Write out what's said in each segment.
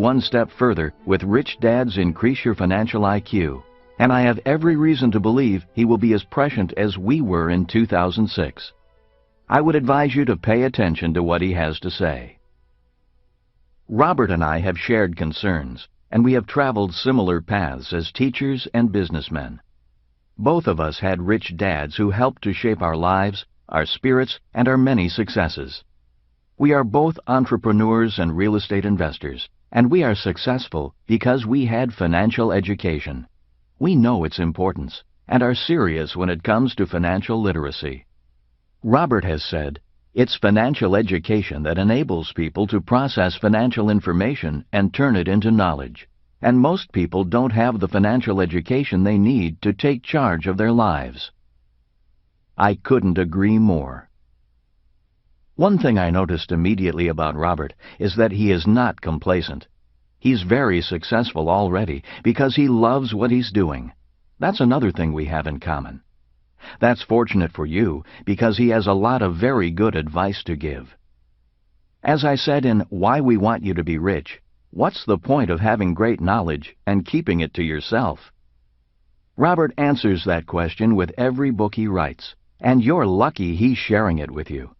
one step further with Rich Dad's Increase Your Financial IQ, and I have every reason to believe he will be as prescient as we were in 2006. I would advise you to pay attention to what he has to say. Robert and I have shared concerns, and we have traveled similar paths as teachers and businessmen. Both of us had rich dads who helped to shape our lives, our spirits, and our many successes. We are both entrepreneurs and real estate investors, and we are successful because we had financial education. We know its importance and are serious when it comes to financial literacy. Robert has said, "It's financial education that enables people to process financial information and turn it into knowledge. And most people don't have the financial education they need to take charge of their lives." I couldn't agree more. One thing I noticed immediately about Robert is that he is not complacent. He's very successful already because he loves what he's doing. That's another thing we have in common. That's fortunate for you because he has a lot of very good advice to give. As I said in Why We Want You to Be Rich, what's the point of having great knowledge and keeping it to yourself? Robert answers that question with every book he writes, and you're lucky he's sharing it with you.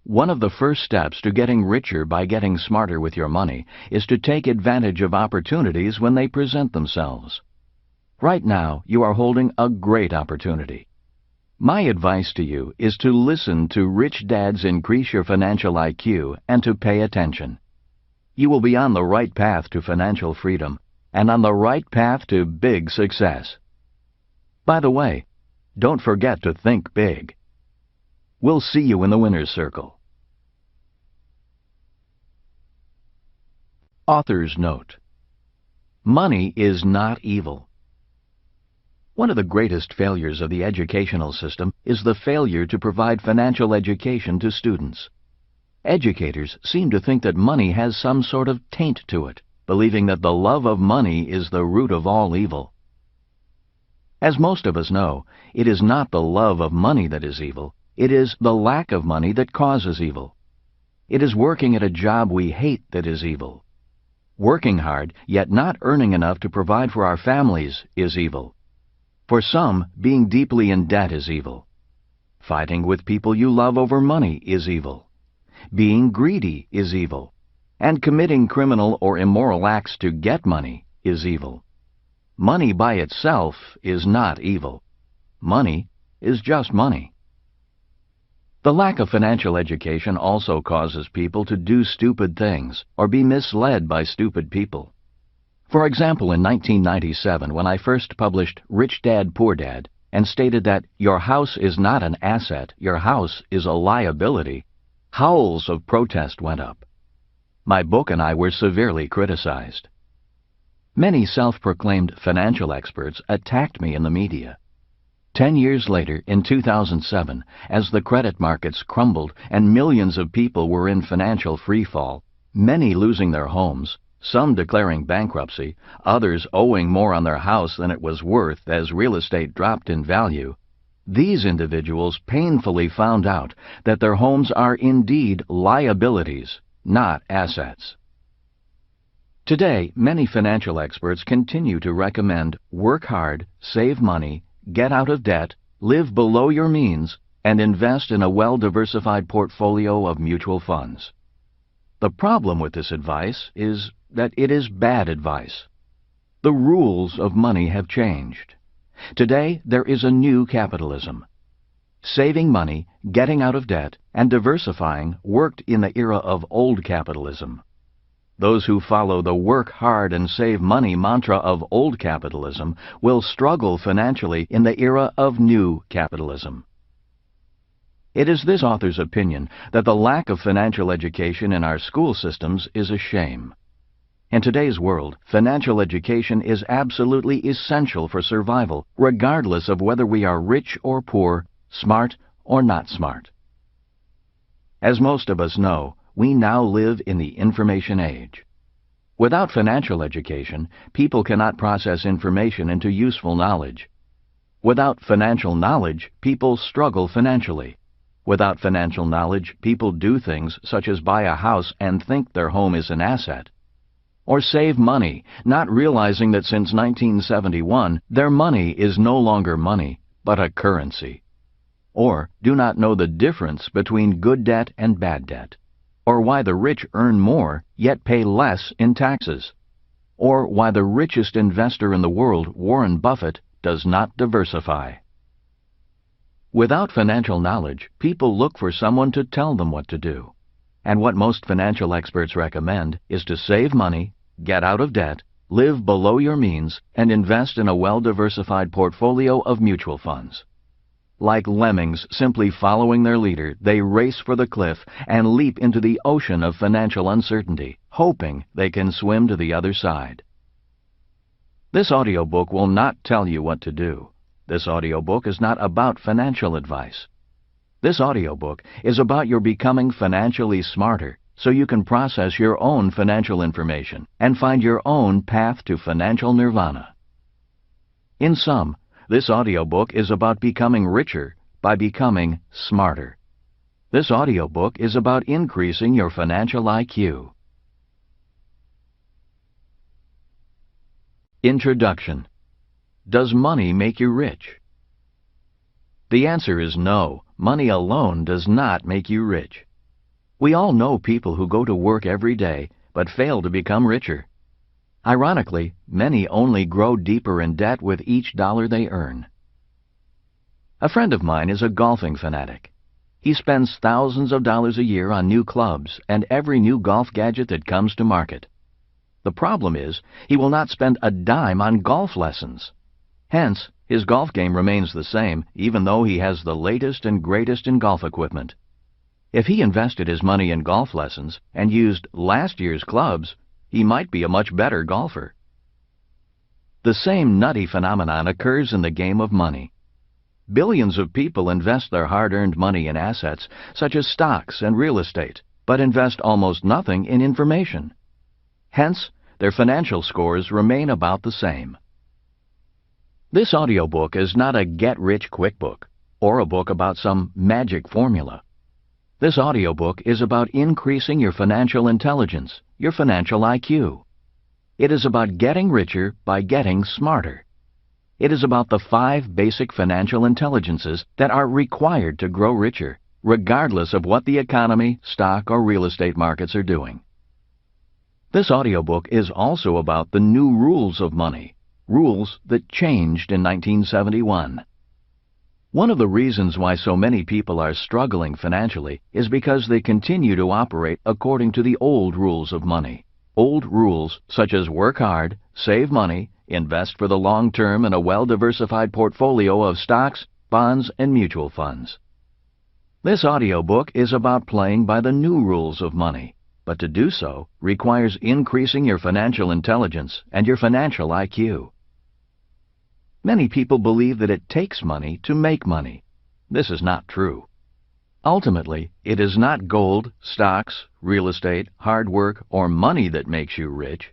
One of the first steps to getting richer by getting smarter with your money is to take advantage of opportunities when they present themselves. Right now, you are holding a great opportunity. My advice to you is to listen to Rich Dad's Increase Your Financial IQ and to pay attention. You will be on the right path to financial freedom and on the right path to big success. By the way, don't forget to think big. We'll see you in the winner's circle. Author's note: money is not evil. One of the greatest failures of the educational system is the failure to provide financial education to students. Educators seem to think that money has some sort of taint to it, believing that the love of money is the root of all evil. As most of us know, it is not the love of money that is evil. It is the lack of money that causes evil. It is working at a job we hate that is evil. Working hard, yet not earning enough to provide for our families, is evil. For some, being deeply in debt is evil. Fighting with people you love over money is evil. Being greedy is evil. And committing criminal or immoral acts to get money is evil. Money by itself is not evil. Money is just money. The lack of financial education also causes people to do stupid things or be misled by stupid people. For example, in 1997, when I first published Rich Dad, Poor Dad and stated that your house is not an asset, your house is a liability, howls of protest went up. My book and I were severely criticized. Many self-proclaimed financial experts attacked me in the media. 10 years later, in 2007, as the credit markets crumbled and millions of people were in financial freefall, many losing their homes, some declaring bankruptcy, others owing more on their house than it was worth as real estate dropped in value, these individuals painfully found out that their homes are indeed liabilities, not assets. Today, many financial experts continue to recommend work hard, save money, get out of debt, live below your means, and invest in a well-diversified portfolio of mutual funds. The problem with this advice is that it is bad advice. The rules of money have changed. Today, there is a new capitalism. Saving money, getting out of debt, and diversifying worked in the era of old capitalism. Those who follow the work hard and save money mantra of old capitalism will struggle financially in the era of new capitalism. It is this author's opinion that the lack of financial education in our school systems is a shame. In today's world, financial education is absolutely essential for survival, regardless of whether we are rich or poor, smart or not smart. As most of us know, we now live in the information age. Without financial education, people cannot process information into useful knowledge. Without financial knowledge, people struggle financially. Without financial knowledge, people do things such as buy a house and think their home is an asset. or save money, not realizing that since 1971, their money is no longer money, but a currency. Or do not know the difference between good debt and bad debt, or why the rich earn more yet pay less in taxes, or why the richest investor in the world, Warren Buffett, does not diversify. Without financial knowledge, people look for someone to tell them what to do. And what most financial experts recommend is to save money, get out of debt, live below your means, and invest in a well-diversified portfolio of mutual funds. Like lemmings simply following their leader, they race for the cliff and leap into the ocean of financial uncertainty, hoping they can swim to the other side. This audiobook will not tell you what to do. This audiobook is not about financial advice. This audiobook is about your becoming financially smarter so you can process your own financial information and find your own path to financial nirvana. In sum, this audiobook is about becoming richer by becoming smarter. This audiobook is about increasing your financial IQ. Introduction. Does money make you rich? The answer is no. Money alone does not make you rich. We all know people who go to work every day but fail to become richer. Ironically, many only grow deeper in debt with each dollar they earn. A friend of mine is a golfing fanatic. He spends thousands of dollars a year on new clubs and every new golf gadget that comes to market. The problem is, he will not spend a dime on golf lessons. Hence, his golf game remains the same, even though he has the latest and greatest in golf equipment. If he invested his money in golf lessons and used last year's clubs, he might be a much better golfer. The same nutty phenomenon occurs in the game of money. Billions of people invest their hard-earned money in assets such as stocks and real estate, but invest almost nothing in information. Hence, their financial scores remain about the same. This audiobook is not a get-rich-quick book or a book about some magic formula. This audiobook is about increasing your financial intelligence, your financial IQ. It is about getting richer by getting smarter. It is about the 5 basic financial intelligences that are required to grow richer, regardless of what the economy, stock, or real estate markets are doing. This audiobook is also about the new rules of money, rules that changed in 1971. One of the reasons why so many people are struggling financially is because they continue to operate according to the old rules of money. Old rules such as work hard, save money, invest for the long term in a well-diversified portfolio of stocks, bonds, and mutual funds. This audiobook is about playing by the new rules of money, but to do so requires increasing your financial intelligence and your financial IQ. Many people believe that it takes money to make money. This is not true. Ultimately, it is not gold, stocks, real estate, hard work, or money that makes you rich.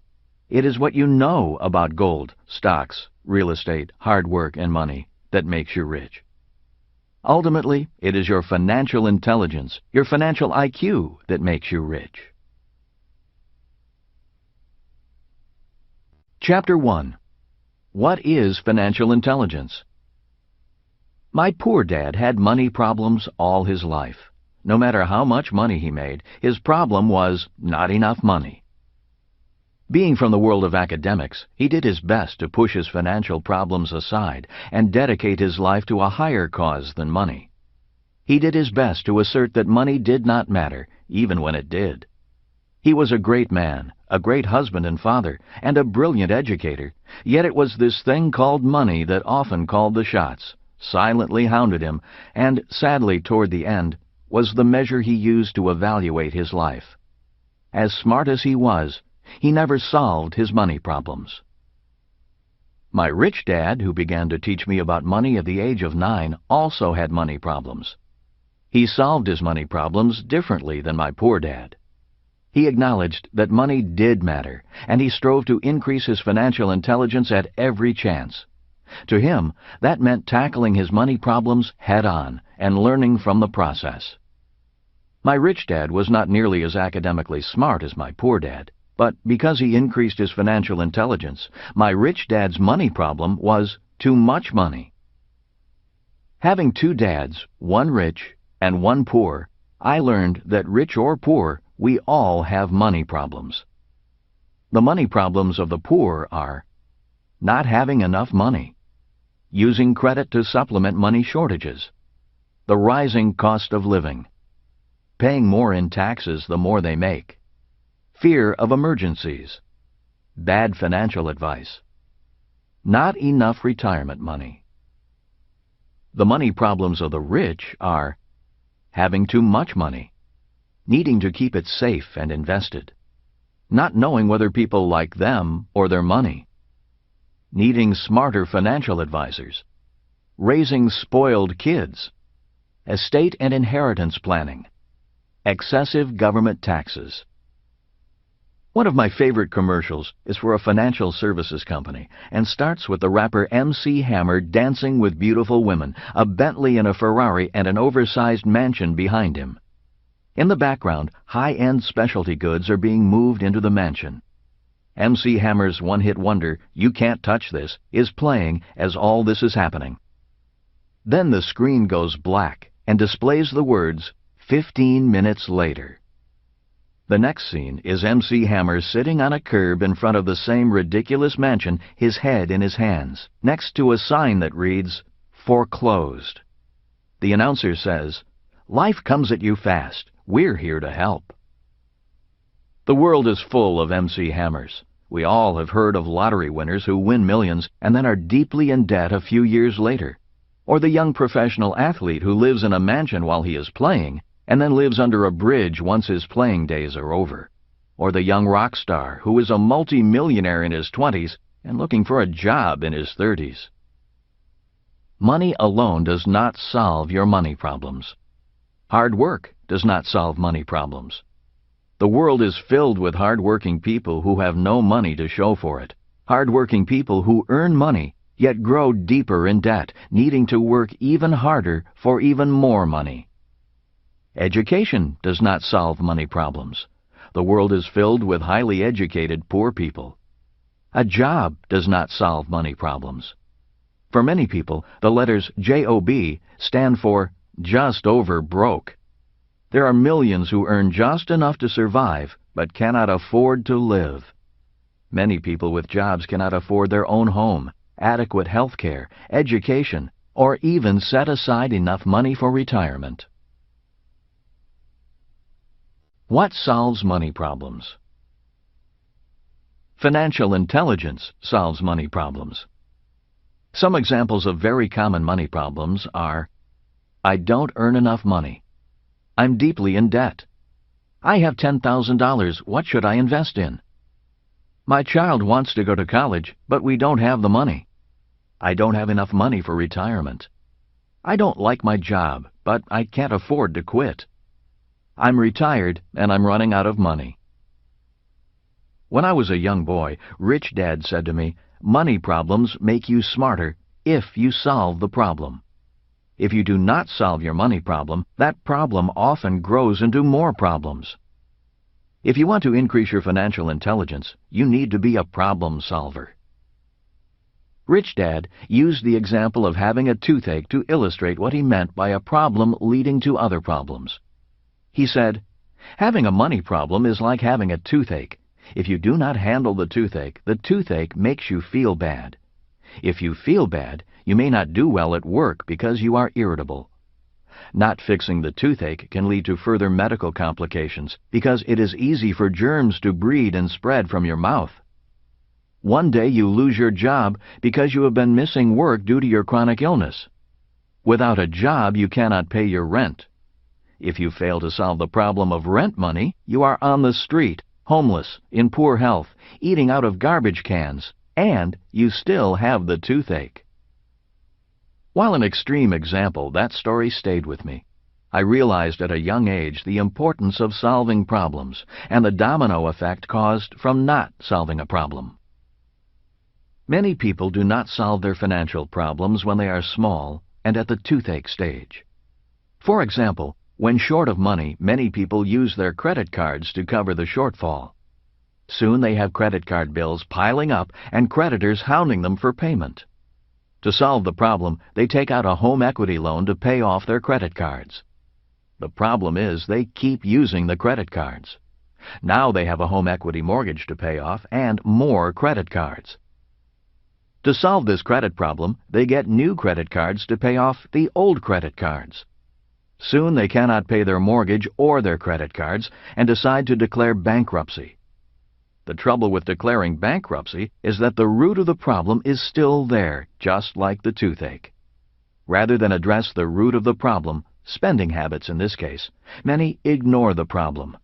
It is what you know about gold, stocks, real estate, hard work, and money that makes you rich. Ultimately, it is your financial intelligence, your financial IQ that makes you rich. Chapter 1. What is financial intelligence? My poor dad had money problems all his life. No matter how much money he made, his problem was not enough money. Being from the world of academics, he did his best to push his financial problems aside and dedicate his life to a higher cause than money. He did his best to assert that money did not matter, even when it did. He was a great man, a great husband and father, and a brilliant educator, yet it was this thing called money that often called the shots, silently hounded him, and, sadly toward the end, was the measure he used to evaluate his life. As smart as he was, he never solved his money problems. My rich dad, who began to teach me about money at the age of 9, also had money problems. He solved his money problems differently than my poor dad. He acknowledged that money did matter, and he strove to increase his financial intelligence at every chance. To him, that meant tackling his money problems head-on and learning from the process. My rich dad was not nearly as academically smart as my poor dad, But because he increased his financial intelligence, my rich dad's money problem was too much money. Having two dads, one rich and one poor, I learned that rich or poor, we all have money problems. The money problems of the poor are not having enough money, using credit to supplement money shortages, the rising cost of living, paying more in taxes the more they make, fear of emergencies, bad financial advice, not enough retirement money. The money problems of the rich are having too much money, needing to keep it safe and invested, not knowing whether people like them or their money, needing smarter financial advisors, raising spoiled kids, estate and inheritance planning, excessive government taxes. One of my favorite commercials is for a financial services company and starts with the rapper MC Hammer dancing with beautiful women, a Bentley and a Ferrari and an oversized mansion behind him. In the background, high-end specialty goods are being moved into the mansion. MC Hammer's one-hit wonder, "You Can't Touch This," is playing as all this is happening. Then the screen goes black and displays the words, 15 minutes later. The next scene is MC Hammer sitting on a curb in front of the same ridiculous mansion, his head in his hands, next to a sign that reads, "Foreclosed." The announcer says, "Life comes at you fast. We're here to help." The world is full of MC Hammers. We all have heard of lottery winners who win millions and then are deeply in debt a few years later, or the young professional athlete who lives in a mansion while he is playing and then lives under a bridge once his playing days are over, or the young rock star who is a multi-millionaire in his 20s and looking for a job in his 30s. Money alone does not solve your money problems. Hard work does not solve money problems. The world is filled with hard-working people who have no money to show for it, hard-working people who earn money yet grow deeper in debt, needing to work even harder for even more money. Education does not solve money problems. The world is filled with highly educated poor people. A job does not solve money problems. For many people, the letters JOB stand for just over broke. There are millions who earn just enough to survive but cannot afford to live. Many people with jobs cannot afford their own home, adequate health care, education, or even set aside enough money for retirement. What solves money problems? Financial intelligence solves money problems. Some examples of very common money problems are: I don't earn enough money. I'm deeply in debt. I have $10,000. What should I invest in? My child wants to go to college, but we don't have the money. I don't have enough money for retirement. I don't like my job, but I can't afford to quit. I'm retired and I'm running out of money. When I was a young boy, Rich Dad said to me, "Money problems make you smarter if you solve the problem. If you do not solve your money problem, that problem often grows into more problems." If you want to increase your financial intelligence, you need to be a problem solver. Rich Dad used the example of having a toothache to illustrate what he meant by a problem leading to other problems. He said, "Having a money problem is like having a toothache. If you do not handle the toothache makes you feel bad. If you feel bad, you may not do well at work because you are irritable. Not fixing the toothache can lead to further medical complications because it is easy for germs to breed and spread from your mouth. One day you lose your job because you have been missing work due to your chronic illness. Without a job, you cannot pay your rent. If you fail to solve the problem of rent money, you are on the street, homeless, in poor health, eating out of garbage cans, and you still have the toothache." While an extreme example, that story stayed with me. I realized at a young age the importance of solving problems and the domino effect caused from not solving a problem. Many people do not solve their financial problems when they are small and at the toothache stage. For example, when short of money, many people use their credit cards to cover the shortfall. Soon they have credit card bills piling up and creditors hounding them for payment. To solve the problem, they take out a home equity loan to pay off their credit cards. The problem is they keep using the credit cards. Now they have a home equity mortgage to pay off and more credit cards. To solve this credit problem, they get new credit cards to pay off the old credit cards. Soon they cannot pay their mortgage or their credit cards and decide to declare bankruptcy. The trouble with declaring bankruptcy is that the root of the problem is still there, just like the toothache. Rather than address the root of the problem, spending habits in this case, many ignore the problem.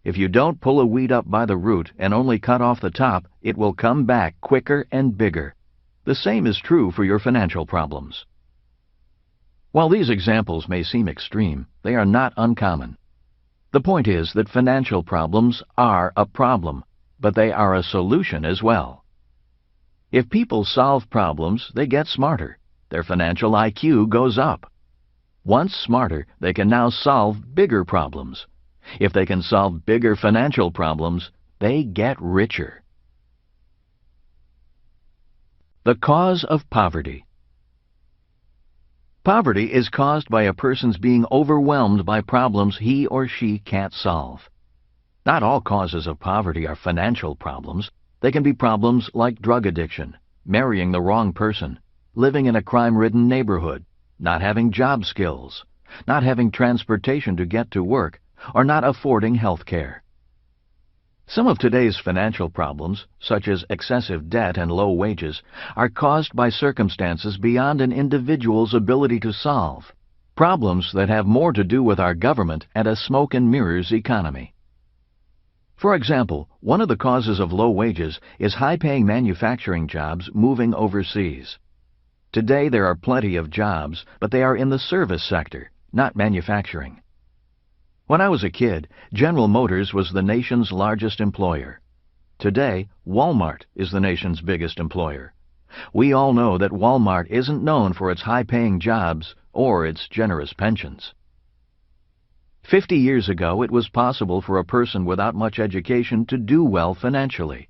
If you don't pull a weed up by the root and only cut off the top, it will come back quicker and bigger. The same is true for your financial problems. While these examples may seem extreme, they are not uncommon. The point is that financial problems are a problem, but they are a solution as well. If people solve problems, they get smarter. Their financial IQ goes up. Once smarter, they can now solve bigger problems. If they can solve bigger financial problems, they get richer. The cause of poverty. Poverty is caused by a person's being overwhelmed by problems he or she can't solve. Not all causes of poverty are financial problems. They can be problems like drug addiction, marrying the wrong person, living in a crime-ridden neighborhood, not having job skills, not having transportation to get to work, or not affording health care. Some of today's financial problems, such as excessive debt and low wages, are caused by circumstances beyond an individual's ability to solve, problems that have more to do with our government and a smoke and mirrors economy. For example, one of the causes of low wages is high-paying manufacturing jobs moving overseas. Today there are plenty of jobs, but they are in the service sector, not manufacturing. When I was a kid, General Motors was the nation's largest employer. Today, Walmart is the nation's biggest employer. We all know that Walmart isn't known for its high-paying jobs or its generous pensions. 50 years ago, it was possible for a person without much education to do well financially.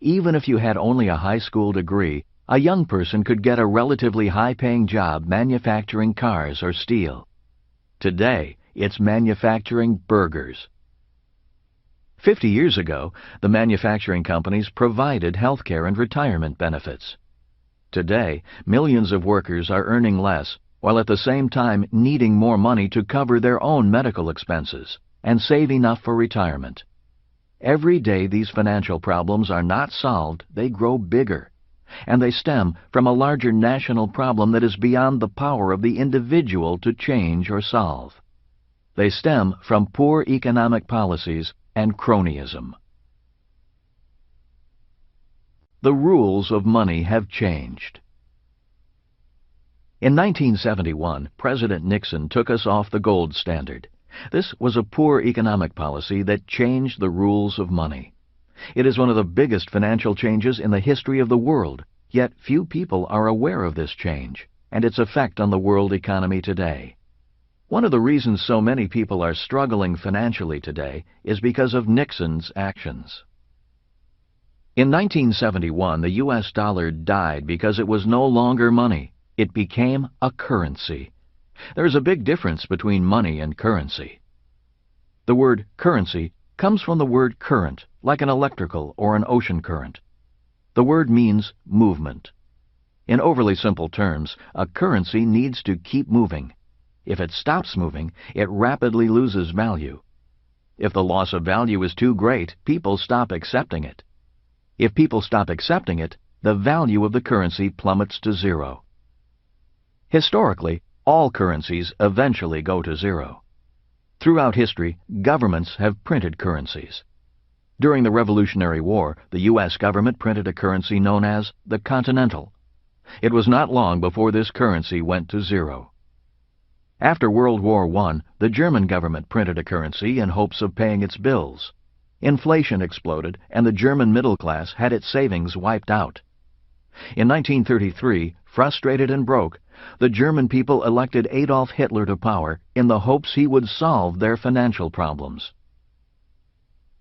Even if you had only a high school degree, a young person could get a relatively high-paying job manufacturing cars or steel. Today, it's manufacturing burgers. 50 years ago, the manufacturing companies provided health care and retirement benefits. Today, millions of workers are earning less, while at the same time needing more money to cover their own medical expenses and save enough for retirement. Every day these financial problems are not solved, they grow bigger, and they stem from a larger national problem that is beyond the power of the individual to change or solve. They stem from poor economic policies and cronyism. The rules of money have changed. In 1971, President Nixon took us off the gold standard. This was a poor economic policy that changed the rules of money. It is one of the biggest financial changes in the history of the world, yet few people are aware of this change and its effect on the world economy today. One of the reasons so many people are struggling financially today is because of Nixon's actions. In 1971, the U.S. dollar died because it was no longer money. It became a currency. There is a big difference between money and currency. The word currency comes from the word current, like an electrical or an ocean current. The word means movement. In overly simple terms, a currency needs to keep moving. If it stops moving, it rapidly loses value. If the loss of value is too great, people stop accepting it. If people stop accepting it, the value of the currency plummets to zero. Historically, all currencies eventually go to zero. Throughout history, governments have printed currencies. During the Revolutionary War, the U.S. government printed a currency known as the Continental. It was not long before this currency went to zero. After World War I, the German government printed a currency in hopes of paying its bills. Inflation exploded, and the German middle class had its savings wiped out. In 1933, frustrated and broke, the German people elected Adolf Hitler to power in the hopes he would solve their financial problems.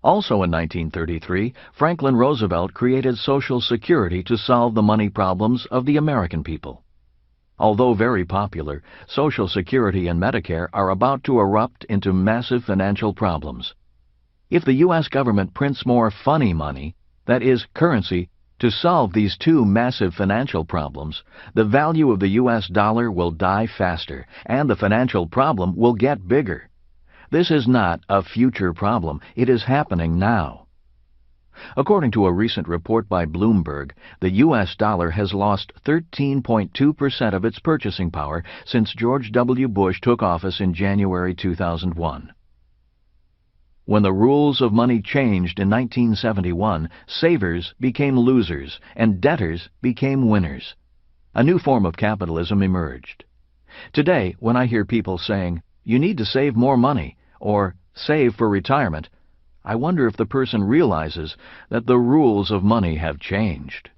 Also in 1933, Franklin Roosevelt created Social Security to solve the money problems of the American people. Although very popular, Social Security and Medicare are about to erupt into massive financial problems. If the U.S. government prints more funny money, that is, currency, to solve these two massive financial problems, the value of the U.S. dollar will die faster, and the financial problem will get bigger. This is not a future problem, it is happening now. According to a recent report by Bloomberg, the U.S. dollar has lost 13.2% of its purchasing power since George W. Bush took office in January 2001. When the rules of money changed in 1971, savers became losers and debtors became winners. A new form of capitalism emerged. Today, when I hear people saying, "You need to save more money," or "save for retirement," I wonder if the person realizes that the rules of money have changed.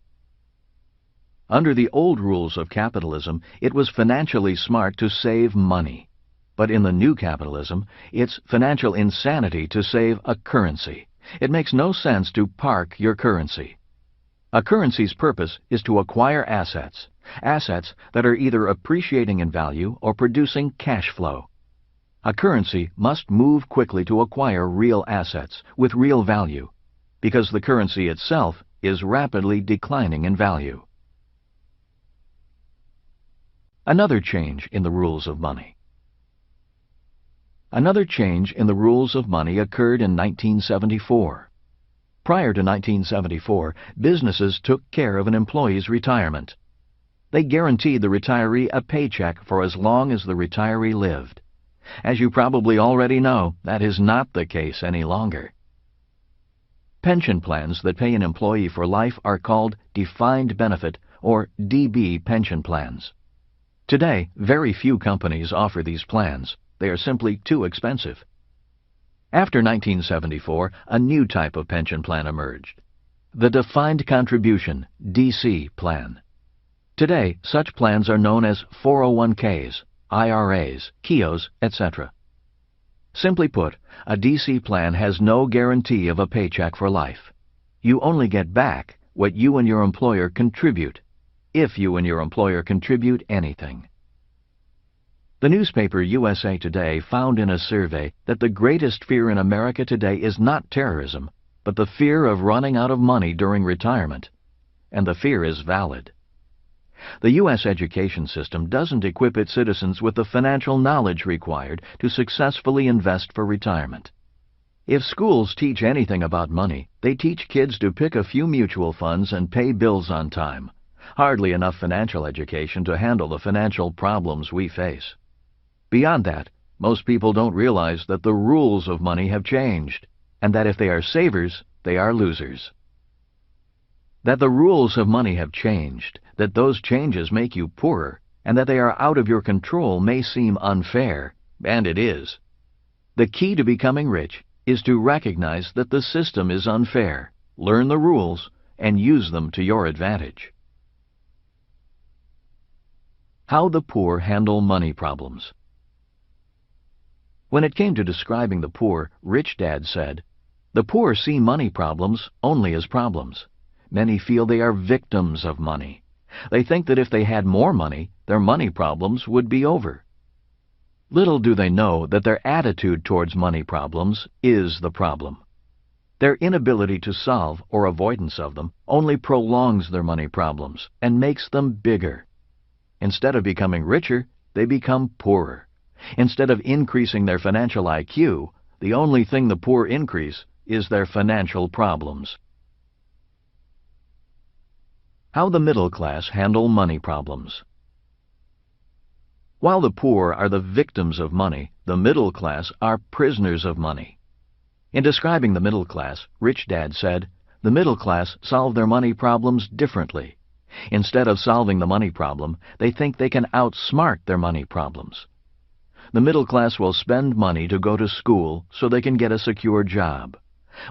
Under the old rules of capitalism, it was financially smart to save money. But in the new capitalism, it's financial insanity to save a currency. It makes no sense to park your currency. A currency's purpose is to acquire assets that are either appreciating in value or producing cash flow. A currency must move quickly to acquire real assets with real value, because the currency itself is rapidly declining in value. Another change in the rules of money. Another change in the rules of money occurred in 1974. Prior to 1974, businesses took care of an employee's retirement. They guaranteed the retiree a paycheck for as long as the retiree lived. As you probably already know, that is not the case any longer. Pension plans that pay an employee for life are called defined benefit or DB pension plans. Today, very few companies offer these plans. They are simply too expensive. After 1974, a new type of pension plan emerged, the Defined Contribution (DC) plan. Today, such plans are known as 401ks, IRAs, KIOs, etc. Simply put, a DC plan has no guarantee of a paycheck for life. You only get back what you and your employer contribute, if you and your employer contribute anything. The newspaper USA Today found in a survey that the greatest fear in America today is not terrorism, but the fear of running out of money during retirement. And the fear is valid. The U.S. education system doesn't equip its citizens with the financial knowledge required to successfully invest for retirement. If schools teach anything about money, they teach kids to pick a few mutual funds and pay bills on time. Hardly enough financial education to handle the financial problems we face. Beyond that, most people don't realize that the rules of money have changed, and that if they are savers, they are losers. That the rules of money have changed, that those changes make you poorer, and that they are out of your control may seem unfair, and it is. The key to becoming rich is to recognize that the system is unfair, learn the rules, and use them to your advantage. How the poor handle money problems. When it came to describing the poor, Rich Dad said, "The poor see money problems only as problems. Many feel they are victims of money. They think that if they had more money, their money problems would be over. Little do they know that their attitude towards money problems is the problem. Their inability to solve or avoidance of them only prolongs their money problems and makes them bigger. Instead of becoming richer, they become poorer. Instead of increasing their financial IQ, the only thing the poor increase is their financial problems." How the middle class handle money problems. While the poor are the victims of money, the middle class are prisoners of money. In describing the middle class, Rich Dad said, "The middle class solve their money problems differently. Instead of solving the money problem, they think they can outsmart their money problems. The middle class will spend money to go to school so they can get a secure job.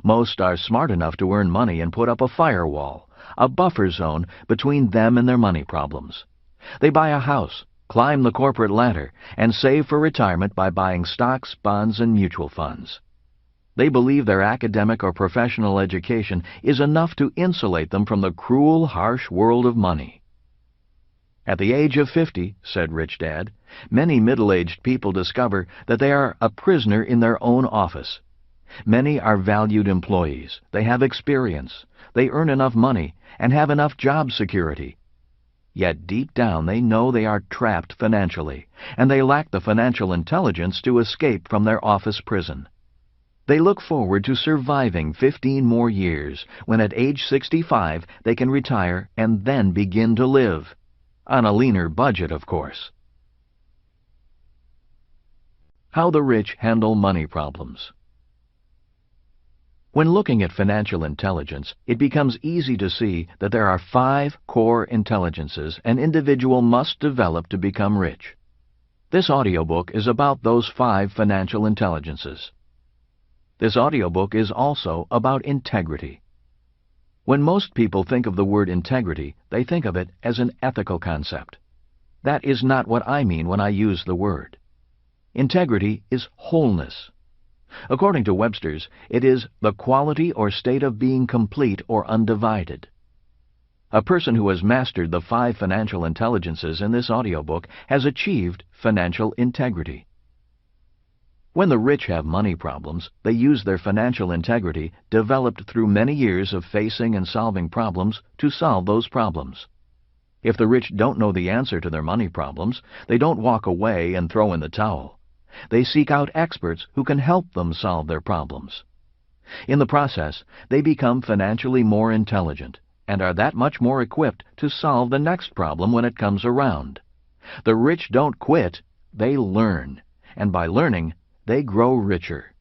Most are smart enough to earn money and put up a firewall, a buffer zone between them and their money problems. They buy a house, climb the corporate ladder, and save for retirement by buying stocks, bonds, and mutual funds. They believe their academic or professional education is enough to insulate them from the cruel, harsh world of money. At the age of 50, said Rich Dad, many middle-aged people discover that they are a prisoner in their own office. Many are valued employees. They have experience. They earn enough money and have enough job security. Yet deep down they know they are trapped financially, and they lack the financial intelligence to escape from their office prison. They look forward to surviving 15 more years, when at age 65 they can retire and then begin to live. On a leaner budget, of course. How the rich handle money problems. When looking at financial intelligence, it becomes easy to see that there are 5 core intelligences an individual must develop to become rich. This audiobook is about those 5 financial intelligences. This audiobook is also about integrity. When most people think of the word integrity, they think of it as an ethical concept. That is not what I mean when I use the word. Integrity is wholeness. According to Webster's, it is the quality or state of being complete or undivided. A person who has mastered the 5 financial intelligences in this audiobook has achieved financial integrity. When the rich have money problems, they use their financial integrity, developed through many years of facing and solving problems, to solve those problems. If the rich don't know the answer to their money problems, they don't walk away and throw in the towel. They seek out experts who can help them solve their problems. In the process, they become financially more intelligent and are that much more equipped to solve the next problem when it comes around. The rich don't quit, they learn, and by learning, they grow richer.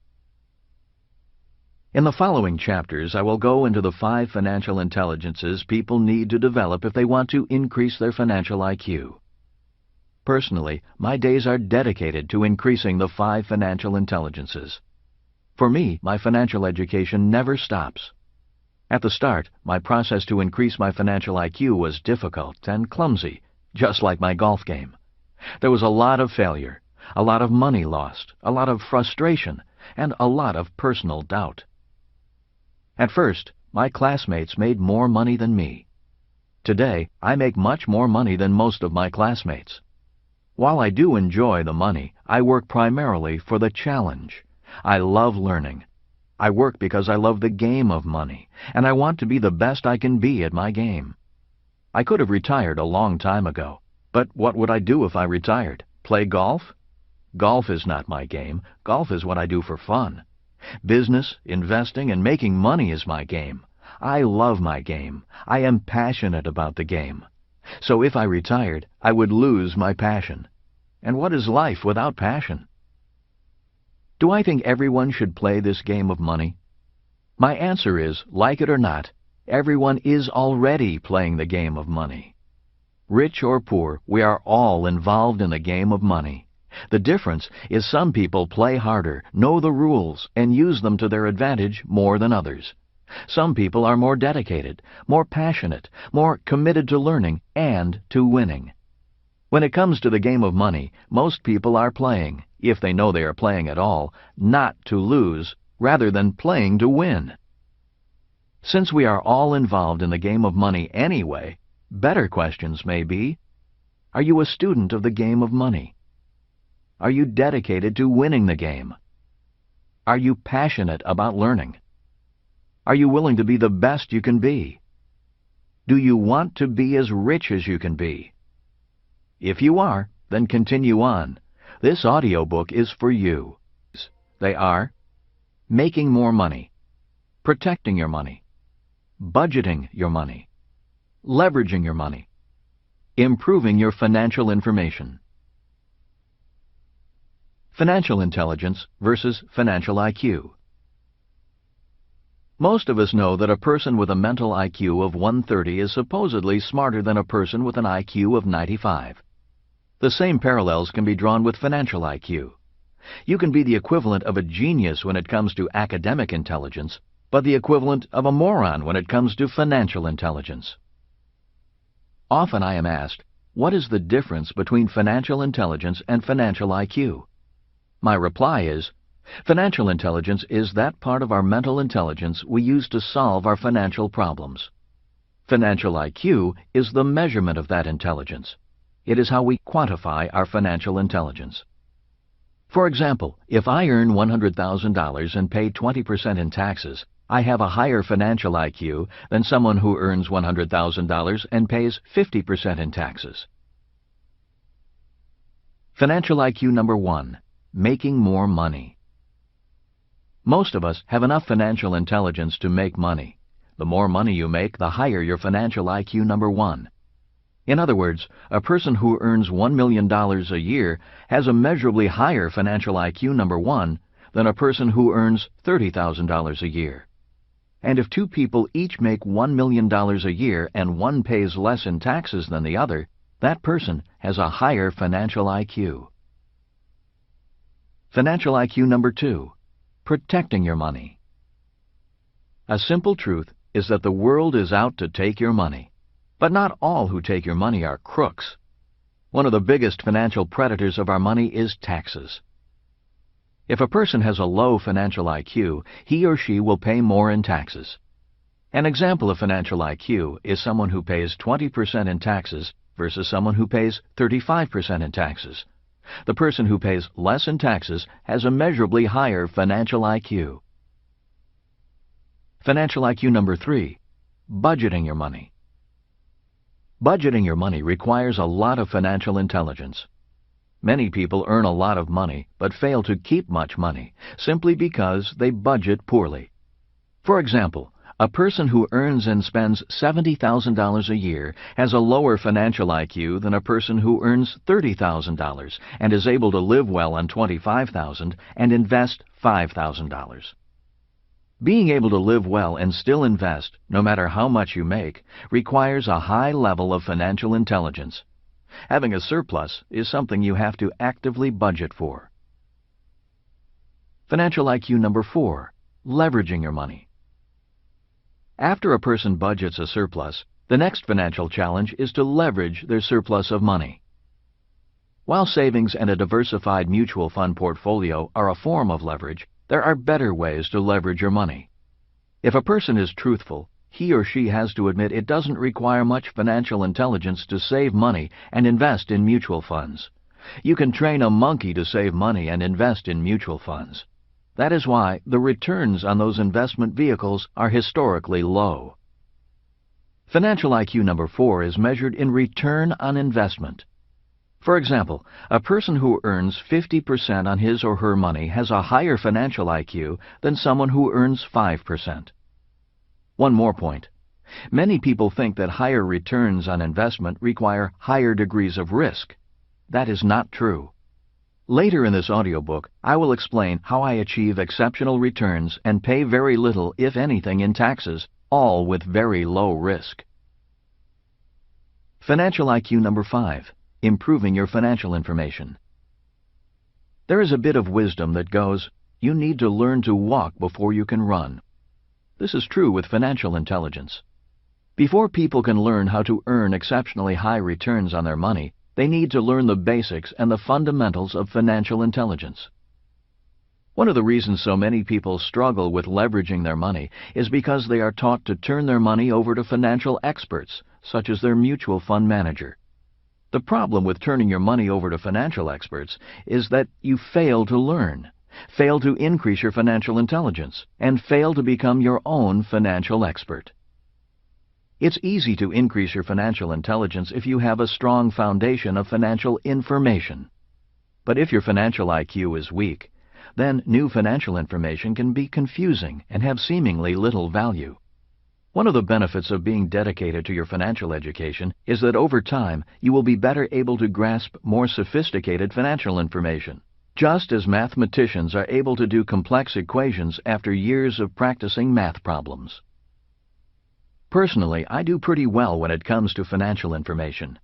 In the following chapters, I will go into the 5 financial intelligences people need to develop if they want to increase their financial IQ. Personally, my days are dedicated to increasing the 5 financial intelligences. For me, my financial education never stops. At the start, my process to increase my financial IQ was difficult and clumsy, just like my golf game. There was a lot of failure, a lot of money lost, a lot of frustration, and a lot of personal doubt. At first, my classmates made more money than me. Today, I make much more money than most of my classmates. While I do enjoy the money, I work primarily for the challenge. I love learning. I work because I love the game of money, and I want to be the best I can be at my game. I could have retired a long time ago, but what would I do if I retired? Play golf? Golf is not my game. Golf is what I do for fun. Business, investing, and making money is my game. I love my game. I am passionate about the game. So if I retired, I would lose my passion. And what is life without passion? Do I think everyone should play this game of money? My answer is, like it or not, everyone is already playing the game of money. Rich or poor, we are all involved in the game of money. The difference is some people play harder, know the rules, and use them to their advantage more than others. Some people are more dedicated, more passionate, more committed to learning and to winning. When it comes to the game of money, most people are playing, if they know they are playing at all, not to lose, rather than playing to win. Since we are all involved in the game of money anyway, better questions may be, are you a student of the game of money? Are you dedicated to winning the game? Are you passionate about learning? Are you willing to be the best you can be? Do you want to be as rich as you can be? If you are, then continue on. This audiobook is for you. They are making more money, protecting your money, budgeting your money, leveraging your money, improving your financial information. Financial intelligence versus financial IQ. Most of us know that a person with a mental IQ of 130 is supposedly smarter than a person with an IQ of 95. The same parallels can be drawn with financial IQ. You can be the equivalent of a genius when it comes to academic intelligence, but the equivalent of a moron when it comes to financial intelligence. Often I am asked, what is the difference between financial intelligence and financial IQ? My reply is, Financial intelligence is that part of our mental intelligence we use to solve our financial problems. Financial IQ is the measurement of that intelligence. It is how we quantify our financial intelligence. For example, if I earn $100,000 and pay 20% in taxes, I have a higher financial IQ than someone who earns $100,000 and pays 50% in taxes. Financial IQ number 1. Making more money. Most of us have enough financial intelligence to make money. The more money you make, the higher your financial IQ number 1. In other words, a person who earns $1 million a year has a measurably higher financial IQ number 1 than a person who earns $30,000 a year. And if two people each make $1 million a year and one pays less in taxes than the other, that person has a higher financial IQ. Financial IQ number 2. Protecting your money. A simple truth is that the world is out to take your money. But not all who take your money are crooks. One of the biggest financial predators of our money is taxes. If a person has a low financial IQ, he or she will pay more in taxes. An example of financial IQ is someone who pays 20% in taxes versus someone who pays 35% in taxes. The person who pays less in taxes has a measurably higher financial IQ. Financial IQ number 3. Budgeting your money. Budgeting your money requires a lot of financial intelligence. Many people earn a lot of money but fail to keep much money simply because they budget poorly. For example, a person who earns and spends $70,000 a year has a lower financial IQ than a person who earns $30,000 and is able to live well on $25,000 and invest $5,000. Being able to live well and still invest, no matter how much you make, requires a high level of financial intelligence. Having a surplus is something you have to actively budget for. Financial IQ number 4. Leveraging your money. After a person budgets a surplus, the next financial challenge is to leverage their surplus of money. While savings and a diversified mutual fund portfolio are a form of leverage, there are better ways to leverage your money. If a person is truthful, he or she has to admit it doesn't require much financial intelligence to save money and invest in mutual funds. You can train a monkey to save money and invest in mutual funds. That is why the returns on those investment vehicles are historically low. Financial IQ number 4 is measured in return on investment. For example, a person who earns 50% on his or her money has a higher financial IQ than someone who earns 5%. One more point. Many people think that higher returns on investment require higher degrees of risk. That is not true. Later in this audiobook, I will explain how I achieve exceptional returns and pay very little, if anything, in taxes, all with very low risk. Financial IQ number 5. Improving your financial information. There is a bit of wisdom that goes, you need to learn to walk before you can run. This is true with financial intelligence. Before people can learn how to earn exceptionally high returns on their money, they need to learn the basics and the fundamentals of financial intelligence. One of the reasons so many people struggle with leveraging their money is because they are taught to turn their money over to financial experts, such as their mutual fund manager. The problem with turning your money over to financial experts is that you fail to learn, fail to increase your financial intelligence, and fail to become your own financial expert. It's easy to increase your financial intelligence if you have a strong foundation of financial information. But if your financial IQ is weak, then new financial information can be confusing and have seemingly little value. One of the benefits of being dedicated to your financial education is that over time you will be better able to grasp more sophisticated financial information, just as mathematicians are able to do complex equations after years of practicing math problems. Personally, I do pretty well when it comes to financial information.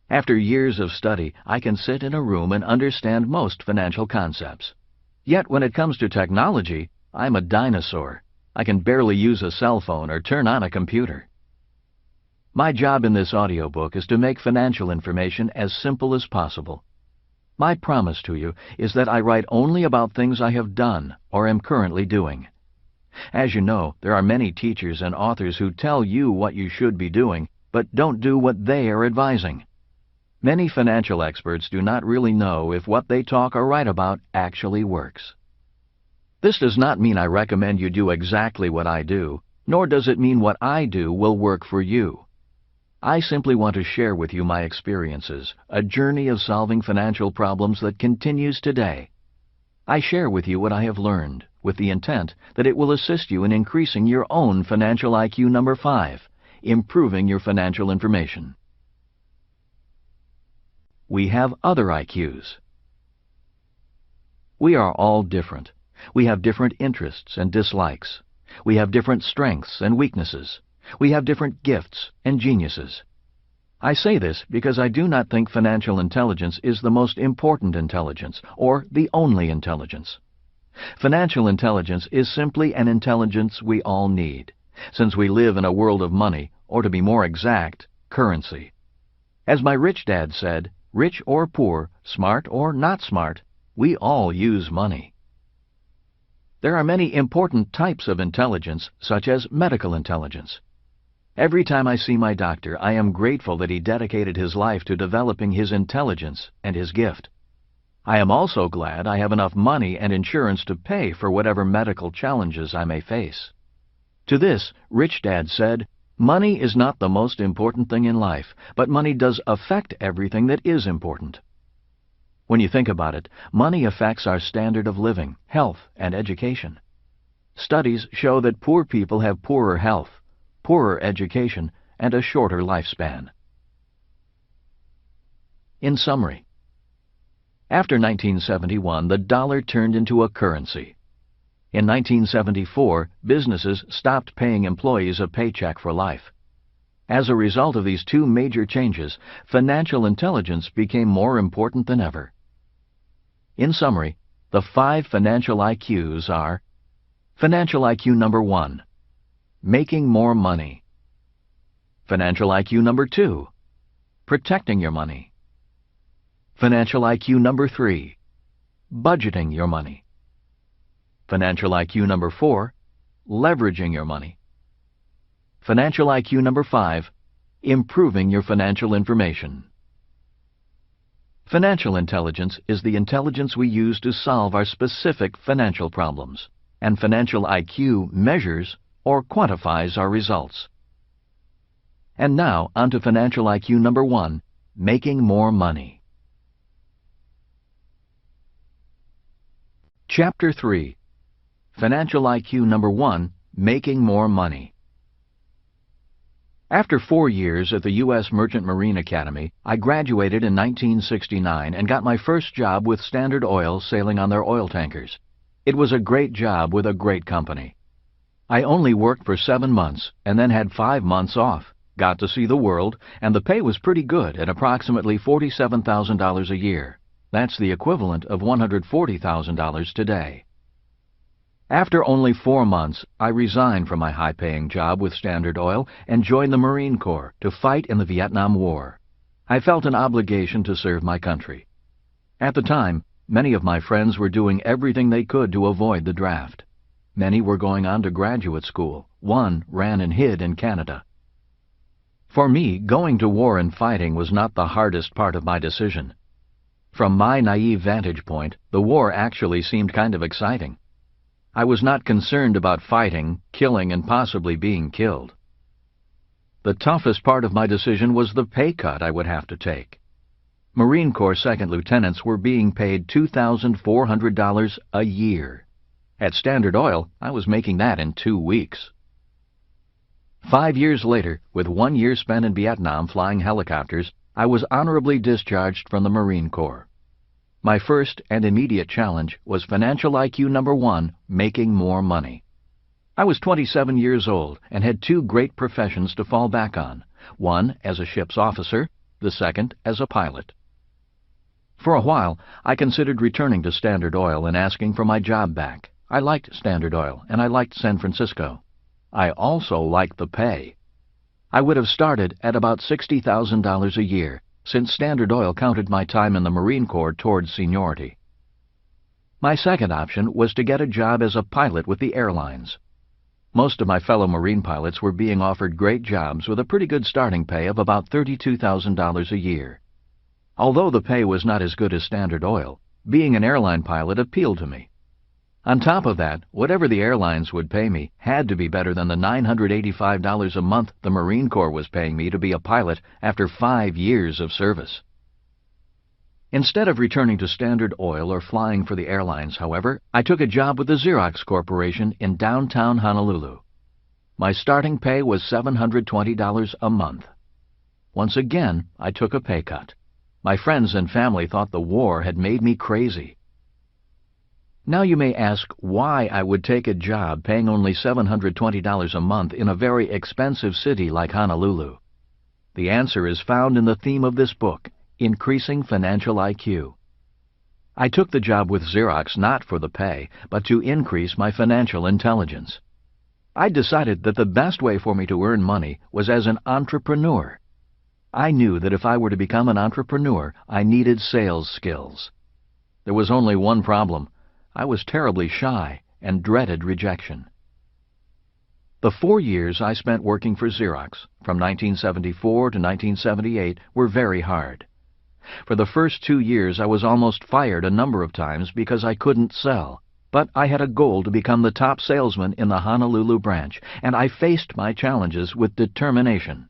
After years of study, I can sit in a room and understand most financial concepts. Yet when it comes to technology, I'm a dinosaur. I can barely use a cell phone or turn on a computer. My job in this audiobook is to make financial information as simple as possible. My promise to you is that I write only about things I have done or am currently doing. As you know, there are many teachers and authors who tell you what you should be doing, but don't do what they are advising. Many financial experts do not really know if what they talk or write about actually works. This does not mean I recommend you do exactly what I do, nor does it mean what I do will work for you. I simply want to share with you my experiences, a journey of solving financial problems that continues today. I share with you what I have learned, with the intent that it will assist you in increasing your own financial IQ number 5, improving your financial information. We have other IQs. We are all different. We have different interests and dislikes. We have different strengths and weaknesses. We have different gifts and geniuses. I say this because I do not think financial intelligence is the most important intelligence or the only intelligence. Financial intelligence is simply an intelligence we all need, since we live in a world of money, or to be more exact, currency. As my rich dad said, rich or poor, smart or not smart, we all use money. There are many important types of intelligence, such as medical intelligence. Every time I see my doctor, I am grateful that he dedicated his life to developing his intelligence and his gift. I am also glad I have enough money and insurance to pay for whatever medical challenges I may face. To this, Rich Dad said, "Money is not the most important thing in life, but money does affect everything that is important." When you think about it, money affects our standard of living, health, and education. Studies show that poor people have poorer health, poorer education, and a shorter lifespan. In summary, after 1971, the dollar turned into a currency. In 1974, businesses stopped paying employees a paycheck for life. As a result of these two major changes, financial intelligence became more important than ever. In summary, the 5 financial IQs are: Financial IQ number 1, making more money. Financial IQ number 2, protecting your money. Financial IQ number 3, budgeting your money. Financial IQ number 4, leveraging your money. Financial IQ number 5, improving your financial information. Financial intelligence is the intelligence we use to solve our specific financial problems, and financial IQ measures or quantifies our results. And now, on to financial IQ number 1, making more money. Chapter 3, Financial IQ number 1, making more money. After 4 years at the U.S. Merchant Marine Academy, I graduated in 1969 and got my first job with Standard Oil sailing on their oil tankers. It was a great job with a great company. I only worked for 7 months and then had 5 months off, got to see the world, and the pay was pretty good at approximately $47,000 a year. That's the equivalent of $140,000 today. After only 4 months, I resigned from my high-paying job with Standard Oil and joined the Marine Corps to fight in the Vietnam War. I felt an obligation to serve my country. At the time, many of my friends were doing everything they could to avoid the draft. Many were going on to graduate school. One ran and hid in Canada. For me, going to war and fighting was not the hardest part of my decision. From my naive vantage point, the war actually seemed kind of exciting. I was not concerned about fighting, killing, and possibly being killed. The toughest part of my decision was the pay cut I would have to take. Marine Corps second lieutenants were being paid $2,400 a year. At Standard Oil, I was making that in 2 weeks. 5 years later, with 1 year spent in Vietnam flying helicopters, I was honorably discharged from the Marine Corps. My first and immediate challenge was financial IQ number 1, making more money. I was 27 years old and had 2 great professions to fall back on, one as a ship's officer, the second as a pilot. For a while, I considered returning to Standard Oil and asking for my job back. I liked Standard Oil, and I liked San Francisco. I also liked the pay. I would have started at about $60,000 a year, since Standard Oil counted my time in the Marine Corps towards seniority. My second option was to get a job as a pilot with the airlines. Most of my fellow Marine pilots were being offered great jobs with a pretty good starting pay of about $32,000 a year. Although the pay was not as good as Standard Oil, being an airline pilot appealed to me. On top of that, whatever the airlines would pay me had to be better than the $985 a month the Marine Corps was paying me to be a pilot after 5 years of service. Instead of returning to Standard Oil or flying for the airlines, however, I took a job with the Xerox Corporation in downtown Honolulu. My starting pay was $720 a month. Once again, I took a pay cut. My friends and family thought the war had made me crazy. Now you may ask why I would take a job paying only $720 a month in a very expensive city like Honolulu. The answer is found in the theme of this book, Increasing Financial IQ. I took the job with Xerox not for the pay, but to increase my financial intelligence. I decided that the best way for me to earn money was as an entrepreneur. I knew that if I were to become an entrepreneur, I needed sales skills. There was only one problem. I was terribly shy and dreaded rejection. The 4 years I spent working for Xerox, from 1974 to 1978, were very hard. For the first 2 years I was almost fired a number of times because I couldn't sell, but I had a goal to become the top salesman in the Honolulu branch, and I faced my challenges with determination.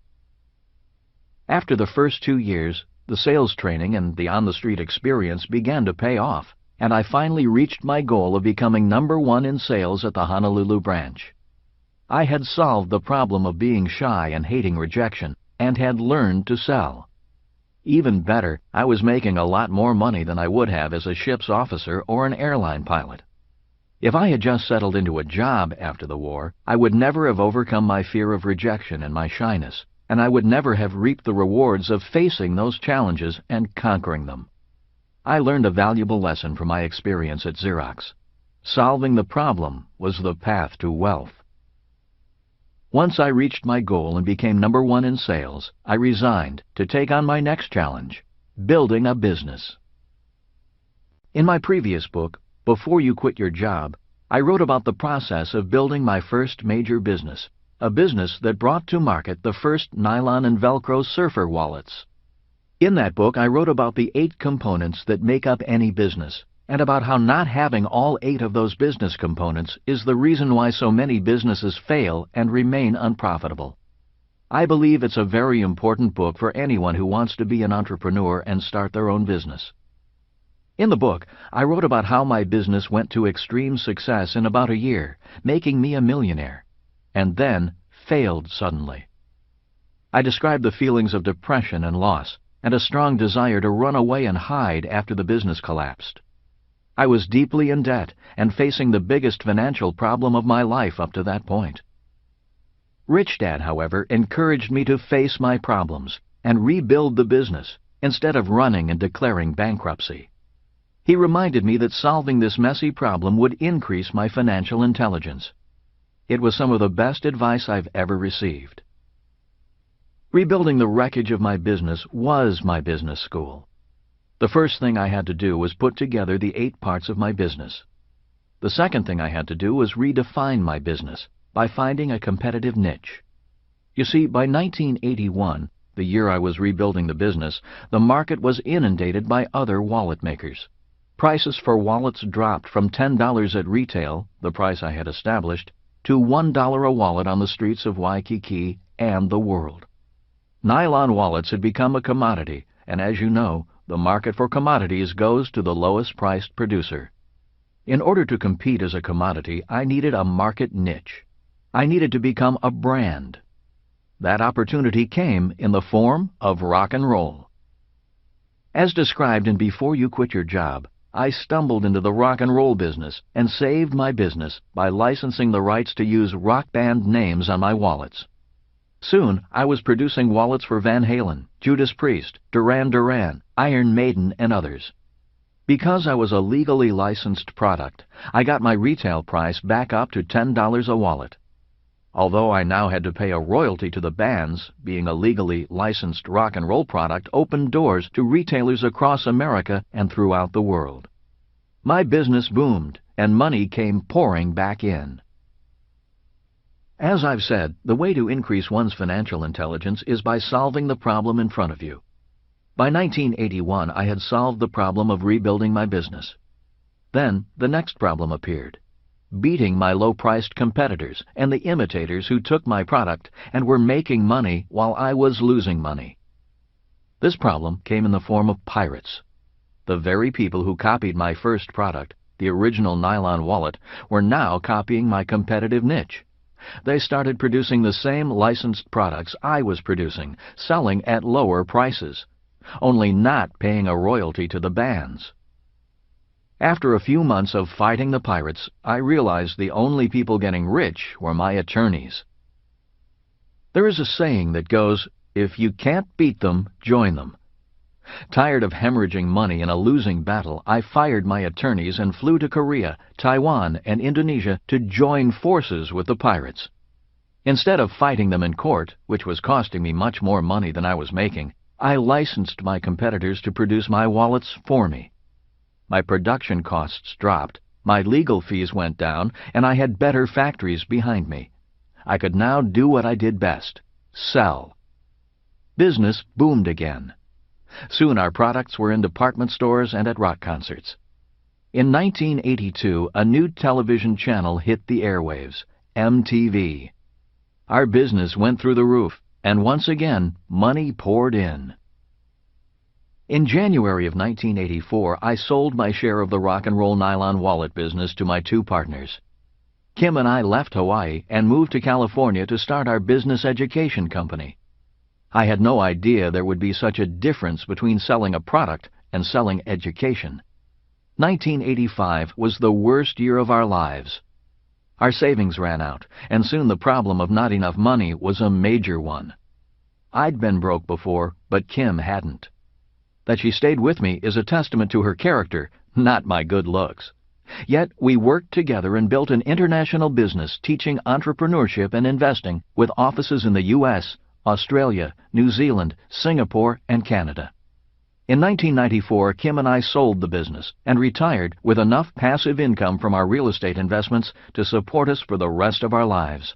After the first 2 years, the sales training and the on-the-street experience began to pay off, and I finally reached my goal of becoming #1 in sales at the Honolulu branch. I had solved the problem of being shy and hating rejection, and had learned to sell. Even better, I was making a lot more money than I would have as a ship's officer or an airline pilot. If I had just settled into a job after the war, I would never have overcome my fear of rejection and my shyness, and I would never have reaped the rewards of facing those challenges and conquering them. I learned a valuable lesson from my experience at Xerox. Solving the problem was the path to wealth. Once I reached my goal and became #1 in sales, I resigned to take on my next challenge, building a business. In my previous book, Before You Quit Your Job, I wrote about the process of building my first major business, a business that brought to market the first nylon and Velcro surfer wallets. In that book, I wrote about the 8 components that make up any business, and about how not having all 8 of those business components is the reason why so many businesses fail and remain unprofitable. I believe it's a very important book for anyone who wants to be an entrepreneur and start their own business. In the book, I wrote about how my business went to extreme success in about a year, making me a millionaire, and then failed suddenly. I described the feelings of depression and loss, and a strong desire to run away and hide after the business collapsed. I was deeply in debt and facing the biggest financial problem of my life up to that point. Rich Dad, however, encouraged me to face my problems and rebuild the business instead of running and declaring bankruptcy. He reminded me that solving this messy problem would increase my financial intelligence. It was some of the best advice I've ever received. Rebuilding the wreckage of my business was my business school. The first thing I had to do was put together the 8 parts of my business. The second thing I had to do was redefine my business by finding a competitive niche. You see, by 1981, the year I was rebuilding the business, the market was inundated by other wallet makers. Prices for wallets dropped from $10 at retail, the price I had established, to $1 a wallet on the streets of Waikiki and the world. Nylon wallets had become a commodity, and as you know, the market for commodities goes to the lowest-priced producer. In order to compete as a commodity, I needed a market niche. I needed to become a brand. That opportunity came in the form of rock and roll. As described in Before You Quit Your Job, I stumbled into the rock and roll business and saved my business by licensing the rights to use rock band names on my wallets. Soon, I was producing wallets for Van Halen, Judas Priest, Duran Duran, Iron Maiden, and others. Because I was a legally licensed product, I got my retail price back up to $10 a wallet. Although I now had to pay a royalty to the bands, being a legally licensed rock and roll product opened doors to retailers across America and throughout the world. My business boomed, and money came pouring back in. As I've said, the way to increase one's financial intelligence is by solving the problem in front of you. By 1981, I had solved the problem of rebuilding my business. Then, the next problem appeared: beating my low-priced competitors and the imitators who took my product and were making money while I was losing money. This problem came in the form of pirates. The very people who copied my first product, the original nylon wallet, were now copying my competitive niche. They started producing the same licensed products I was producing, selling at lower prices, only not paying a royalty to the bands. After a few months of fighting the pirates, I realized the only people getting rich were my attorneys. There is a saying that goes, "If you can't beat them, join them." Tired of hemorrhaging money in a losing battle, I fired my attorneys and flew to Korea, Taiwan, and Indonesia to join forces with the pirates. Instead of fighting them in court, which was costing me much more money than I was making, I licensed my competitors to produce my wallets for me. My production costs dropped, my legal fees went down, and I had better factories behind me. I could now do what I did best: sell. Business boomed again. Soon our products were in department stores and at rock concerts. In 1982, a new television channel hit the airwaves: MTV. Our business went through the roof, and once again, money poured in. In January of 1984, I sold my share of the rock and roll nylon wallet business to my two partners. Kim and I left Hawaii and moved to California to start our business education company. I had no idea there would be such a difference between selling a product and selling education. 1985 was the worst year of our lives. Our savings ran out, and soon the problem of not enough money was a major one. I'd been broke before, but Kim hadn't. That she stayed with me is a testament to her character, not my good looks. Yet we worked together and built an international business teaching entrepreneurship and investing with offices in the U.S., Australia, New Zealand, Singapore, and Canada. In 1994, Kim and I sold the business and retired with enough passive income from our real estate investments to support us for the rest of our lives.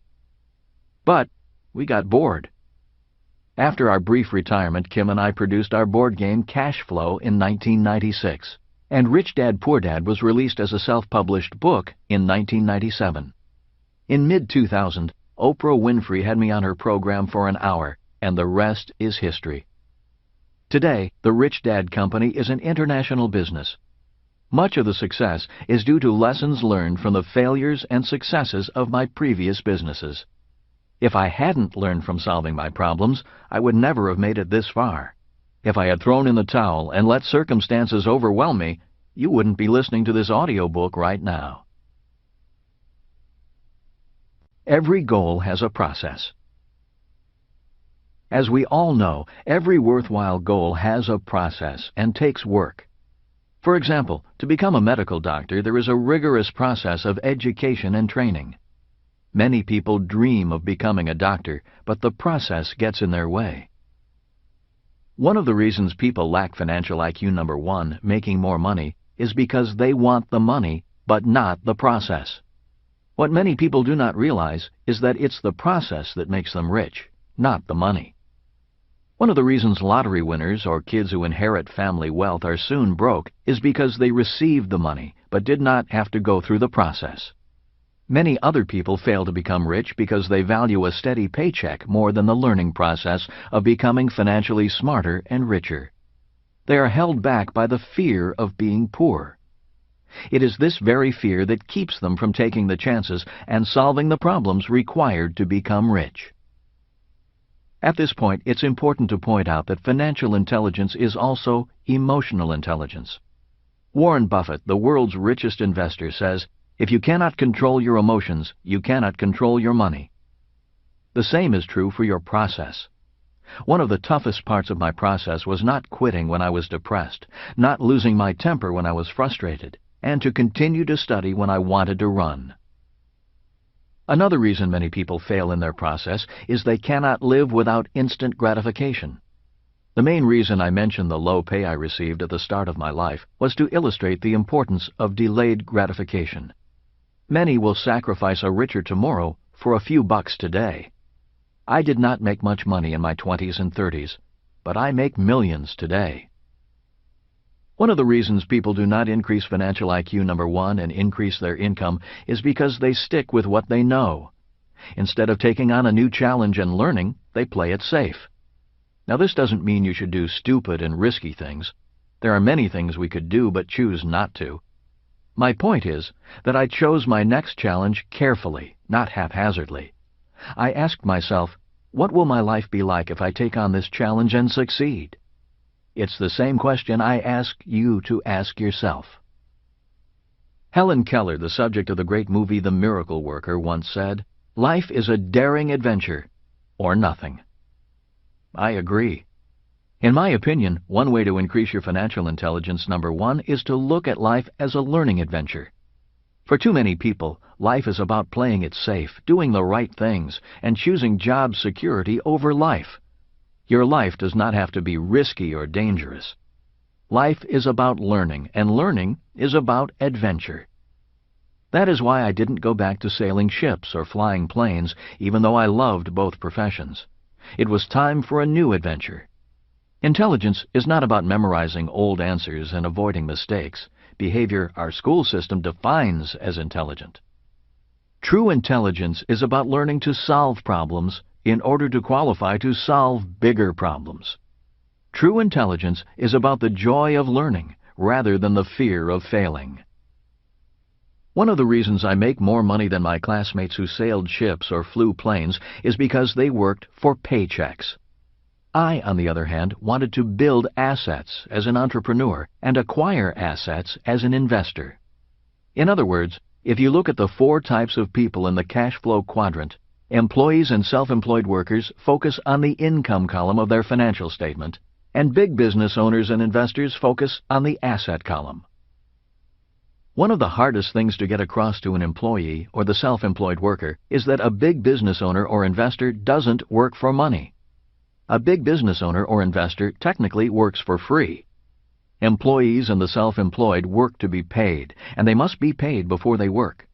But we got bored. After our brief retirement, Kim and I produced our board game Cash Flow in 1996, and Rich Dad Poor Dad was released as a self-published book in 1997. In mid-2000, Oprah Winfrey had me on her program for an hour, and the rest is history. Today, the Rich Dad Company is an international business. Much of the success is due to lessons learned from the failures and successes of my previous businesses. If I hadn't learned from solving my problems, I would never have made it this far. If I had thrown in the towel and let circumstances overwhelm me, you wouldn't be listening to this audiobook right now. Every goal has a process. As we all know, every worthwhile goal has a process and takes work. For example, to become a medical doctor, there is a rigorous process of education and training. Many people dream of becoming a doctor, but the process gets in their way. One of the reasons people lack financial IQ number 1, making more money, is because they want the money, but not the process. What many people do not realize is that it's the process that makes them rich, not the money. One of the reasons lottery winners or kids who inherit family wealth are soon broke is because they received the money, but did not have to go through the process. Many other people fail to become rich because they value a steady paycheck more than the learning process of becoming financially smarter and richer. They are held back by the fear of being poor. It is this very fear that keeps them from taking the chances and solving the problems required to become rich. At this point, it's important to point out that financial intelligence is also emotional intelligence. Warren Buffett, the world's richest investor, says, "If you cannot control your emotions, you cannot control your money." The same is true for your process. One of the toughest parts of my process was not quitting when I was depressed, not losing my temper when I was frustrated, and to continue to study when I wanted to run. Another reason many people fail in their process is they cannot live without instant gratification. The main reason I mentioned the low pay I received at the start of my life was to illustrate the importance of delayed gratification. Many will sacrifice a richer tomorrow for a few bucks today. I did not make much money in my 20s and 30s, but I make millions today. One of the reasons people do not increase financial IQ number 1 and increase their income is because they stick with what they know. Instead of taking on a new challenge and learning, they play it safe. Now, this doesn't mean you should do stupid and risky things. There are many things we could do but choose not to. My point is that I chose my next challenge carefully, not haphazardly. I asked myself, what will my life be like if I take on this challenge and succeed? It's the same question I ask you to ask yourself. Helen Keller, the subject of the great movie The Miracle Worker, once said, "Life is a daring adventure, or nothing." I agree. In my opinion, one way to increase your financial intelligence, number 1, is to look at life as a learning adventure. For too many people, life is about playing it safe, doing the right things, and choosing job security over life. Your life does not have to be risky or dangerous. Life is about learning, and learning is about adventure. That is why I didn't go back to sailing ships or flying planes, even though I loved both professions. It was time for a new adventure. Intelligence is not about memorizing old answers and avoiding mistakes, behavior our school system defines as intelligent. True intelligence is about learning to solve problems in order to qualify to solve bigger problems. True intelligence is about the joy of learning rather than the fear of failing. One of the reasons I make more money than my classmates who sailed ships or flew planes is because they worked for paychecks. I, on the other hand, wanted to build assets as an entrepreneur and acquire assets as an investor. In other words, if you look at the 4 types of people in the cash flow quadrant, employees and self-employed workers focus on the income column of their financial statement, and big business owners and investors focus on the asset column. One of the hardest things to get across to an employee or the self-employed worker is that a big business owner or investor doesn't work for money. A big business owner or investor technically works for free. Employees and the self-employed work to be paid, and they must be paid before they work.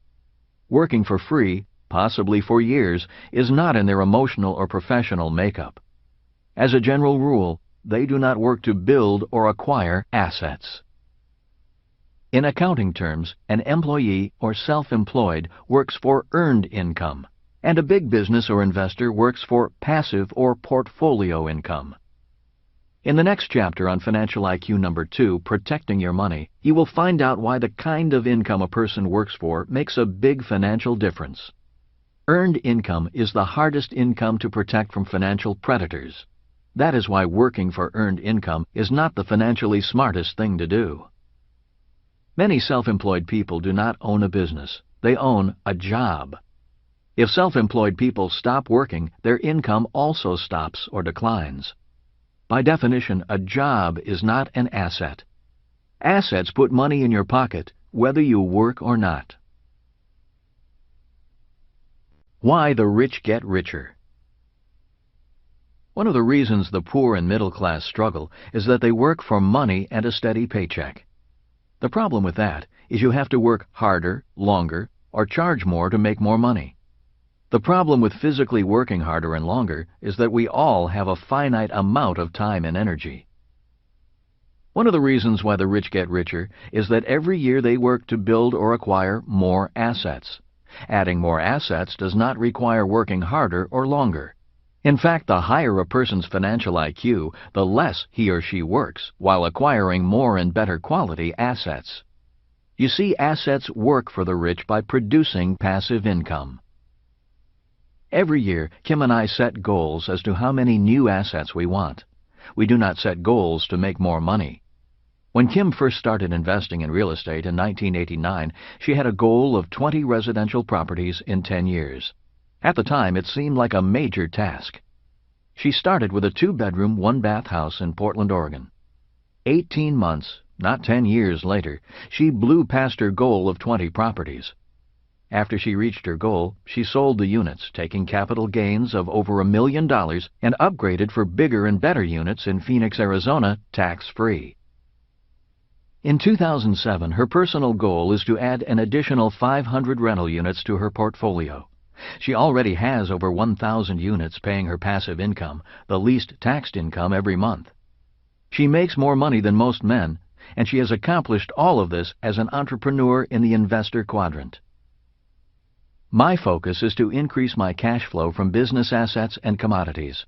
Working for free, possibly for years, is not in their emotional or professional makeup. As a general rule, they do not work to build or acquire assets. In accounting terms, an employee or self-employed works for earned income, and a big business or investor works for passive or portfolio income. In the next chapter on Financial IQ number 2, Protecting Your Money, you will find out why the kind of income a person works for makes a big financial difference. Earned income is the hardest income to protect from financial predators. That is why working for earned income is not the financially smartest thing to do. Many self-employed people do not own a business. They own a job. If self-employed people stop working, their income also stops or declines. By definition, a job is not an asset. Assets put money in your pocket, whether you work or not. Why the rich get richer. One of the reasons the poor and middle class struggle is that they work for money and a steady paycheck. The problem with that is you have to work harder, longer, or charge more to make more money. The problem with physically working harder and longer is that we all have a finite amount of time and energy. One of the reasons why the rich get richer is that every year they work to build or acquire more assets. Adding more assets does not require working harder or longer. In fact, the higher a person's financial IQ, the less he or she works, while acquiring more and better quality assets. You see, assets work for the rich by producing passive income. Every year, Kim and I set goals as to how many new assets we want. We do not set goals to make more money. When Kim first started investing in real estate in 1989, she had a goal of 20 residential properties in 10 years. At the time, it seemed like a major task. She started with a 2-bedroom, 1-bath house in Portland, Oregon. 18 months, not 10 years later, she blew past her goal of 20 properties. After she reached her goal, she sold the units, taking capital gains of over $1 million, and upgraded for bigger and better units in Phoenix, Arizona, tax-free. In 2007, her personal goal is to add an additional 500 rental units to her portfolio. She already has over 1,000 units paying her passive income, the least taxed income every month. She makes more money than most men, and she has accomplished all of this as an entrepreneur in the investor quadrant. My focus is to increase my cash flow from business assets and commodities.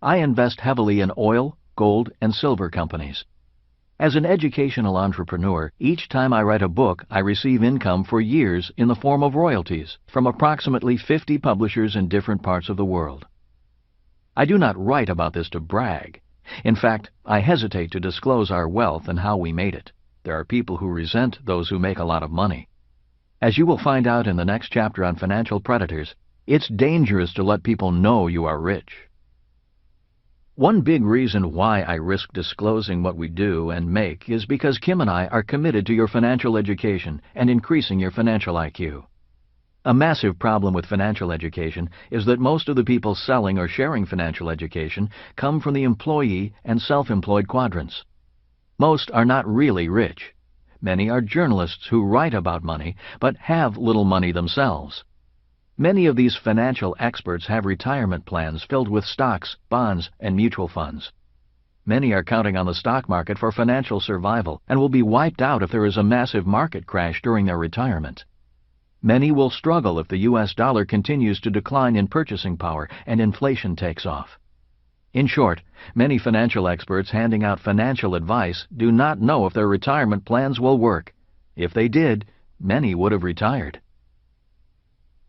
I invest heavily in oil, gold, and silver companies. As an educational entrepreneur, each time I write a book, I receive income for years in the form of royalties from approximately 50 publishers in different parts of the world. I do not write about this to brag. In fact, I hesitate to disclose our wealth and how we made it. There are people who resent those who make a lot of money. As you will find out in the next chapter on financial predators, it's dangerous to let people know you are rich. One big reason why I risk disclosing what we do and make is because Kim and I are committed to your financial education and increasing your financial IQ. A massive problem with financial education is that most of the people selling or sharing financial education come from the employee and self-employed quadrants. Most are not really rich. Many are journalists who write about money but have little money themselves. Many of these financial experts have retirement plans filled with stocks, bonds, and mutual funds. Many are counting on the stock market for financial survival and will be wiped out if there is a massive market crash during their retirement. Many will struggle if the U.S. dollar continues to decline in purchasing power and inflation takes off. In short, many financial experts handing out financial advice do not know if their retirement plans will work. If they did, many would have retired.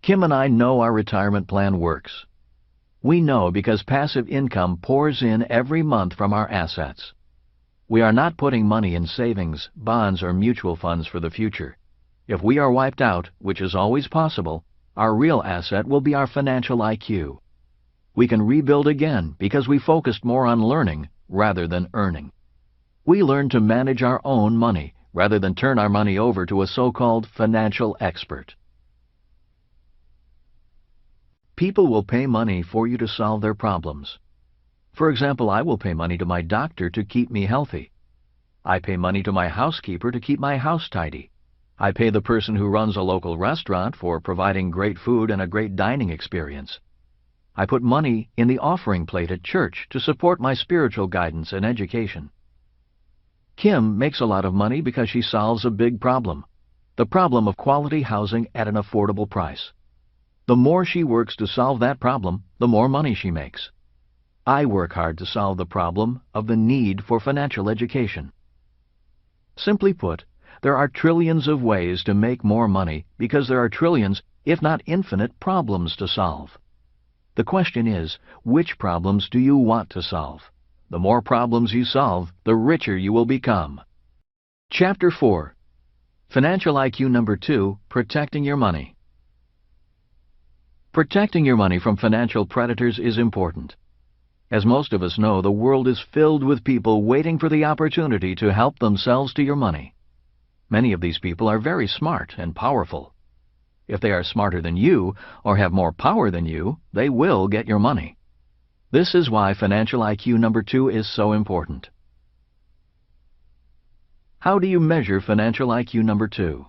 Kim and I know our retirement plan works. We know because passive income pours in every month from our assets. We are not putting money in savings, bonds, or mutual funds for the future. If we are wiped out, which is always possible, our real asset will be our financial IQ. We can rebuild again because we focused more on learning rather than earning. We learned to manage our own money rather than turn our money over to a so-called financial expert. People will pay money for you to solve their problems. For example, I will pay money to my doctor to keep me healthy. I pay money to my housekeeper to keep my house tidy. I pay the person who runs a local restaurant for providing great food and a great dining experience. I put money in the offering plate at church to support my spiritual guidance and education. Kim makes a lot of money because she solves a big problem, the problem of quality housing at an affordable price. The more she works to solve that problem, the more money she makes. I work hard to solve the problem of the need for financial education. Simply put, there are trillions of ways to make more money because there are trillions, if not infinite, problems to solve. The question is, which problems do you want to solve? The more problems you solve, the richer you will become. Chapter 4. Financial IQ number 2, Protecting Your Money. Protecting your money from financial predators is important. As most of us know, the world is filled with people waiting for the opportunity to help themselves to your money. Many of these people are very smart and powerful. If they are smarter than you or have more power than you, they will get your money. This is why financial IQ number 2 is so important. How do you measure financial IQ number 2?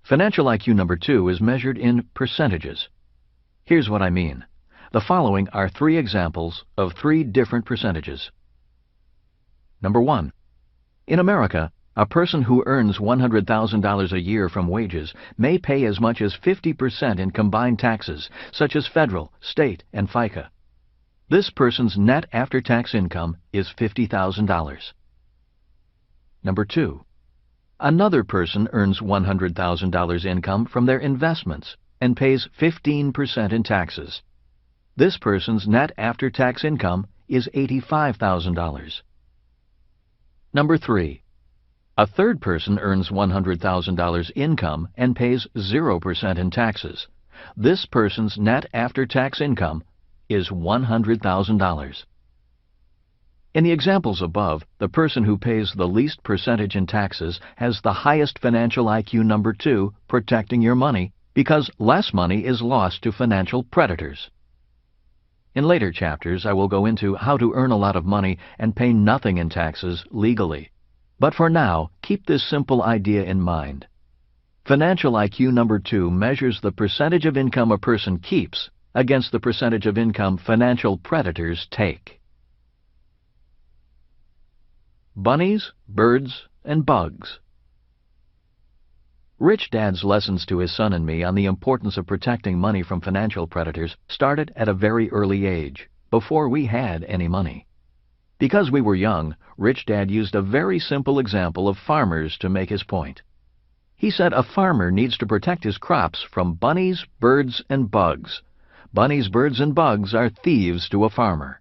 Financial IQ number 2 is measured in percentages. Here's what I mean. The following are 3 examples of 3 different percentages. Number 1. In America, a person who earns $100,000 a year from wages may pay as much as 50% in combined taxes, such as federal, state, and FICA. This person's net after-tax income is $50,000. Number 2. Another person earns $100,000 income from their investments and pays 15% in taxes. This person's net after-tax income is $85,000. Number 3. A third person earns $100,000 income and pays 0% in taxes. This person's net after-tax income is $100,000. In the examples above, the person who pays the least percentage in taxes has the highest financial IQ number 2, protecting your money, because less money is lost to financial predators. In later chapters, I will go into how to earn a lot of money and pay nothing in taxes legally. But for now, keep this simple idea in mind. Financial IQ number 2 measures the percentage of income a person keeps against the percentage of income financial predators take. Bunnies, birds, and bugs. Rich Dad's lessons to his son and me on the importance of protecting money from financial predators started at a very early age, before we had any money. Because we were young, Rich Dad used a very simple example of farmers to make his point. He said a farmer needs to protect his crops from bunnies, birds, and bugs. Bunnies, birds, and bugs are thieves to a farmer.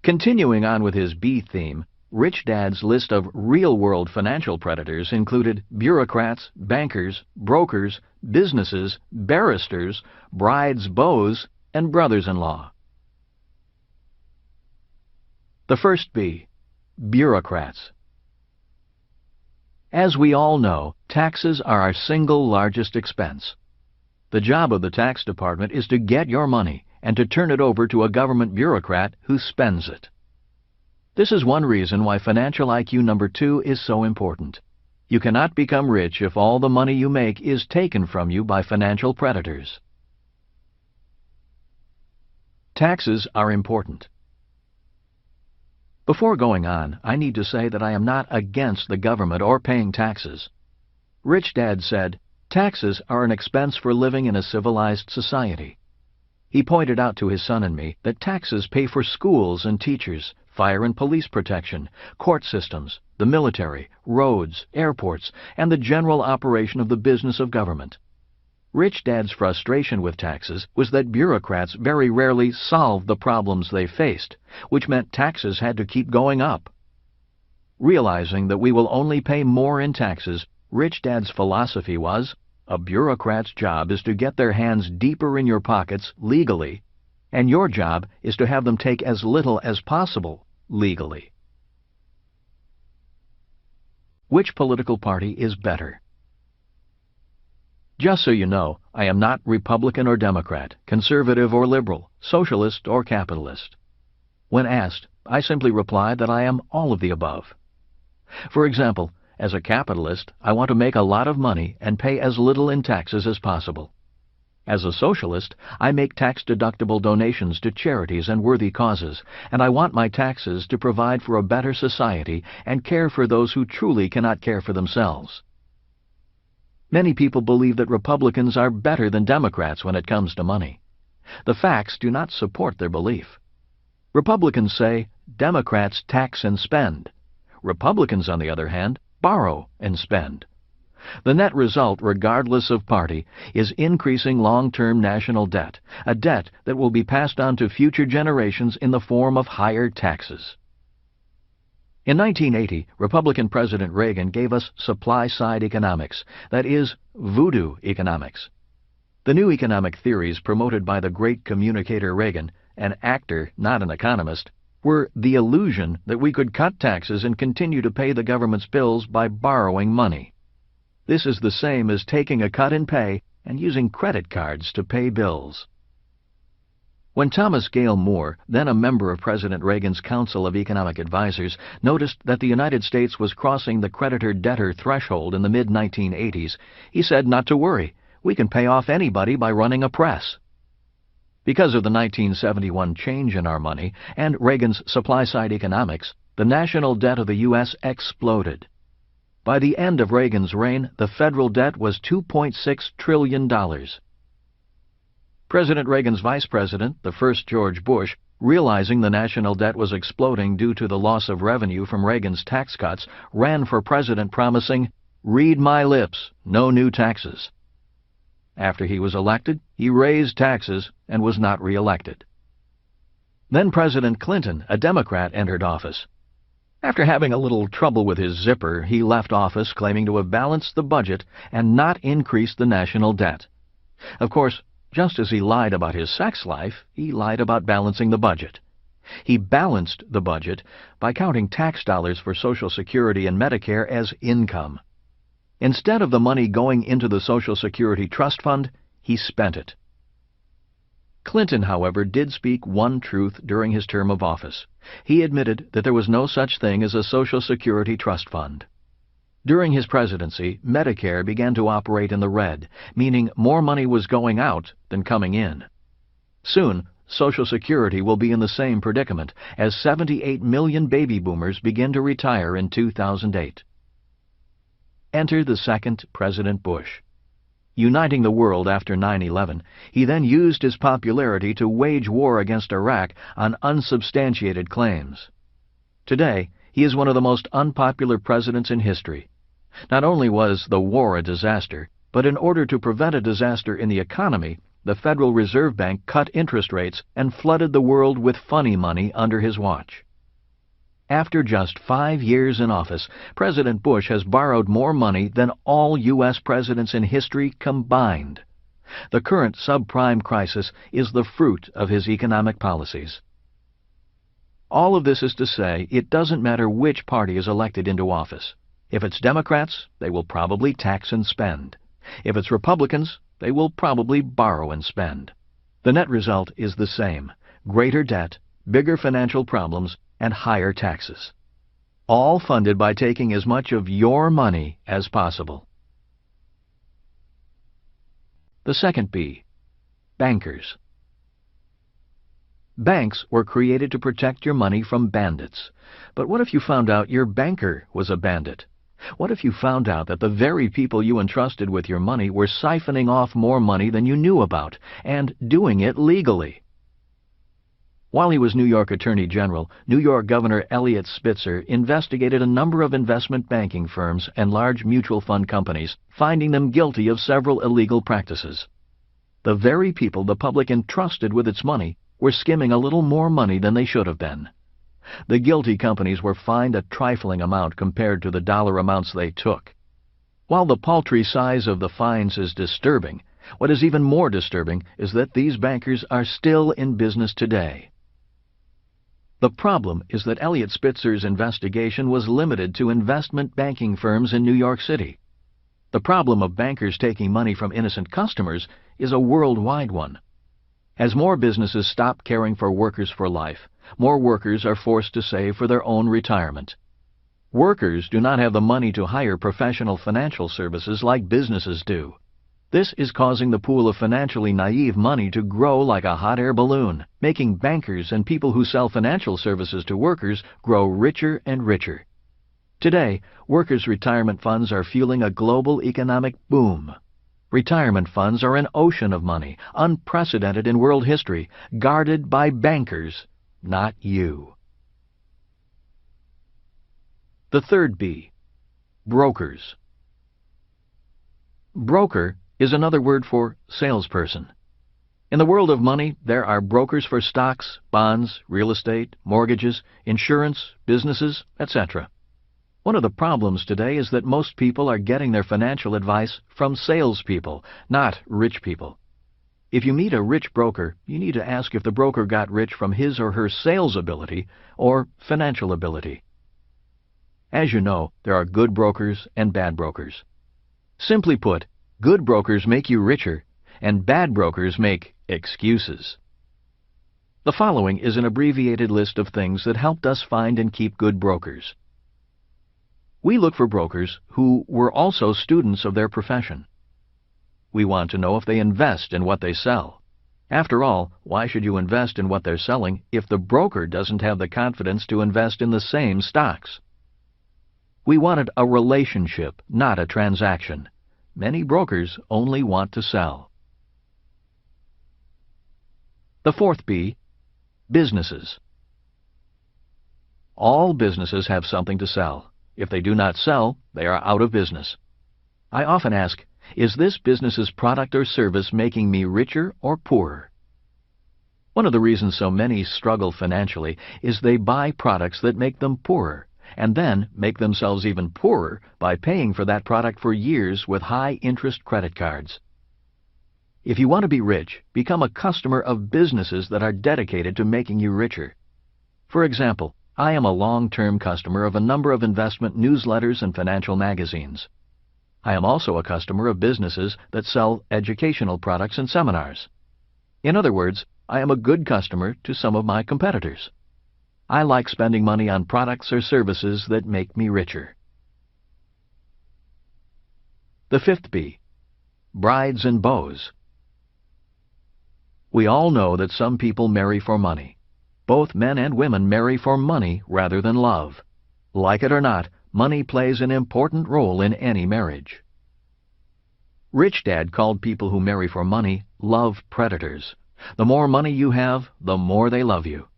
Continuing on with his bee theme, Rich Dad's list of real-world financial predators included bureaucrats, bankers, brokers, businesses, barristers, brides, beaux, and brothers-in-law. The first B, bureaucrats. As we all know, taxes are our single largest expense. The job of the tax department is to get your money and to turn it over to a government bureaucrat who spends it. This is one reason why financial IQ number 2 is so important. You cannot become rich if all the money you make is taken from you by financial predators. Taxes are important. Before going on, I need to say that I am not against the government or paying taxes. Rich Dad said, taxes are an expense for living in a civilized society. He pointed out to his son and me that taxes pay for schools and teachers, fire and police protection, court systems, the military, roads, airports, and the general operation of the business of government. Rich Dad's frustration with taxes was that bureaucrats very rarely solved the problems they faced, which meant taxes had to keep going up. Realizing that we will only pay more in taxes, Rich Dad's philosophy was, a bureaucrat's job is to get their hands deeper in your pockets legally, and your job is to have them take as little as possible legally. Which political party is better? Just so you know, I am not Republican or Democrat, conservative or liberal, socialist or capitalist. When asked, I simply reply that I am all of the above. For example, as a capitalist, I want to make a lot of money and pay as little in taxes as possible. As a socialist, I make tax-deductible donations to charities and worthy causes, and I want my taxes to provide for a better society and care for those who truly cannot care for themselves. Many people believe that Republicans are better than Democrats when it comes to money. The facts do not support their belief. Republicans say Democrats tax and spend. Republicans, on the other hand, borrow and spend. The net result, regardless of party, is increasing long-term national debt, a debt that will be passed on to future generations in the form of higher taxes. In 1980, Republican President Reagan gave us supply-side economics, that is, voodoo economics. The new economic theories promoted by the great communicator Reagan, an actor, not an economist, were the illusion that we could cut taxes and continue to pay the government's bills by borrowing money. This is the same as taking a cut in pay and using credit cards to pay bills. When Thomas Gale Moore, then a member of President Reagan's Council of Economic Advisers, noticed that the United States was crossing the creditor-debtor threshold in the mid-1980s, he said not to worry, we can pay off anybody by running a press. Because of the 1971 change in our money and Reagan's supply-side economics, the national debt of the U.S. exploded. By the end of Reagan's reign, the federal debt was $2.6 trillion. President Reagan's vice president, the first George Bush, realizing the national debt was exploding due to the loss of revenue from Reagan's tax cuts, ran for president promising, "Read my lips, no new taxes." After he was elected, he raised taxes and was not re-elected. Then President Clinton, a Democrat, entered office. After having a little trouble with his zipper, he left office claiming to have balanced the budget and not increased the national debt. Of course, just as he lied about his sex life, he lied about balancing the budget. He balanced the budget by counting tax dollars for Social Security and Medicare as income. Instead of the money going into the Social Security Trust Fund, he spent it. Clinton, however, did speak one truth during his term of office. He admitted that there was no such thing as a Social Security Trust Fund. During his presidency, Medicare began to operate in the red, meaning more money was going out than coming in. Soon, Social Security will be in the same predicament as 78 million baby boomers begin to retire in 2008. Enter the second President Bush. Uniting the world after 9/11, he then used his popularity to wage war against Iraq on unsubstantiated claims. Today, he is one of the most unpopular presidents in history. Not only was the war a disaster, but in order to prevent a disaster in the economy, the Federal Reserve Bank cut interest rates and flooded the world with funny money under his watch. After just 5 years in office, President Bush has borrowed more money than all U.S. presidents in history combined. The current subprime crisis is the fruit of his economic policies. All of this is to say, it doesn't matter which party is elected into office. If it's Democrats, they will probably tax and spend. If it's Republicans, they will probably borrow and spend. The net result is the same: greater debt, bigger financial problems, and higher taxes. All funded by taking as much of your money as possible. The second B, bankers. Banks were created to protect your money from bandits. But what if you found out your banker was a bandit? What if you found out that the very people you entrusted with your money were siphoning off more money than you knew about, and doing it legally? While he was New York Attorney General, New York Governor Eliot Spitzer investigated a number of investment banking firms and large mutual fund companies, finding them guilty of several illegal practices. The very people the public entrusted with its money were skimming a little more money than they should have been. The guilty companies were fined a trifling amount compared to the dollar amounts they took. While the paltry size of the fines is disturbing, what is even more disturbing is that these bankers are still in business today. The problem is that Eliot Spitzer's investigation was limited to investment banking firms in New York City. The problem of bankers taking money from innocent customers is a worldwide one. As more businesses stop caring for workers for life, more workers are forced to save for their own retirement. Workers do not have the money to hire professional financial services like businesses do. This is causing the pool of financially naive money to grow like a hot air balloon, making bankers and people who sell financial services to workers grow richer and richer. Today, workers' retirement funds are fueling a global economic boom. Retirement funds are an ocean of money, unprecedented in world history, guarded by bankers, not you. The third B, brokers. Broker is another word for salesperson. In the world of money, there are brokers for stocks, bonds, real estate, mortgages, insurance, businesses, etc. One of the problems today is that most people are getting their financial advice from salespeople, not rich people. If you meet a rich broker, you need to ask if the broker got rich from his or her sales ability or financial ability. As you know, there are good brokers and bad brokers. Simply put, good brokers make you richer, and bad brokers make excuses. The following is an abbreviated list of things that helped us find and keep good brokers. We look for brokers who were also students of their profession. We want to know if they invest in what they sell. After all, why should you invest in what they're selling if the broker doesn't have the confidence to invest in the same stocks? We wanted a relationship, not a transaction. Many brokers only want to sell. The fourth B, businesses. All businesses have something to sell. If they do not sell, they are out of business. I often ask, is this business's product or service making me richer or poorer? One of the reasons so many struggle financially is they buy products that make them poorer, and then make themselves even poorer by paying for that product for years with high-interest credit cards. If you want to be rich, become a customer of businesses that are dedicated to making you richer. For example, I am a long-term customer of a number of investment newsletters and financial magazines. I am also a customer of businesses that sell educational products and seminars. In other words, I am a good customer to some of my competitors. I like spending money on products or services that make me richer. The fifth B, brides and beaux. We all know that some people marry for money. Both men and women marry for money rather than love. Like it or not, money plays an important role in any marriage. Rich Dad called people who marry for money love predators. The more money you have, the more they love you.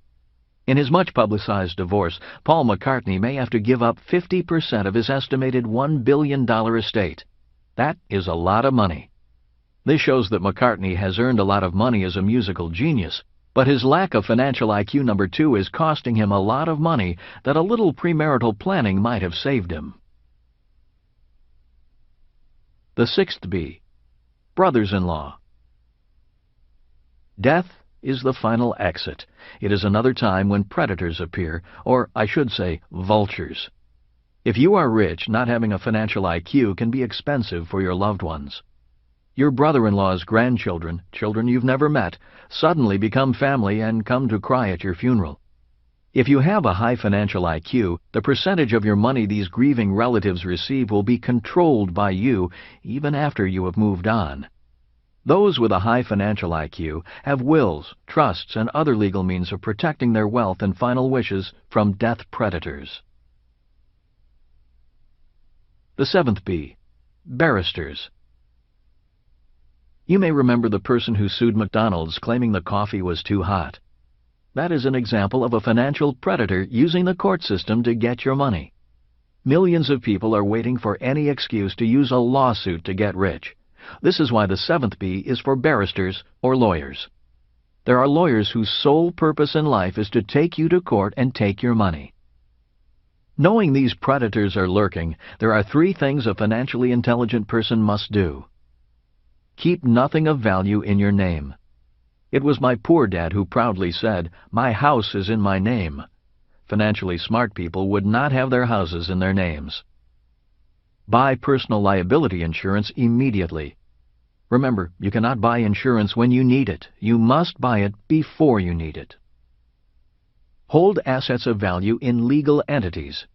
In his much-publicized divorce, Paul McCartney may have to give up 50% of his estimated $1 billion estate. That is a lot of money. This shows that McCartney has earned a lot of money as a musical genius, but his lack of financial IQ number 2 is costing him a lot of money that a little premarital planning might have saved him. The sixth B, brothers-in-law. Death is the final exit. It is another time when predators appear, or I should say vultures. If you are rich, not having a financial IQ can be expensive for your loved ones. Your brother-in-law's grandchildren, children you've never met, suddenly become family and come to cry at your funeral. If you have a high financial IQ, the percentage of your money these grieving relatives receive will be controlled by you even after you have moved on. Those with a high financial IQ have wills, trusts, and other legal means of protecting their wealth and final wishes from death predators. The seventh B, barristers. You may remember the person who sued McDonald's claiming the coffee was too hot. That is an example of a financial predator using the court system to get your money. Millions of people are waiting for any excuse to use a lawsuit to get rich. This is why the seventh B is for barristers or lawyers. There are lawyers whose sole purpose in life is to take you to court and take your money. Knowing these predators are lurking, there are 3 things a financially intelligent person must do. Keep nothing of value in your name. It was my poor dad who proudly said, "My house is in my name." Financially smart people would not have their houses in their names. Buy personal liability insurance immediately. Remember, you cannot buy insurance when you need it. You must buy it before you need it. Hold assets of value in legal entities.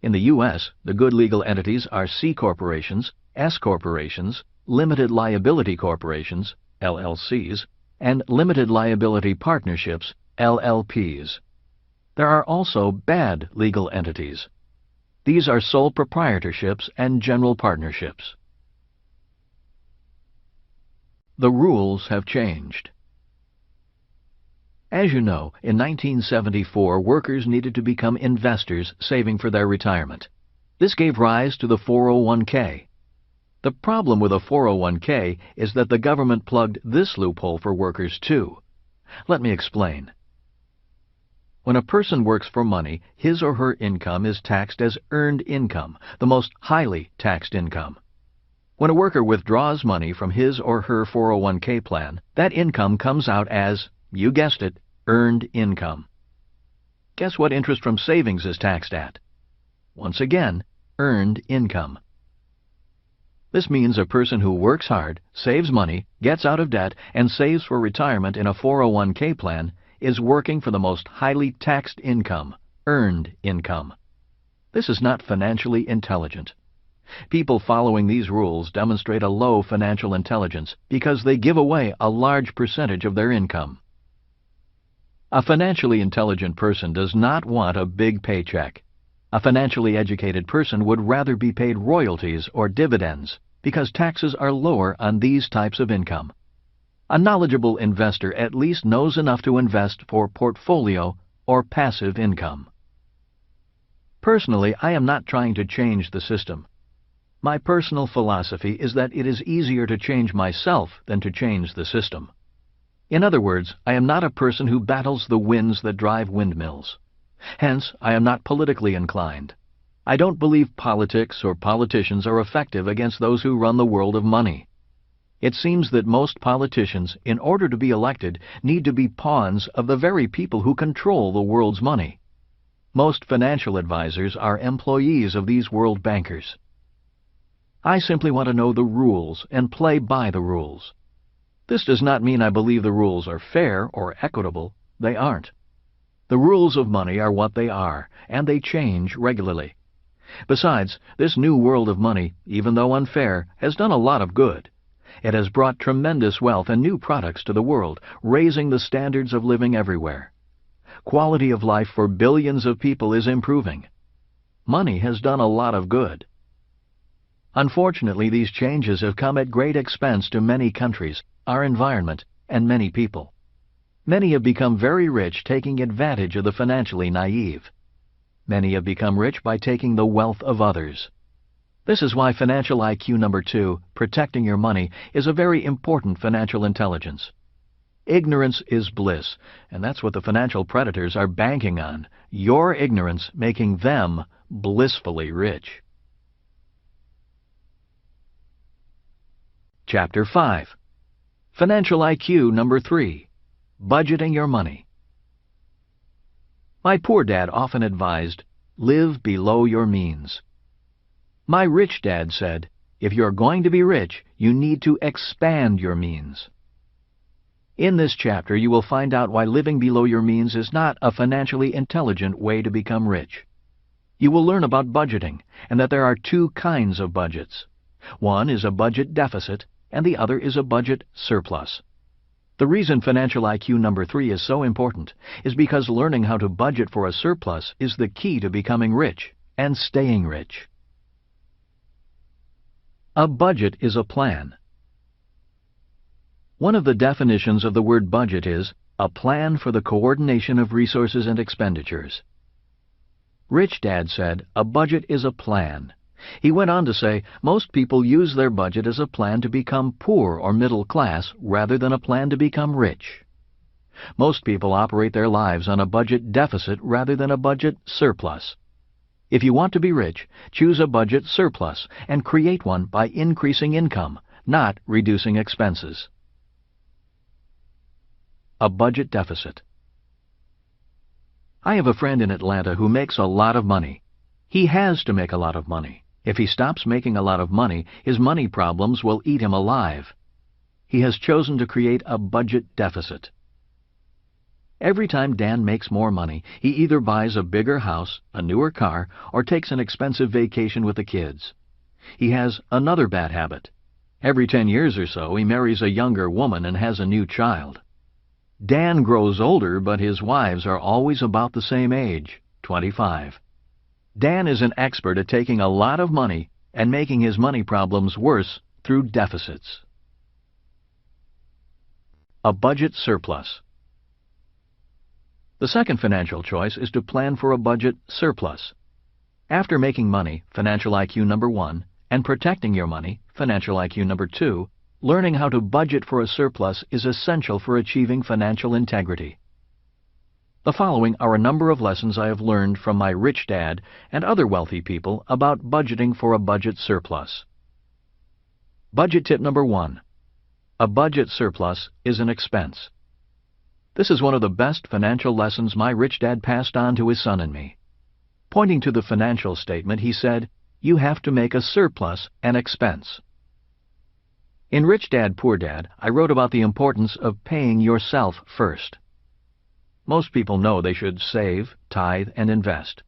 In the U.S., the good legal entities are C corporations, S corporations, limited liability corporations, LLCs, and limited liability partnerships, LLPs. There are also bad legal entities. These are sole proprietorships and general partnerships. The rules have changed. As you know, in 1974, workers needed to become investors saving for their retirement. This gave rise to the 401k. The problem with a 401k is that the government plugged this loophole for workers too. Let me explain. When a person works for money, his or her income is taxed as earned income, the most highly taxed income. When a worker withdraws money from his or her 401k plan, that income comes out as, you guessed it, earned income. Guess what interest from savings is taxed at? Once again, earned income. This means a person who works hard, saves money, gets out of debt, and saves for retirement in a 401k plan is working for the most highly taxed income, earned income. This is not financially intelligent. People following these rules demonstrate a low financial intelligence because they give away a large percentage of their income. A financially intelligent person does not want a big paycheck. A financially educated person would rather be paid royalties or dividends because taxes are lower on these types of income. A knowledgeable investor at least knows enough to invest for portfolio or passive income. Personally, I am not trying to change the system. My personal philosophy is that it is easier to change myself than to change the system. In other words, I am not a person who battles the winds that drive windmills. Hence, I am not politically inclined. I don't believe politics or politicians are effective against those who run the world of money. It seems that most politicians, in order to be elected, need to be pawns of the very people who control the world's money. Most financial advisors are employees of these world bankers. I simply want to know the rules and play by the rules. This does not mean I believe the rules are fair or equitable. They aren't. The rules of money are what they are, and they change regularly. Besides, this new world of money, even though unfair, has done a lot of good. It has brought tremendous wealth and new products to the world, raising the standards of living everywhere. Quality of life for billions of people is improving. Money has done a lot of good. Unfortunately, these changes have come at great expense to many countries, our environment, and many people. Many have become very rich taking advantage of the financially naive. Many have become rich by taking the wealth of others. This is why financial IQ number 2, protecting your money, is a very important financial intelligence. Ignorance is bliss, and that's what the financial predators are banking on, your ignorance making them blissfully rich. Chapter 5. Financial IQ number 3. Budgeting your money. My poor dad often advised, live below your means. My rich dad said, if you're going to be rich, you need to expand your means. In this chapter, you will find out why living below your means is not a financially intelligent way to become rich. You will learn about budgeting, and that there are two kinds of budgets. One is a budget deficit, and the other is a budget surplus. The reason financial IQ number 3 is so important is because learning how to budget for a surplus is the key to becoming rich and staying rich. A budget is a plan. One of the definitions of the word budget is a plan for the coordination of resources and expenditures. Rich Dad said a budget is a plan. He went on to say most people use their budget as a plan to become poor or middle class rather than a plan to become rich. Most people operate their lives on a budget deficit rather than a budget surplus. If you want to be rich, choose a budget surplus and create one by increasing income, not reducing expenses. A budget deficit. I have a friend in Atlanta who makes a lot of money. He has to make a lot of money. If he stops making a lot of money, his money problems will eat him alive. He has chosen to create a budget deficit. Every time Dan makes more money, he either buys a bigger house, a newer car, or takes an expensive vacation with the kids. He has another bad habit. Every 10 years or so, he marries a younger woman and has a new child. Dan grows older, but his wives are always about the same age, 25. Dan is an expert at taking a lot of money and making his money problems worse through deficits. A budget surplus. The second financial choice is to plan for a budget surplus. After making money, financial IQ number 1, and protecting your money, financial IQ number 2, learning how to budget for a surplus is essential for achieving financial integrity. The following are a number of lessons I have learned from my rich dad and other wealthy people about budgeting for a budget surplus. Budget tip number 1. A budget surplus is an expense. This is one of the best financial lessons my rich dad passed on to his son and me. Pointing to the financial statement, he said, "You have to make a surplus an expense." In Rich Dad, Poor Dad, I wrote about the importance of paying yourself first. Most people know they should save, tithe, and invest.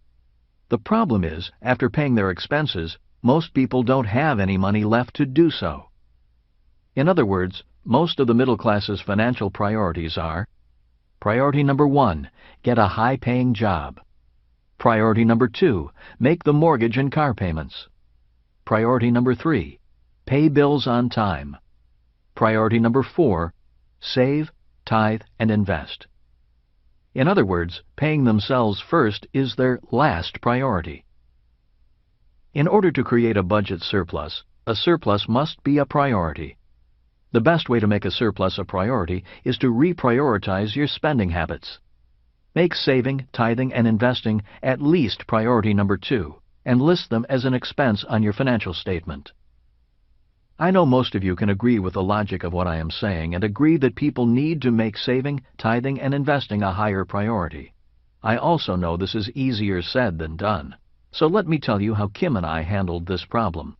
The problem is, after paying their expenses, most people don't have any money left to do so. In other words, most of the middle class's financial priorities are: priority number 1, get a high-paying job. Priority number 2, make the mortgage and car payments. Priority number 3, pay bills on time. Priority number 4, save, tithe, and invest. In other words, paying themselves first is their last priority. In order to create a budget surplus, a surplus must be a priority. The best way to make a surplus a priority is to reprioritize your spending habits. Make saving, tithing, and investing at least priority number 2, and list them as an expense on your financial statement. I know most of you can agree with the logic of what I am saying and agree that people need to make saving, tithing, and investing a higher priority. I also know this is easier said than done. So let me tell you how Kim and I handled this problem.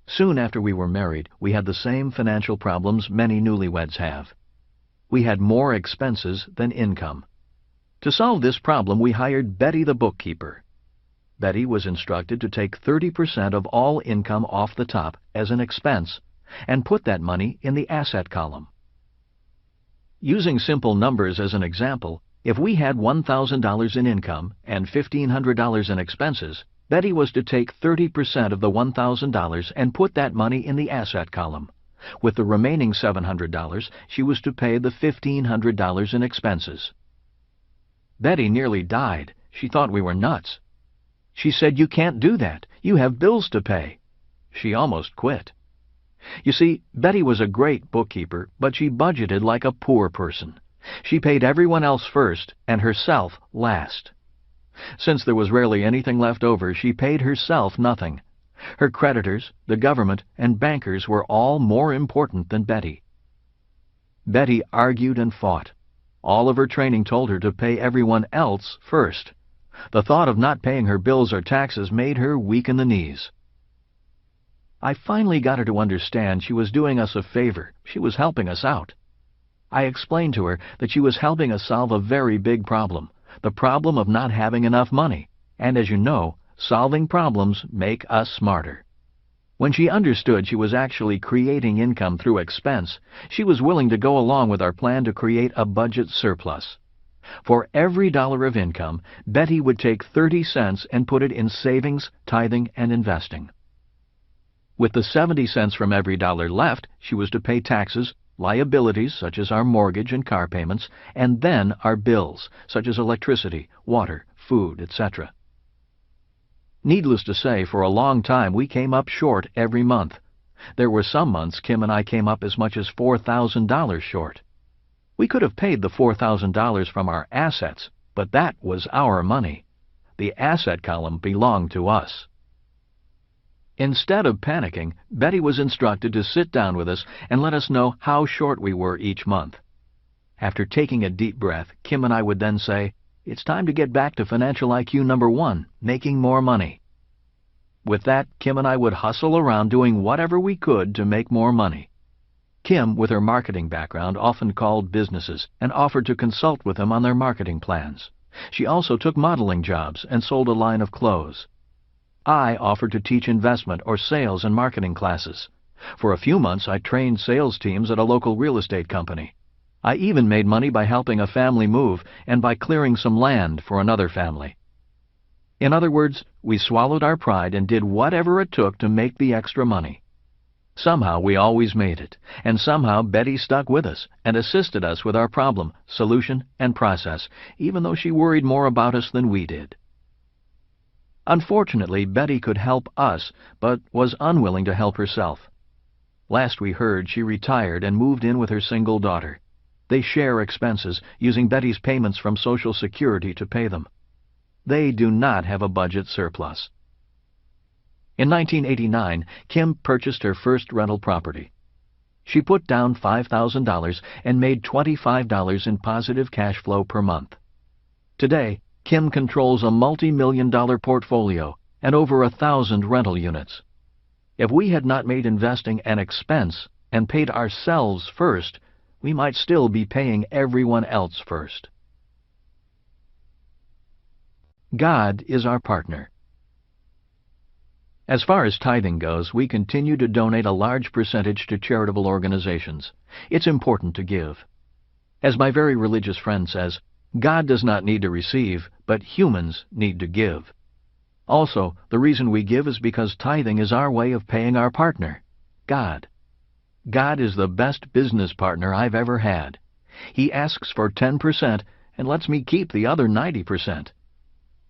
Soon after we were married, we had the same financial problems many newlyweds have. We had more expenses than income. To solve this problem, we hired Betty the bookkeeper. Betty was instructed to take 30% of all income off the top as an expense and put that money in the asset column. Using simple numbers as an example, if we had $1,000 in income and $1,500 in expenses, Betty was to take 30% of the $1,000 and put that money in the asset column. With the remaining $700, she was to pay the $1,500 in expenses. Betty nearly died. She thought we were nuts. She said, "You can't do that. You have bills to pay." She almost quit. You see, Betty was a great bookkeeper, but she budgeted like a poor person. She paid everyone else first and herself last. Since there was rarely anything left over, she paid herself nothing. Her creditors, the government, and bankers were all more important than Betty. Betty argued and fought. All of her training told her to pay everyone else first. The thought of not paying her bills or taxes made her weak in the knees. I finally got her to understand she was doing us a favor. She was helping us out. I explained to her that she was helping us solve a very big problem, the problem of not having enough money. And as you know, solving problems make us smarter. When she understood she was actually creating income through expense, she was willing to go along with our plan to create a budget surplus. For every dollar of income, Betty would take 30 cents and put it in savings, tithing, and investing. With the 70 cents from every dollar left, she was to pay taxes, liabilities such as our mortgage and car payments, and then our bills, such as electricity, water, food, etc. Needless to say, for a long time we came up short every month. There were some months Kim and I came up as much as $4,000 short. We could have paid the $4,000 from our assets, but that was our money. The asset column belonged to us. Instead of panicking, Betty was instructed to sit down with us and let us know how short we were each month. After taking a deep breath, Kim and I would then say, "It's time to get back to financial IQ number 1, making more money." With that, Kim and I would hustle around doing whatever we could to make more money. Kim, with her marketing background, often called businesses and offered to consult with them on their marketing plans. She also took modeling jobs and sold a line of clothes. I offered to teach investment or sales and marketing classes. For a few months, I trained sales teams at a local real estate company. I even made money by helping a family move and by clearing some land for another family. In other words, we swallowed our pride and did whatever it took to make the extra money. Somehow we always made it, and somehow Betty stuck with us and assisted us with our problem, solution, and process, even though she worried more about us than we did. Unfortunately, Betty could help us, but was unwilling to help herself. Last we heard, she retired and moved in with her single daughter. They share expenses, using Betty's payments from Social Security to pay them. They do not have a budget surplus. In 1989, Kim purchased her first rental property. She put down $5,000 and made $25 in positive cash flow per month. Today, Kim controls a multi-million-dollar portfolio and over 1,000 rental units. If we had not made investing an expense and paid ourselves first, we might still be paying everyone else first. God is our partner. As far as tithing goes, we continue to donate a large percentage to charitable organizations. It's important to give. As my very religious friend says, God does not need to receive, but humans need to give. Also, the reason we give is because tithing is our way of paying our partner, God. God is the best business partner I've ever had. He asks for 10% and lets me keep the other 90%.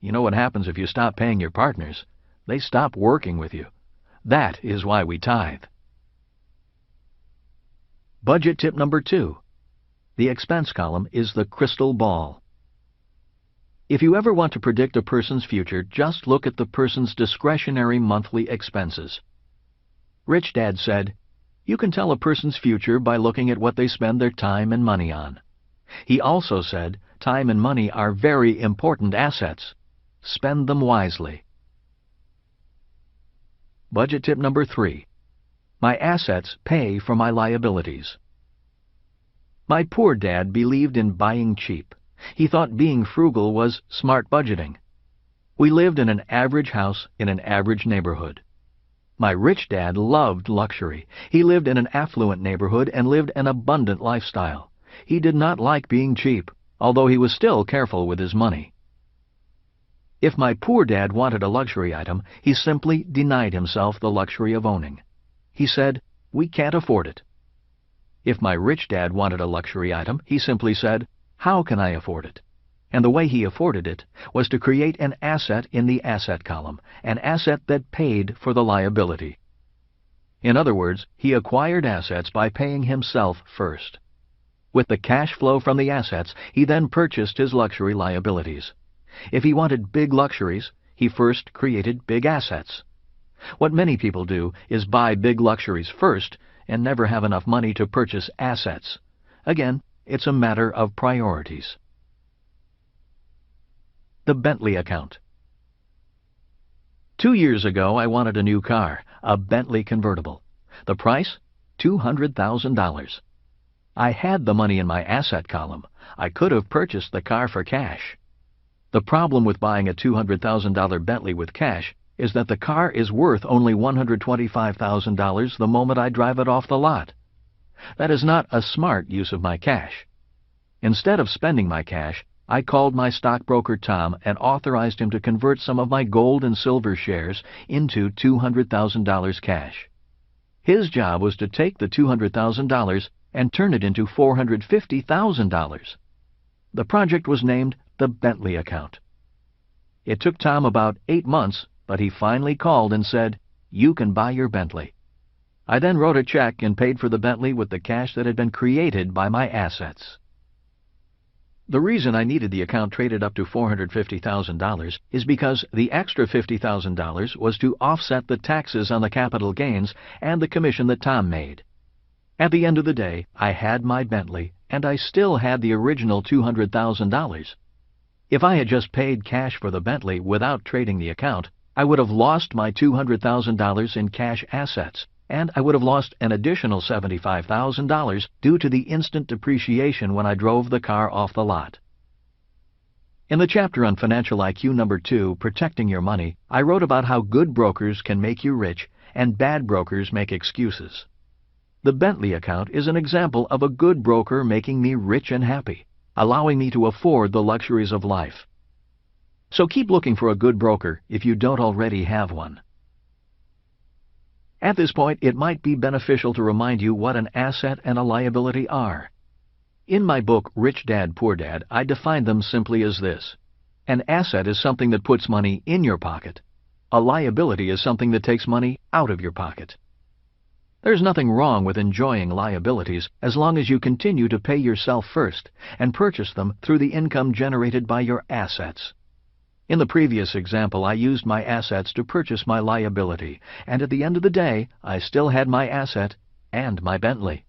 You know what happens if you stop paying your partners? They stop working with you. That is why we tithe. Budget tip number 2. The expense column is the crystal ball. If you ever want to predict a person's future, just look at the person's discretionary monthly expenses. Rich Dad said, "You can tell a person's future by looking at what they spend their time and money on." He also said, time and money are very important assets. Spend them wisely. Budget tip number 3. My assets pay for my liabilities. My poor dad believed in buying cheap. He thought being frugal was smart budgeting. We lived in an average house in an average neighborhood. My rich dad loved luxury. He lived in an affluent neighborhood and lived an abundant lifestyle. He did not like being cheap, although he was still careful with his money. If my poor dad wanted a luxury item, he simply denied himself the luxury of owning. He said, "We can't afford it." If my rich dad wanted a luxury item, he simply said, "How can I afford it?" And the way he afforded it was to create an asset in the asset column, an asset that paid for the liability. In other words, he acquired assets by paying himself first. With the cash flow from the assets, he then purchased his luxury liabilities. If he wanted big luxuries, he first created big assets. What many people do is buy big luxuries first and never have enough money to purchase assets. Again, it's a matter of priorities. The Bentley account. 2 years ago, I wanted a new car, a Bentley convertible. The price? $200,000. I had the money in my asset column. I could have purchased the car for cash. The problem with buying a $200,000 Bentley with cash is that the car is worth only $125,000 the moment I drive it off the lot. That is not a smart use of my cash. Instead of spending my cash, I called my stockbroker Tom and authorized him to convert some of my gold and silver shares into $200,000 cash. His job was to take the $200,000 and turn it into $450,000. The project was named the Bentley account. It took Tom about 8 months, but he finally called and said, "You can buy your Bentley." I then wrote a check and paid for the Bentley with the cash that had been created by my assets. The reason I needed the account traded up to $450,000 is because the extra $50,000 was to offset the taxes on the capital gains and the commission that Tom made. At the end of the day, I had my Bentley, and I still had the original $200,000. If I had just paid cash for the Bentley without trading the account, I would have lost my $200,000 in cash assets, and I would have lost an additional $75,000 due to the instant depreciation when I drove the car off the lot. In the chapter on Financial IQ number 2, Protecting Your Money, I wrote about how good brokers can make you rich and bad brokers make excuses. The Bentley account is an example of a good broker making me rich and happy, allowing me to afford the luxuries of life. So keep looking for a good broker if you don't already have one. At this point, it might be beneficial to remind you what an asset and a liability are. In my book, Rich Dad, Poor Dad, I define them simply as this. An asset is something that puts money in your pocket. A liability is something that takes money out of your pocket. There's nothing wrong with enjoying liabilities as long as you continue to pay yourself first and purchase them through the income generated by your assets. In the previous example, I used my assets to purchase my liability, and at the end of the day, I still had my asset and my Bentley.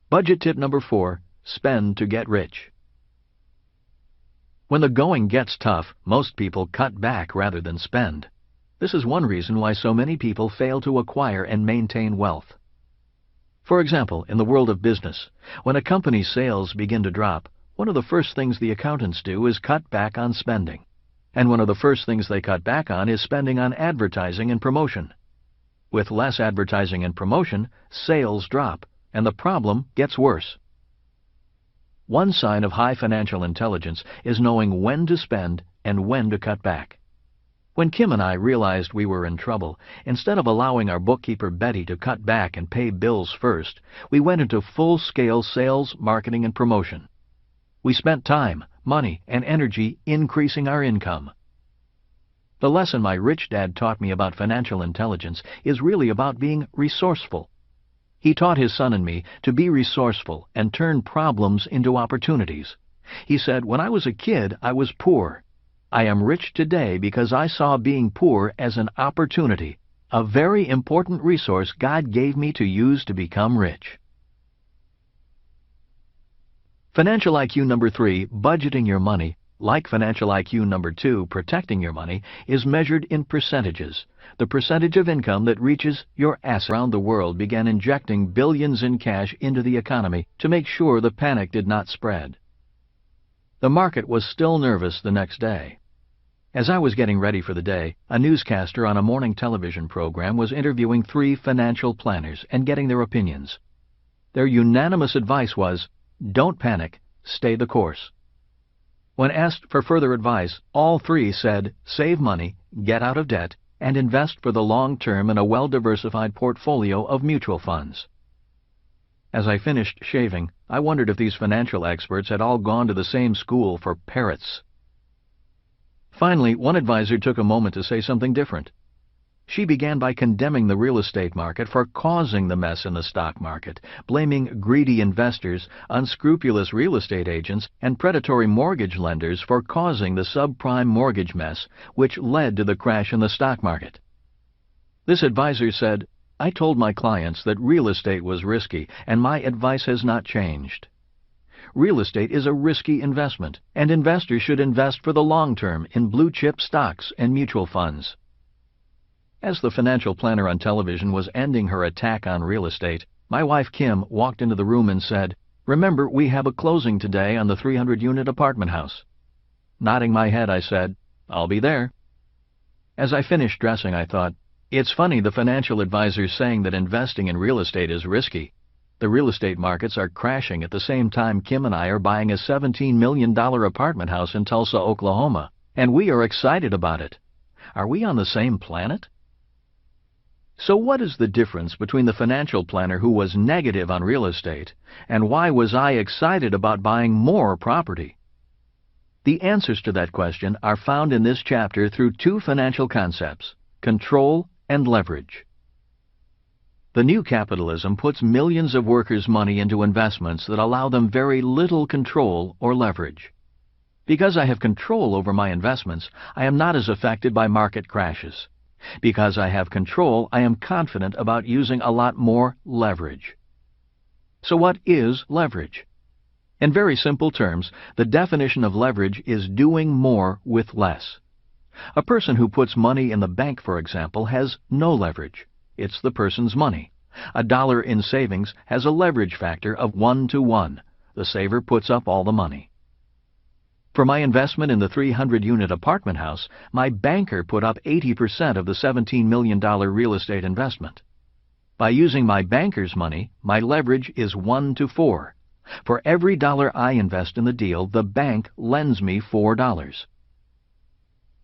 Budget tip number 4, spend to get rich. When the going gets tough, most people cut back rather than spend. This is one reason why so many people fail to acquire and maintain wealth. For example, in the world of business, when a company's sales begin to drop, one of the first things the accountants do is cut back on spending. And one of the first things they cut back on is spending on advertising and promotion. With less advertising and promotion, sales drop, and the problem gets worse. One sign of high financial intelligence is knowing when to spend and when to cut back. When Kim and I realized we were in trouble, instead of allowing our bookkeeper Betty to cut back and pay bills first, we went into full-scale sales, marketing, and promotion. We spent time, money, and energy increasing our income. The lesson my rich dad taught me about financial intelligence is really about being resourceful. He taught his son and me to be resourceful and turn problems into opportunities. He said, "When I was a kid, I was poor. I am rich today because I saw being poor as an opportunity, a very important resource God gave me to use to become rich. Financial IQ number 3, budgeting your money, like financial IQ number 2, protecting your money, is measured in percentages. The percentage of income that reaches your assets around the world began injecting billions in cash into the economy to make sure the panic did not spread. The market was still nervous the next day. As I was getting ready for the day, a newscaster on a morning television program was interviewing 3 financial planners and getting their opinions. Their unanimous advice was, "Don't panic, stay the course." When asked for further advice, all 3 said, "Save money, get out of debt, and invest for the long term in a well-diversified portfolio of mutual funds." As I finished shaving, I wondered if these financial experts had all gone to the same school for parrots. Finally, one advisor took a moment to say something different. She began by condemning the real estate market for causing the mess in the stock market, blaming greedy investors, unscrupulous real estate agents, and predatory mortgage lenders for causing the subprime mortgage mess, which led to the crash in the stock market. This advisor said, "I told my clients that real estate was risky, and my advice has not changed. Real estate is a risky investment, and investors should invest for the long term in blue-chip stocks and mutual funds." As the financial planner on television was ending her attack on real estate, my wife Kim walked into the room and said, "Remember, we have a closing today on the 300-unit apartment house." Nodding my head, I said, "I'll be there." As I finished dressing, I thought, it's funny the financial advisor's saying that investing in real estate is risky. The real estate markets are crashing at the same time Kim and I are buying a $17 million apartment house in Tulsa, Oklahoma, and we are excited about it. Are we on the same planet? So what is the difference between the financial planner who was negative on real estate and why was I excited about buying more property? The answers to that question are found in this chapter through 2 financial concepts, control and leverage. The new capitalism puts millions of workers' money into investments that allow them very little control or leverage. Because I have control over my investments, I am not as affected by market crashes. Because I have control, I am confident about using a lot more leverage. So what is leverage? In very simple terms, the definition of leverage is doing more with less. A person who puts money in the bank, for example, has no leverage. It's the person's money. $1 in savings has a leverage factor of 1 to 1. The saver puts up all the money. For my investment in the 300-unit apartment house, my banker put up 80% of the $17 million real estate investment. By using my banker's money, my leverage is 1 to 4. For every $1 I invest in the deal, the bank lends me $4.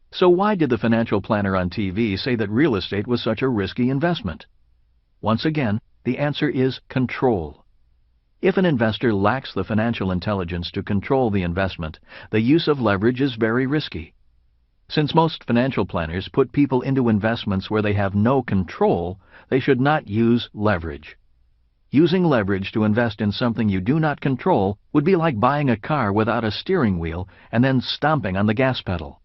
So why did the financial planner on TV say that real estate was such a risky investment? Once again, the answer is control. If an investor lacks the financial intelligence to control the investment, the use of leverage is very risky. Since most financial planners put people into investments where they have no control, they should not use leverage. Using leverage to invest in something you do not control would be like buying a car without a steering wheel and then stomping on the gas pedal.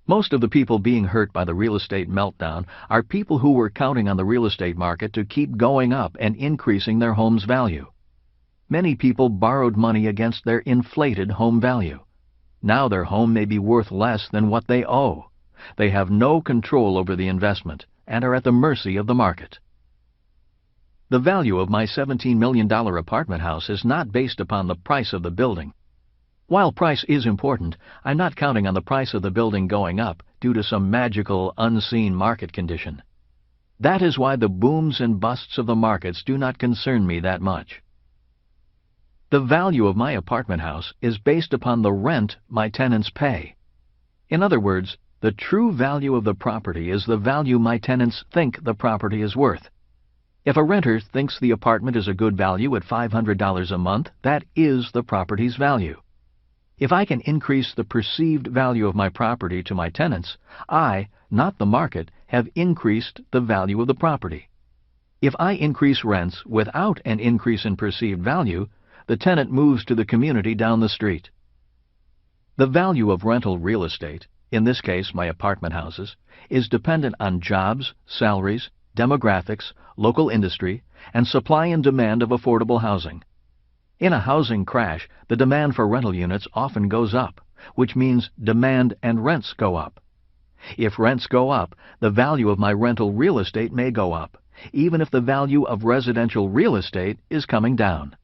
Most of the people being hurt by the real estate meltdown are people who were counting on the real estate market to keep going up and increasing their home's value. Many people borrowed money against their inflated home value. Now their home may be worth less than what they owe. They have no control over the investment and are at the mercy of the market. The value of my $17 million apartment house is not based upon the price of the building. While price is important, I'm not counting on the price of the building going up due to some magical, unseen market condition. That is why the booms and busts of the markets do not concern me that much. The value of my apartment house is based upon the rent my tenants pay. In other words, the true value of the property is the value my tenants think the property is worth. If a renter thinks the apartment is a good value at $500 a month, that is the property's value. If I can increase the perceived value of my property to my tenants, I, not the market, have increased the value of the property. If I increase rents without an increase in perceived value, the tenant moves to the community down the street. The value of rental real estate, in this case my apartment houses, is dependent on jobs, salaries, demographics, local industry, and supply and demand of affordable housing. In a housing crash, the demand for rental units often goes up, which means demand and rents go up. If rents go up, the value of my rental real estate may go up, even if the value of residential real estate is coming down.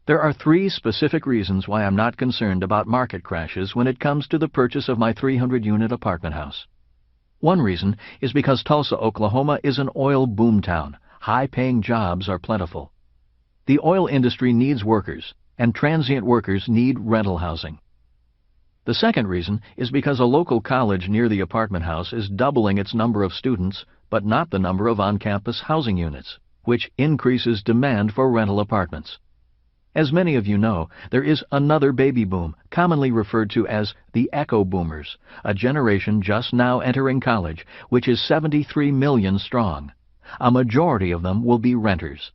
There are 3 specific reasons why I'm not concerned about market crashes when it comes to the purchase of my 300-unit apartment house. One reason is because Tulsa, Oklahoma is an oil boomtown. High-paying jobs are plentiful. The oil industry needs workers, and transient workers need rental housing. The second reason is because a local college near the apartment house is doubling its number of students, but not the number of on-campus housing units, which increases demand for rental apartments. As many of you know, there is another baby boom, commonly referred to as the Echo Boomers, a generation just now entering college, which is 73 million strong. A majority of them will be renters.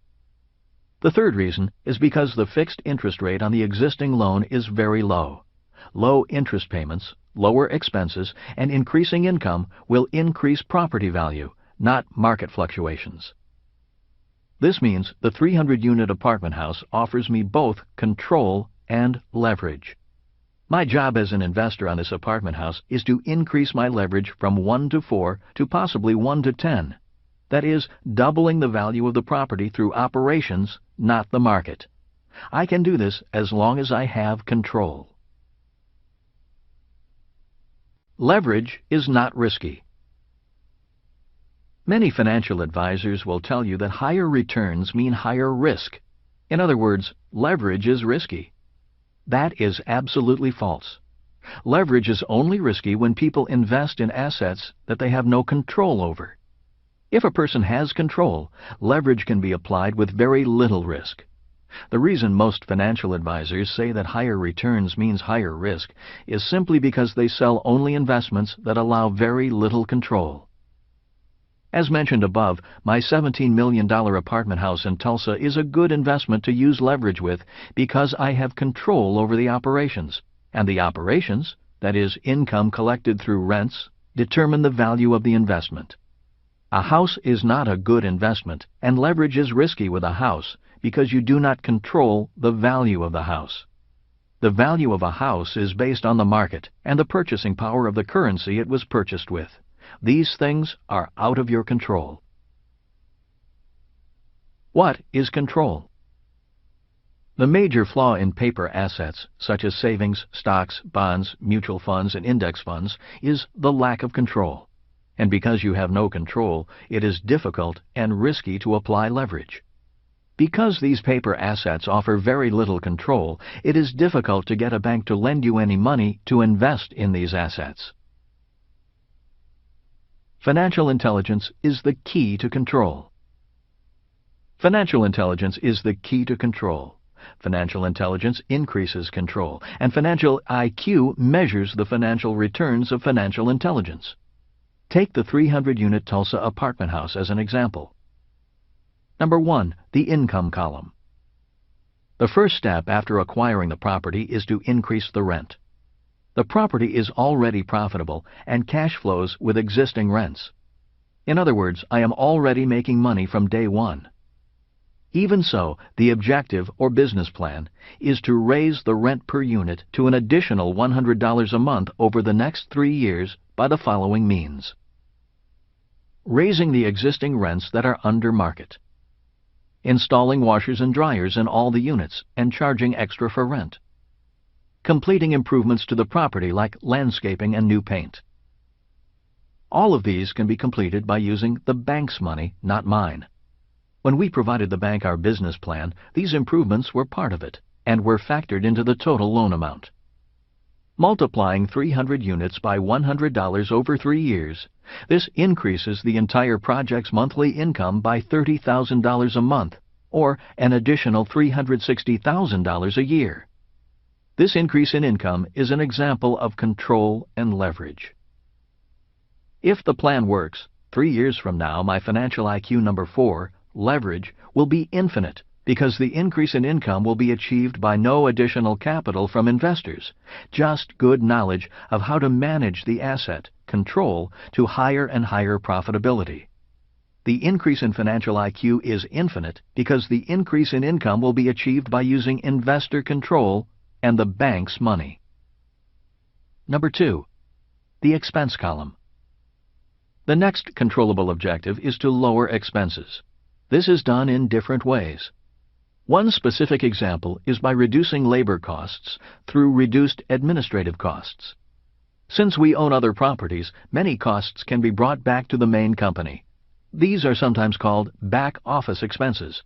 The third reason is because the fixed interest rate on the existing loan is very low. Low interest payments, lower expenses, and increasing income will increase property value, not market fluctuations. This means the 300-unit apartment house offers me both control and leverage. My job as an investor on this apartment house is to increase my leverage from 1 to 4 to possibly 1 to 10. That is, doubling the value of the property through operations, not the market. I can do this as long as I have control. Leverage is not risky. Many financial advisors will tell you that higher returns mean higher risk. In other words, leverage is risky. That is absolutely false. Leverage is only risky when people invest in assets that they have no control over. If a person has control, leverage can be applied with very little risk. The reason most financial advisors say that higher returns means higher risk is simply because they sell only investments that allow very little control. As mentioned above, my $17 million apartment house in Tulsa is a good investment to use leverage with because I have control over the operations, and the operations, that is, income collected through rents, determine the value of the investment. A house is not a good investment, and leverage is risky with a house because you do not control the value of the house. The value of a house is based on the market and the purchasing power of the currency it was purchased with. These things are out of your control. What is control? The major flaw in paper assets, such as savings, stocks, bonds, mutual funds, and index funds, is the lack of control. And because you have no control, it is difficult and risky to apply leverage. Because these paper assets offer very little control, it is difficult to get a bank to lend you any money to invest in these assets. Financial intelligence is the key to control. Financial intelligence is the key to control. Financial intelligence increases control, and financial IQ measures the financial returns of financial intelligence. Take the 300-unit Tulsa apartment house as an example. Number 1, the income column. The first step after acquiring the property is to increase the rent. The property is already profitable and cash flows with existing rents. In other words, I am already making money from day one. Even so, the objective or business plan is to raise the rent per unit to an additional $100 a month over the next 3 years by the following means. Raising the existing rents that are under market. Installing washers and dryers in all the units and charging extra for rent. Completing improvements to the property like landscaping and new paint. All of these can be completed by using the bank's money, not mine. When we provided the bank our business plan, these improvements were part of it and were factored into the total loan amount. Multiplying 300 units by $100 over 3 years, this increases the entire project's monthly income by $30,000 a month, or an additional $360,000 a year. This increase in income is an example of control and leverage. If the plan works, 3 years from now my financial IQ number 4, leverage, will be infinite because the increase in income will be achieved by no additional capital from investors, just good knowledge of how to manage the asset, control, to higher and higher profitability. The increase in financial IQ is infinite because the increase in income will be achieved by using investor control and the bank's money. Number 2. The expense column. The next controllable objective is to lower expenses. This is done in different ways. One specific example is by reducing labor costs through reduced administrative costs. Since we own other properties, many costs can be brought back to the main company. These are sometimes called back office expenses.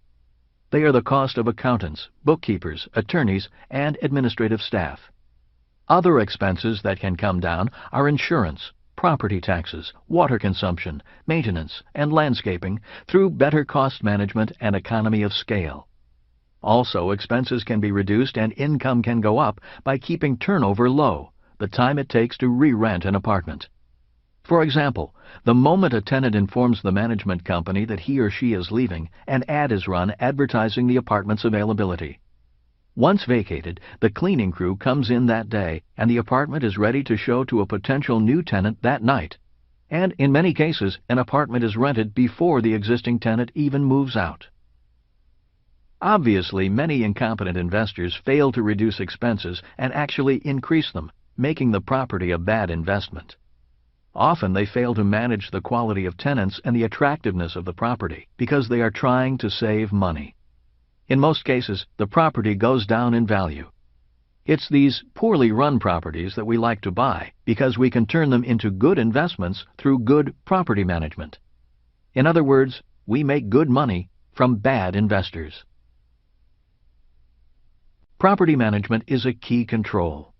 They are the cost of accountants, bookkeepers, attorneys, and administrative staff. Other expenses that can come down are insurance, property taxes, water consumption, maintenance, and landscaping through better cost management and economy of scale. Also, expenses can be reduced and income can go up by keeping turnover low, the time it takes to re-rent an apartment. For example, the moment a tenant informs the management company that he or she is leaving, an ad is run advertising the apartment's availability. Once vacated, the cleaning crew comes in that day and the apartment is ready to show to a potential new tenant that night. And in many cases, an apartment is rented before the existing tenant even moves out. Obviously, many incompetent investors fail to reduce expenses and actually increase them, making the property a bad investment. Often they fail to manage the quality of tenants and the attractiveness of the property because they are trying to save money. In most cases, the property goes down in value. It's these poorly run properties that we like to buy because we can turn them into good investments through good property management. In other words, we make good money from bad investors. Property management is a key control.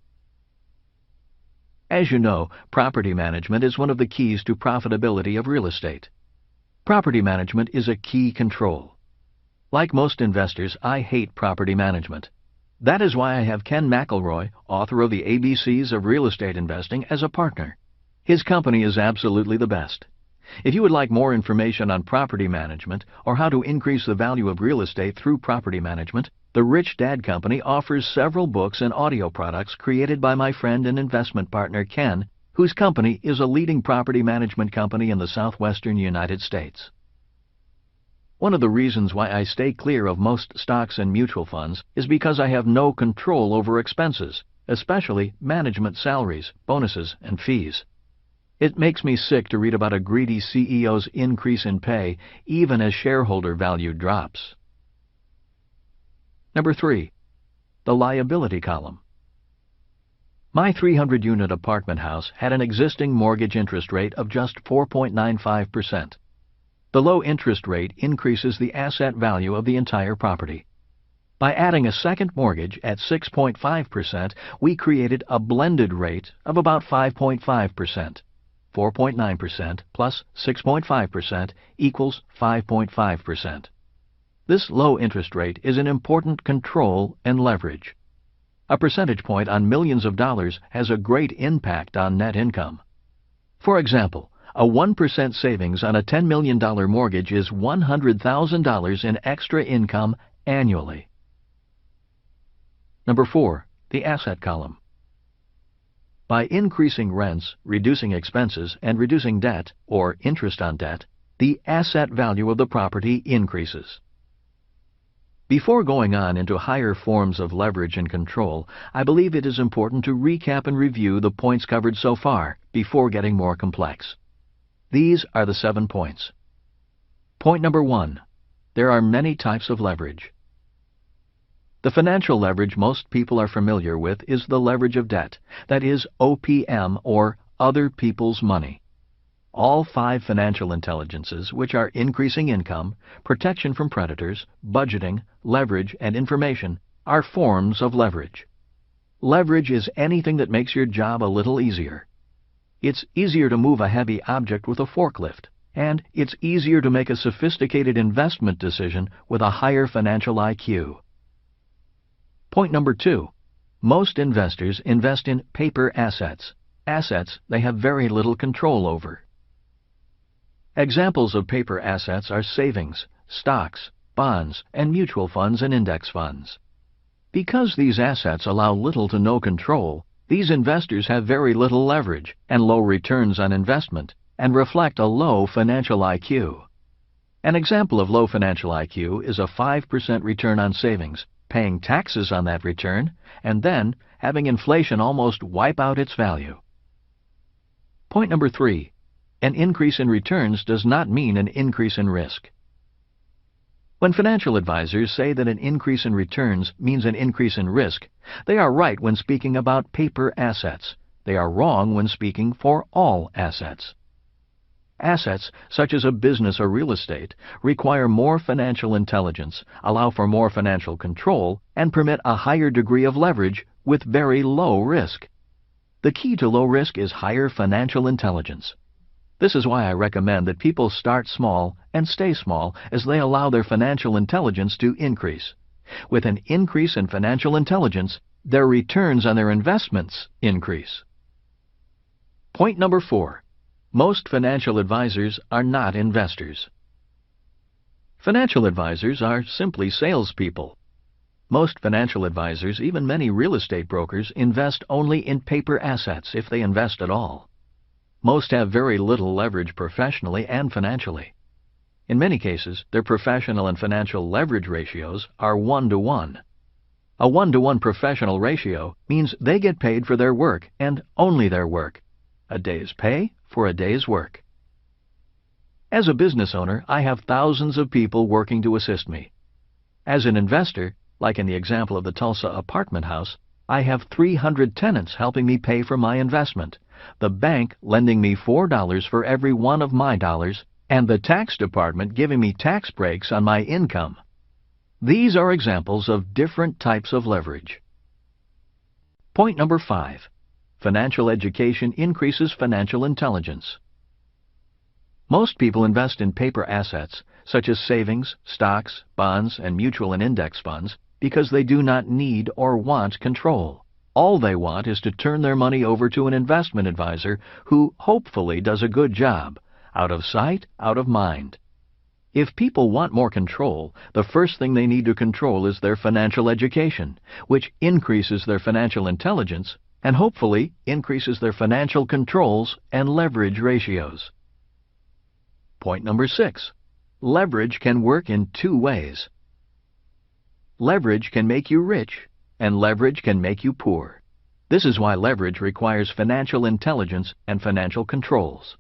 As you know, property management is one of the keys to profitability of real estate. Property management is a key control. Like most investors, I hate property management. That is why I have Ken McElroy, author of the ABCs of Real Estate Investing, as a partner. His company is absolutely the best. If you would like more information on property management or how to increase the value of real estate through property management, the Rich Dad Company offers several books and audio products created by my friend and investment partner Ken, whose company is a leading property management company in the southwestern United States. One of the reasons why I stay clear of most stocks and mutual funds is because I have no control over expenses, especially management salaries, bonuses, and fees. It makes me sick to read about a greedy CEO's increase in pay even as shareholder value drops. Number 3. The liability column. My 300-unit apartment house had an existing mortgage interest rate of just 4.95%. The low interest rate increases the asset value of the entire property. By adding a second mortgage at 6.5%, we created a blended rate of about 5.5%. 4.9% plus 6.5% equals 5.5%. This low interest rate is an important control and leverage. A percentage point on millions of dollars has a great impact on net income. For example, a 1% savings on a $10 million mortgage is $100,000 in extra income annually. Number 4. The asset column. By increasing rents, reducing expenses, and reducing debt, or interest on debt, the asset value of the property increases. Before going on into higher forms of leverage and control, I believe it is important to recap and review the points covered so far before getting more complex. These are the 7 points. Point number 1. There are many types of leverage. The financial leverage most people are familiar with is the leverage of debt, that is OPM, or other people's money. All 5 financial intelligences, which are increasing income, protection from predators, budgeting, leverage, and information, are forms of leverage. Leverage is anything that makes your job a little easier. It's easier to move a heavy object with a forklift, and it's easier to make a sophisticated investment decision with a higher financial IQ. Point number 2. Most investors invest in paper assets they have very little control over. Examples of paper assets are savings, stocks, bonds, and mutual funds and index funds. Because these assets allow little to no control, these investors have very little leverage and low returns on investment and reflect a low financial IQ. An example of low financial IQ is a 5% return on savings, paying taxes on that return, and then having inflation almost wipe out its value. Point number 3. An increase in returns does not mean an increase in risk. When financial advisors say that an increase in returns means an increase in risk, they are right when speaking about paper assets. They are wrong when speaking for all assets. Assets, such as a business or real estate, require more financial intelligence, allow for more financial control, and permit a higher degree of leverage with very low risk. The key to low risk is higher financial intelligence. This is why I recommend that people start small and stay small as they allow their financial intelligence to increase. With an increase in financial intelligence, their returns on their investments increase. Point number 4. Most financial advisors are not investors. Financial advisors are simply salespeople. Most financial advisors, even many real estate brokers, invest only in paper assets if they invest at all. Most have very little leverage professionally and financially. In many cases, their professional and financial leverage ratios are 1-to-1. A 1-to-1 professional ratio means they get paid for their work and only their work. A day's pay for a day's work. As a business owner, I have thousands of people working to assist me. As an investor, like in the example of the Tulsa apartment house, I have 300 tenants helping me pay for my investment, the bank lending me $4 for every one of my dollars, and the tax department giving me tax breaks on my income. These are examples of different types of leverage. Point number 5. Financial education increases financial intelligence. Most people invest in paper assets, such as savings, stocks, bonds, and mutual and index funds, because they do not need or want control. All they want is to turn their money over to an investment advisor who hopefully does a good job, out of sight, out of mind. If people want more control, the first thing they need to control is their financial education, which increases their financial intelligence and hopefully increases their financial controls and leverage ratios. Point number 6. Leverage can work in 2 ways. Leverage can make you rich, and leverage can make you poor. This is why leverage requires financial intelligence and financial controls.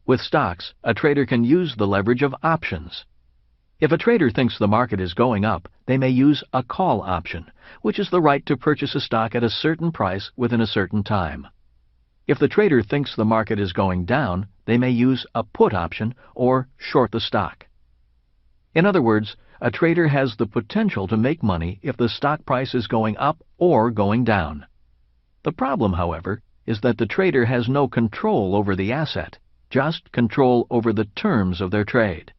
With stocks, a trader can use the leverage of options. If a trader thinks the market is going up, they may use a call option, which is the right to purchase a stock at a certain price within a certain time. If the trader thinks the market is going down, they may use a put option or short the stock. In other words, a trader has the potential to make money if the stock price is going up or going down. The problem, however, is that the trader has no control over the asset, just control over the terms of their trade.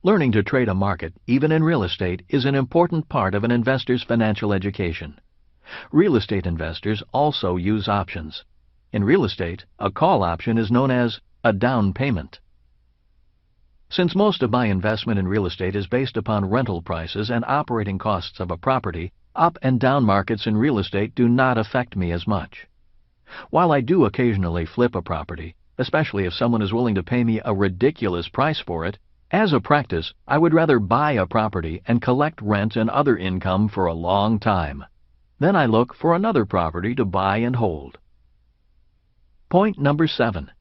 Learning to trade a market, even in real estate, is an important part of an investor's financial education. Real estate investors also use options. In real estate, a call option is known as a down payment. Since most of my investment in real estate is based upon rental prices and operating costs of a property, up and down markets in real estate do not affect me as much. While I do occasionally flip a property, especially if someone is willing to pay me a ridiculous price for it, as a practice, I would rather buy a property and collect rent and other income for a long time. Then I look for another property to buy and hold. Point number 7.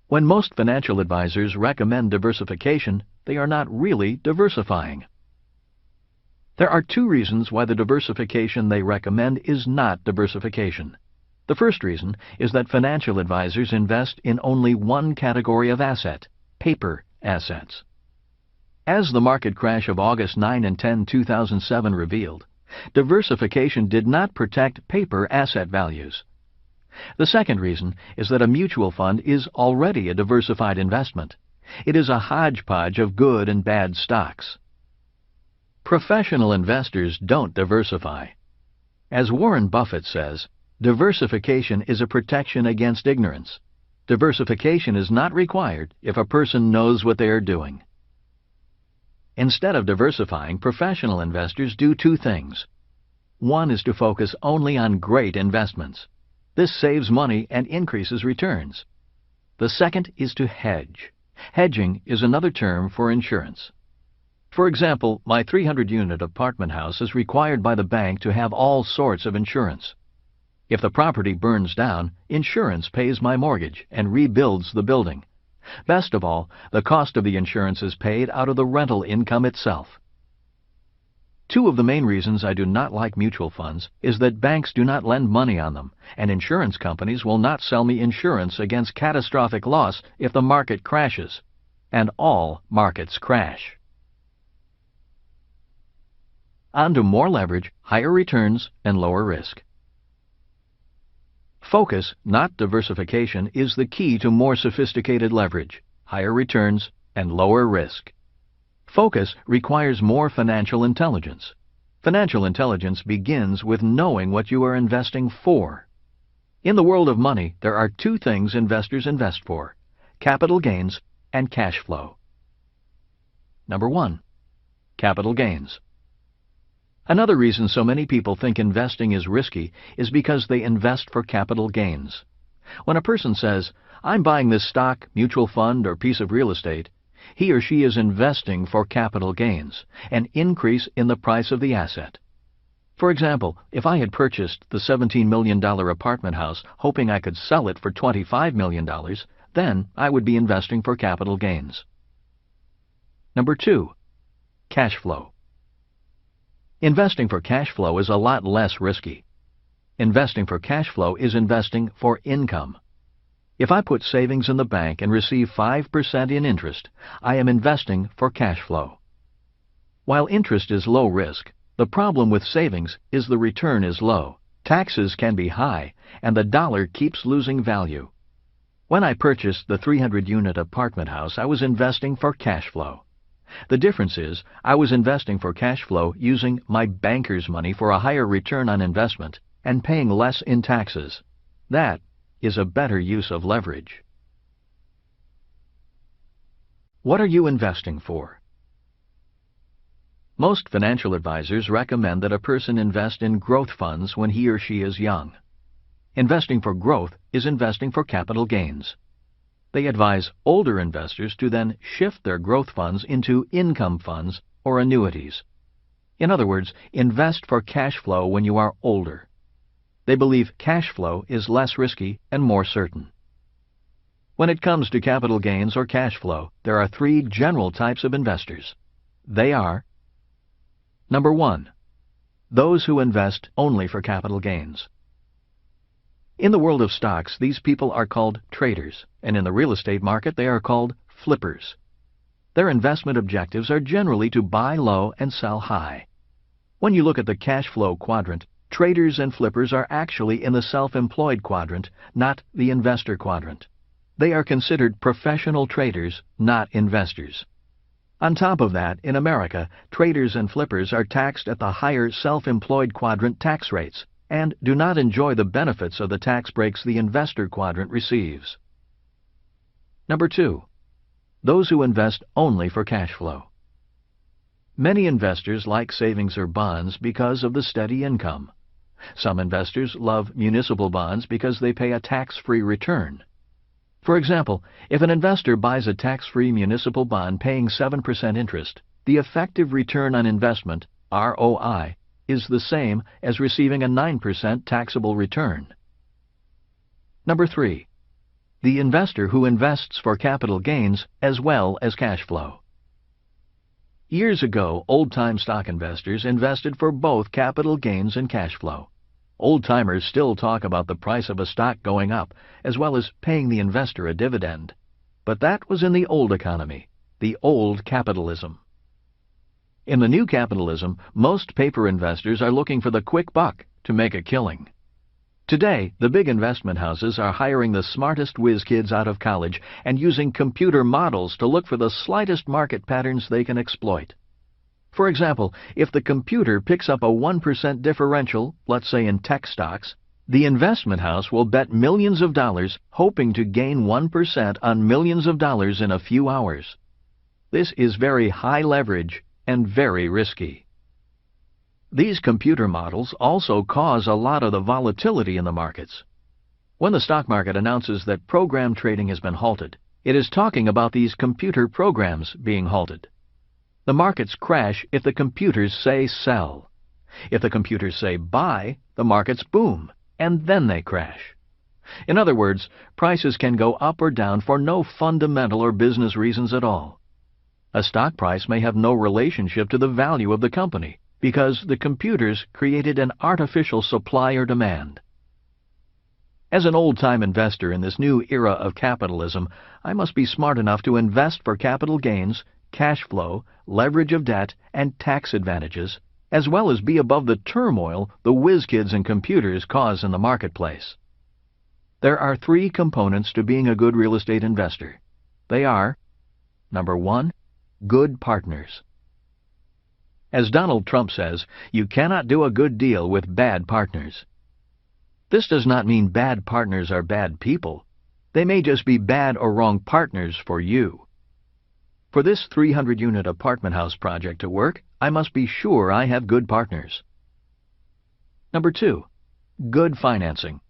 When most financial advisors recommend diversification, they are not really diversifying. There are 2 reasons why the diversification they recommend is not diversification. The first reason is that financial advisors invest in only one category of asset, paper assets. As the market crash of August 9 and 10, 2007 revealed, diversification did not protect paper asset values. The second reason is that a mutual fund is already a diversified investment. It is a hodgepodge of good and bad stocks. Professional investors don't diversify. As Warren Buffett says, diversification is a protection against ignorance. Diversification is not required if a person knows what they are doing. Instead of diversifying, professional investors do two things. One is to focus only on great investments. This saves money and increases returns. The second is to hedge. Hedging is another term for insurance. For example, my 300-unit apartment house is required by the bank to have all sorts of insurance. If the property burns down, insurance pays my mortgage and rebuilds the building. Best of all, the cost of the insurance is paid out of the rental income itself. Two of the main reasons I do not like mutual funds is that banks do not lend money on them, and insurance companies will not sell me insurance against catastrophic loss if the market crashes. And all markets crash. On to more leverage, higher returns, and lower risk. Focus, not diversification, is the key to more sophisticated leverage, higher returns, and lower risk. Focus requires more financial intelligence. Financial intelligence begins with knowing what you are investing for. In the world of money, there are two things investors invest for: capital gains and cash flow. Number 1. Capital gains. Another reason so many people think investing is risky is because they invest for capital gains. When a person says, "I'm buying this stock, mutual fund, or piece of real estate," he or she is investing for capital gains, an increase in the price of the asset. For example, if I had purchased the $17 million apartment house hoping I could sell it for $25 million, then I would be investing for capital gains. Number 2. Cash flow. Investing for cash flow is a lot less risky. Investing for cash flow is investing for income. If I put savings in the bank and receive 5% in interest, I am investing for cash flow. While interest is low risk, the problem with savings is the return is low, taxes can be high, and the dollar keeps losing value. When I purchased the 300-unit apartment house, I was investing for cash flow. The difference is, I was investing for cash flow using my banker's money for a higher return on investment and paying less in taxes. That is a better use of leverage. What are you investing for? Most financial advisors recommend that a person invest in growth funds when he or she is young. Investing for growth is investing for capital gains. They advise older investors to then shift their growth funds into income funds or annuities. In other words, invest for cash flow when you are older. They believe cash flow is less risky and more certain. When it comes to capital gains or cash flow, there are three general types of investors. They are: Number 1. Those who invest only for capital gains. In the world of stocks, these people are called traders, and in the real estate market they are called flippers. Their investment objectives are generally to buy low and sell high. When you look at the cash flow quadrant, traders and flippers are actually in the self-employed quadrant, not the investor quadrant. They are considered professional traders, not investors. On top of that, in America, traders and flippers are taxed at the higher self-employed quadrant tax rates and do not enjoy the benefits of the tax breaks the investor quadrant receives. Number 2. Those who invest only for cash flow. Many investors like savings or bonds because of the steady income. Some investors love municipal bonds because they pay a tax-free return. For example, if an investor buys a tax-free municipal bond paying 7% interest, the effective return on investment, ROI, is the same as receiving a 9% taxable return. Number 3. The investor who invests for capital gains as well as cash flow. Years ago, old-time stock investors invested for both capital gains and cash flow. Old-timers still talk about the price of a stock going up, as well as paying the investor a dividend. But that was in the old economy, the old capitalism. In the new capitalism, most paper investors are looking for the quick buck to make a killing. Today, the big investment houses are hiring the smartest whiz kids out of college and using computer models to look for the slightest market patterns they can exploit. For example, if the computer picks up a 1% differential, let's say in tech stocks, the investment house will bet millions of dollars hoping to gain 1% on millions of dollars in a few hours. This is very high leverage and very risky. These computer models also cause a lot of the volatility in the markets. When the stock market announces that program trading has been halted, it is talking about these computer programs being halted. The markets crash if the computers say sell. If the computers say buy, the markets boom, and then they crash. In other words, prices can go up or down for no fundamental or business reasons at all. A stock price may have no relationship to the value of the company because the computers created an artificial supply or demand. As an old-time investor in this new era of capitalism, I must be smart enough to invest for capital gains, cash flow, leverage of debt, and tax advantages, as well as be above the turmoil the whiz-kids and computers cause in the marketplace. There are 3 components to being a good real estate investor. They are, number 1, good partners. As Donald Trump says, you cannot do a good deal with bad partners. This does not mean bad partners are bad people. They may just be bad or wrong partners for you. For this 300-unit apartment house project to work, I must be sure I have good partners. Number 2, good financing.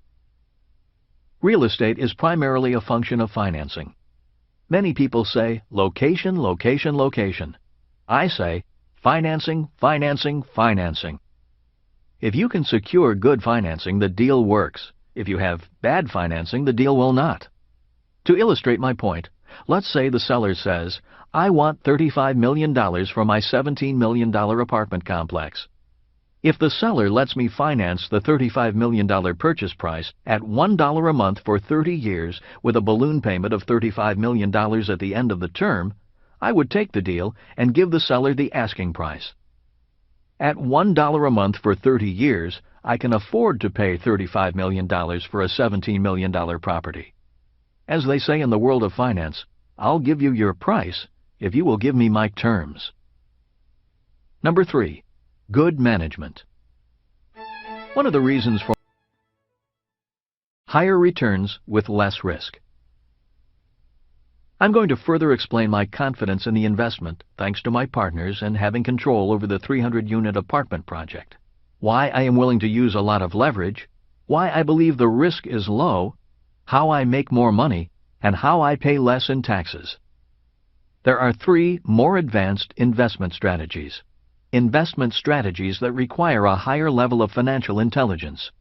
Real estate is primarily a function of financing. Many people say, location, location, location. I say, financing, financing, financing. If you can secure good financing, the deal works. If you have bad financing, the deal will not. To illustrate my point, let's say the seller says, I want $35 million for my $17 million apartment complex. If the seller lets me finance the $35 million purchase price at $1 a month for 30 years with a balloon payment of $35 million at the end of the term, I would take the deal and give the seller the asking price. At $1 a month for 30 years, I can afford to pay $35 million for a $17 million property. As they say in the world of finance, I'll give you your price if you will give me my terms. Number 3, good management. One of the reasons for higher returns with less risk. I'm going to further explain my confidence in the investment thanks to my partners and having control over the 300-unit apartment project. Why I am willing to use a lot of leverage, why I believe the risk is low, how I make more money, and how I pay less in taxes. There are 3 more advanced investment strategies that require a higher level of financial intelligence.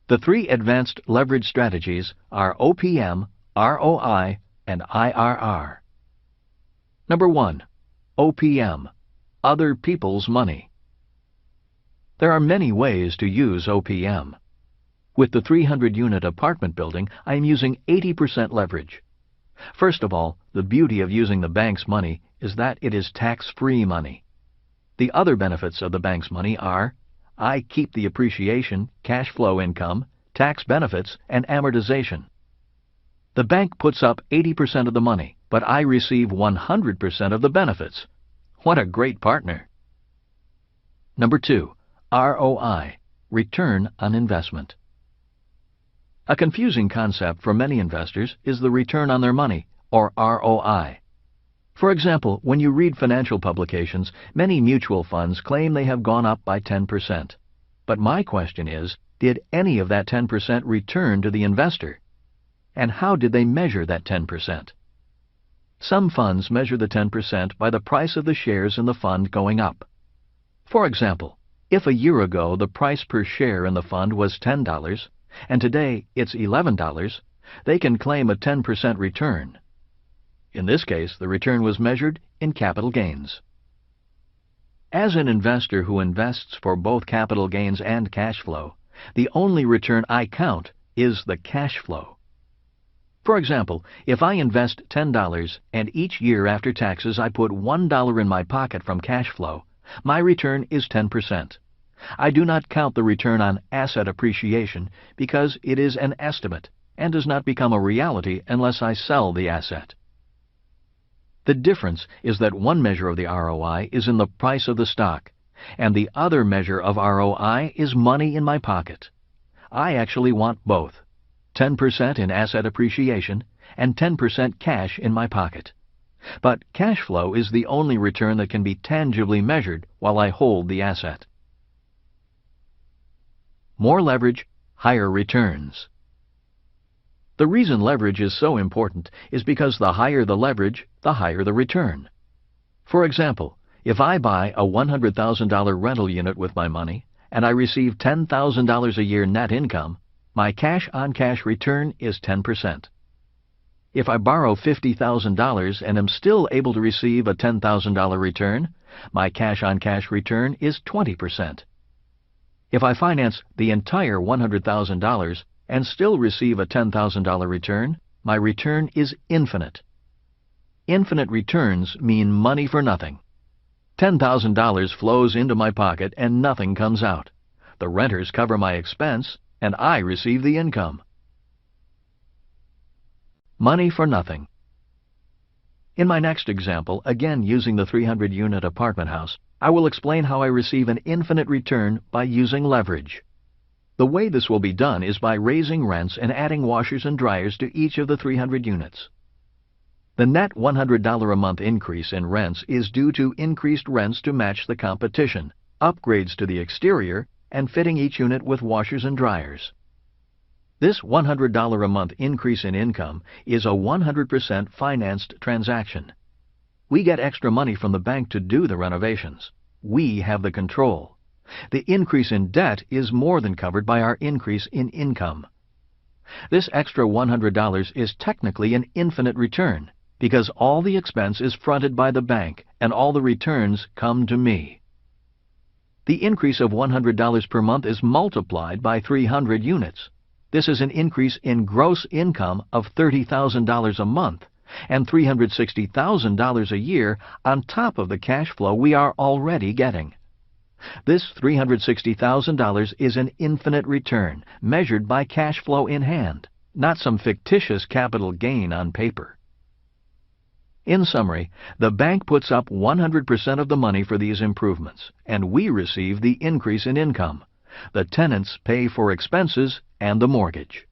The 3 advanced leverage strategies are OPM, ROI, and IRR. Number 1, OPM, other people's money. There are many ways to use OPM. With the 300-unit apartment building, I am using 80% leverage. First of all, the beauty of using the bank's money is that it is tax-free money. The other benefits of the bank's money are, I keep the appreciation, cash flow income, tax benefits, and amortization. The bank puts up 80% of the money, but I receive 100% of the benefits. What a great partner! Number 2, ROI, return on investment. A confusing concept for many investors is the return on their money, or ROI. For example, when you read financial publications, many mutual funds claim they have gone up by 10%. But my question is, did any of that 10% return to the investor? And how did they measure that 10%? Some funds measure the 10% by the price of the shares in the fund going up. For example, if a year ago the price per share in the fund was $10, and today it's $11, they can claim a 10% return. In this case, the return was measured in capital gains. As an investor who invests for both capital gains and cash flow, the only return I count is the cash flow. For example, if I invest $10 and each year after taxes I put $1 in my pocket from cash flow, my return is 10%. I do not count the return on asset appreciation because it is an estimate and does not become a reality unless I sell the asset. The difference is that one measure of the ROI is in the price of the stock, and the other measure of ROI is money in my pocket. I actually want both, 10% in asset appreciation and 10% cash in my pocket. But cash flow is the only return that can be tangibly measured while I hold the asset. More leverage, higher returns. The reason leverage is so important is because the higher the leverage, the higher the return. For example, if I buy a $100,000 rental unit with my money and I receive $10,000 a year net income, my cash-on-cash return is 10%. If I borrow $50,000 and am still able to receive a $10,000 return, my cash-on-cash return is 20%. If I finance the entire $100,000 and still receive a $10,000 return, my return is infinite. Infinite returns mean money for nothing. $10,000 flows into my pocket and nothing comes out. The renters cover my expense and I receive the income. Money for nothing. In my next example, again using the 300-unit apartment house, I will explain how I receive an infinite return by using leverage. The way this will be done is by raising rents and adding washers and dryers to each of the 300 units. The net $100 a month increase in rents is due to increased rents to match the competition, upgrades to the exterior, and fitting each unit with washers and dryers. This $100 a month increase in income is a 100% financed transaction. We get extra money from the bank to do the renovations. We have the control. The increase in debt is more than covered by our increase in income. This extra $100 is technically an infinite return because all the expense is fronted by the bank and all the returns come to me. The increase of $100 per month is multiplied by 300 units. This is an increase in gross income of $30,000 a month and $360,000 a year on top of the cash flow we are already getting. This $360,000 is an infinite return measured by cash flow in hand, not some fictitious capital gain on paper. In summary, the bank puts up 100% of the money for these improvements, and we receive the increase in income. The tenants pay for expenses and the mortgage.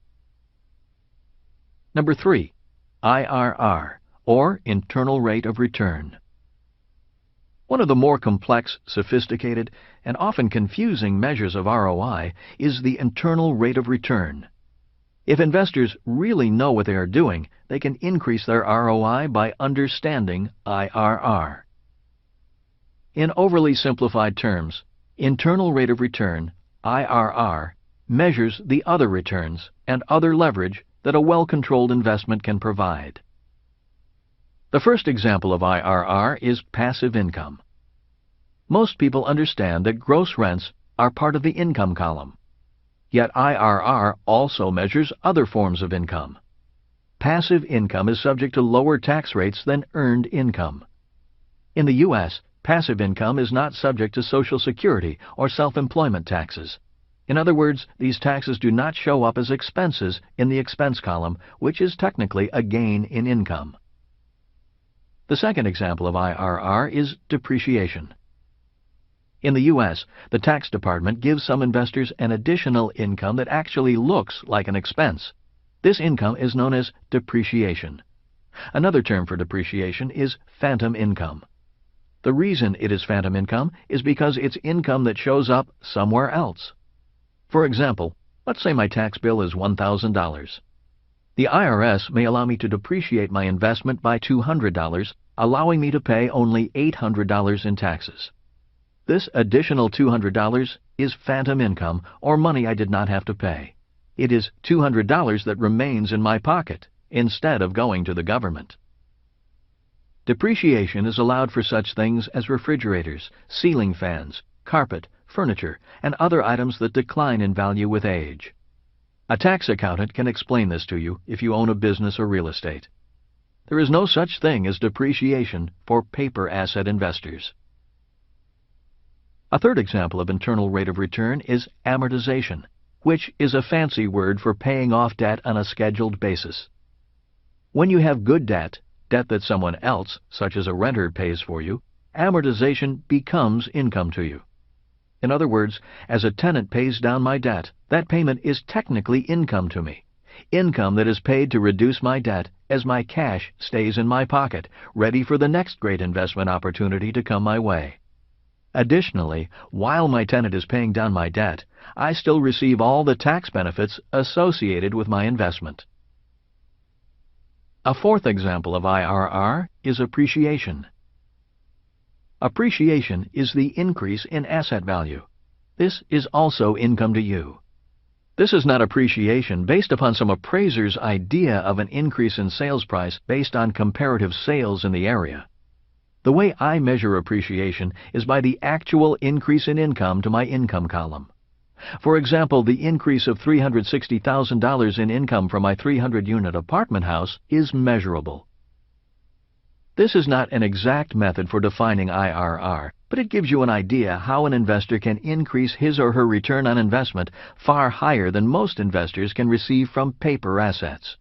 Number 3, IRR, or Internal Rate of Return. One of the more complex, sophisticated, and often confusing measures of ROI is the internal rate of return. If investors really know what they are doing, they can increase their ROI by understanding IRR. In overly simplified terms, internal rate of return, IRR, measures the other returns and other leverage that a well-controlled investment can provide. The first example of IRR is passive income. Most people understand that gross rents are part of the income column. Yet IRR also measures other forms of income. Passive income is subject to lower tax rates than earned income. In the U.S., passive income is not subject to Social Security or self-employment taxes. In other words, these taxes do not show up as expenses in the expense column, which is technically a gain in income. The second example of IRR is depreciation. In the U.S., the tax department gives some investors an additional income that actually looks like an expense. This income is known as depreciation. Another term for depreciation is phantom income. The reason it is phantom income is because it's income that shows up somewhere else. For example, let's say my tax bill is $1,000. The IRS may allow me to depreciate my investment by $200, allowing me to pay only $800 in taxes. This additional $200 is phantom income, or money I did not have to pay. It is $200 that remains in my pocket, instead of going to the government. Depreciation is allowed for such things as refrigerators, ceiling fans, carpet, furniture, and other items that decline in value with age. A tax accountant can explain this to you if you own a business or real estate. There is no such thing as depreciation for paper asset investors. A third example of internal rate of return is amortization, which is a fancy word for paying off debt on a scheduled basis. When you have good debt, debt that someone else, such as a renter, pays for you, amortization becomes income to you. In other words, as a tenant pays down my debt, that payment is technically income to me. income that is paid to reduce my debt as my cash stays in my pocket, ready for the next great investment opportunity to come my way. Additionally, while my tenant is paying down my debt, I still receive all the tax benefits associated with my investment. A fourth example of IRR is appreciation. Appreciation is the increase in asset value. This is also income to you. This is not appreciation based upon some appraiser's idea of an increase in sales price based on comparative sales in the area. The way I measure appreciation is by the actual increase in income to my income column. For example, the increase of $360,000 in income from my 300-unit apartment house is measurable. This is not an exact method for defining IRR, but it gives you an idea how an investor can increase his or her return on investment far higher than most investors can receive from paper assets.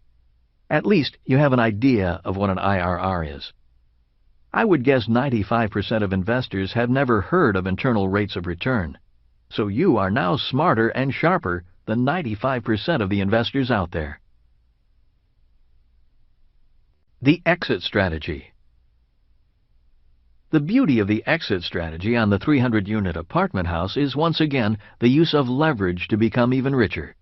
At least you have an idea of what an IRR is. I would guess 95% of investors have never heard of internal rates of return. So you are now smarter and sharper than 95% of the investors out there. The exit strategy. The beauty of the exit strategy on the 300-unit apartment house is once again the use of leverage to become even richer.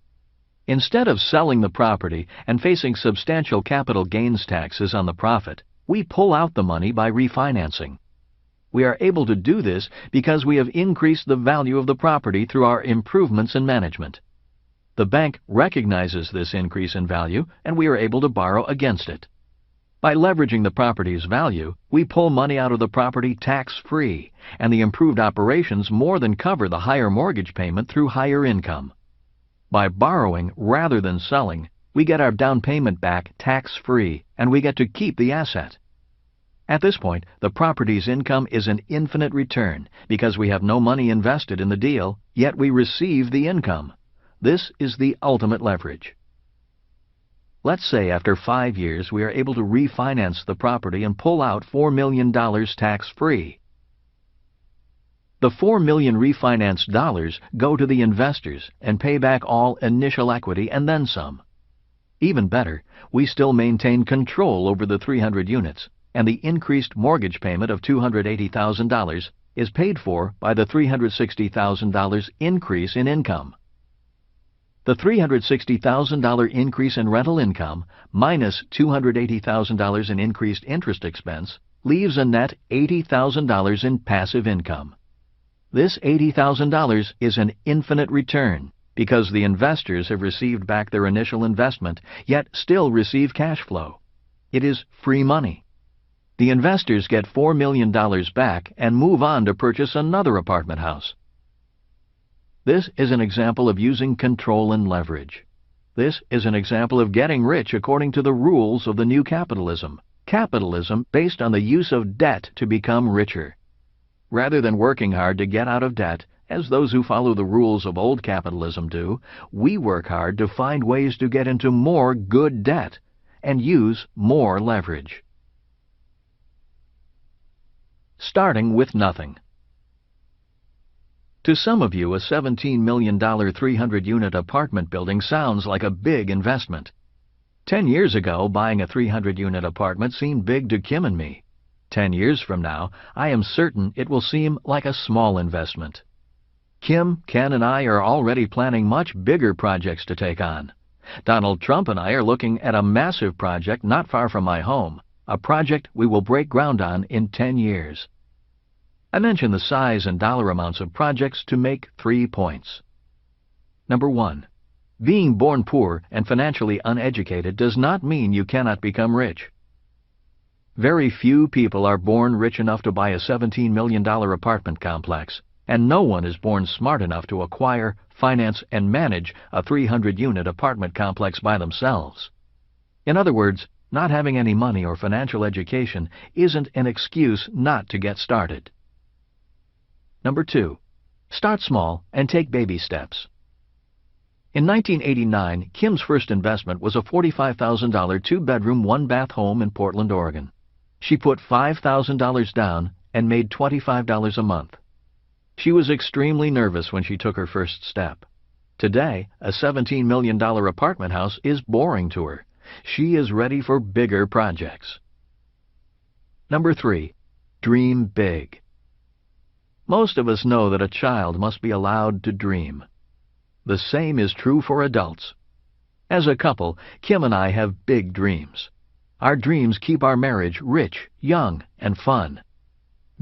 Instead of selling the property and facing substantial capital gains taxes on the profit, we pull out the money by refinancing. We are able to do this because we have increased the value of the property through our improvements in management. The bank recognizes this increase in value, and we are able to borrow against it. By leveraging the property's value, we pull money out of the property tax-free, and the improved operations more than cover the higher mortgage payment through higher income. By borrowing rather than selling, we get our down payment back tax-free, and we get to keep the asset. At this point, the property's income is an infinite return because we have no money invested in the deal, yet we receive the income. This is the ultimate leverage. Let's say after 5 years we are able to refinance the property and pull out $4 million tax-free. The $4 million refinanced dollars go to the investors and pay back all initial equity and then some. Even better, we still maintain control over the 300 units, and the increased mortgage payment of $280,000 is paid for by the $360,000 increase in income. The $360,000 increase in rental income minus $280,000 in increased interest expense leaves a net $80,000 in passive income. This $80,000 is an infinite return because the investors have received back their initial investment yet still receive cash flow. It is free money. The investors get $4 million back and move on to purchase another apartment house. This is an example of using control and leverage. This is an example of getting rich according to the rules of the new capitalism. Capitalism based on the use of debt to become richer. Rather than working hard to get out of debt, as those who follow the rules of old capitalism do, we work hard to find ways to get into more good debt and use more leverage. Starting with nothing. To some of you, a $17 million 300-unit apartment building sounds like a big investment. 10 years ago, buying a 300-unit apartment seemed big to Kim and me. 10 years from now, I am certain it will seem like a small investment. Kim, Ken, and I are already planning much bigger projects to take on. Donald Trump and I are looking at a massive project not far from my home, a project we will break ground on in 10 years. I mention the size and dollar amounts of projects to make 3 points. Number 1. Being born poor and financially uneducated does not mean you cannot become rich. Very few people are born rich enough to buy a $17 million apartment complex, and no one is born smart enough to acquire, finance, and manage a 300-unit apartment complex by themselves. In other words, not having any money or financial education isn't an excuse not to get started. Number 2. Start small and take baby steps. In 1989, Kim's first investment was a $45,000 2-bedroom, 1-bath home in Portland, Oregon. She put $5,000 down and made $25 a month. She was extremely nervous when she took her first step. Today, a $17 million apartment house is boring to her. She is ready for bigger projects. Number 3. Dream big. Most of us know that a child must be allowed to dream. The same is true for adults. As a couple, Kim and I have big dreams. Our dreams keep our marriage rich, young, and fun.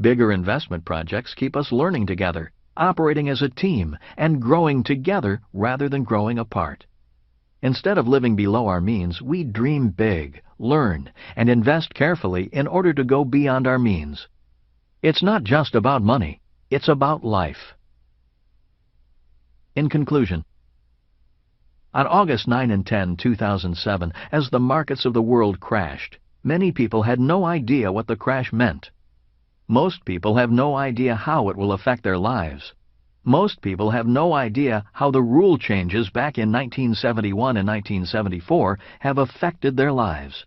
Bigger investment projects keep us learning together, operating as a team, and growing together rather than growing apart. Instead of living below our means, we dream big, learn, and invest carefully in order to go beyond our means. It's not just about money, it's about life. In conclusion, on August 9 and 10, 2007, as the markets of the world crashed, many people had no idea what the crash meant. Most people have no idea how it will affect their lives. Most people have no idea how the rule changes back in 1971 and 1974 have affected their lives.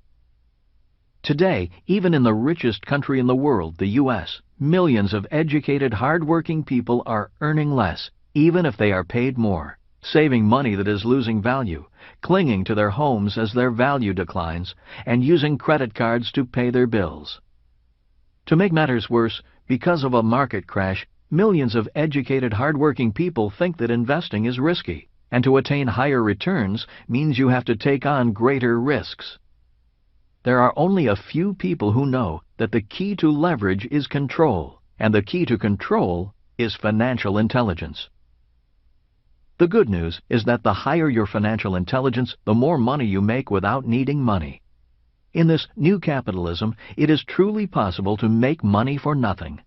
Today, even in the richest country in the world, the U.S., millions of educated, hard-working people are earning less, even if they are paid more, saving money that is losing value, clinging to their homes as their value declines, and using credit cards to pay their bills. To make matters worse, because of a market crash, millions of educated, hard-working people think that investing is risky, and to attain higher returns means you have to take on greater risks. There are only a few people who know that the key to leverage is control, and the key to control is financial intelligence. The good news is that the higher your financial intelligence, the more money you make without needing money. In this new capitalism, it is truly possible to make money for nothing.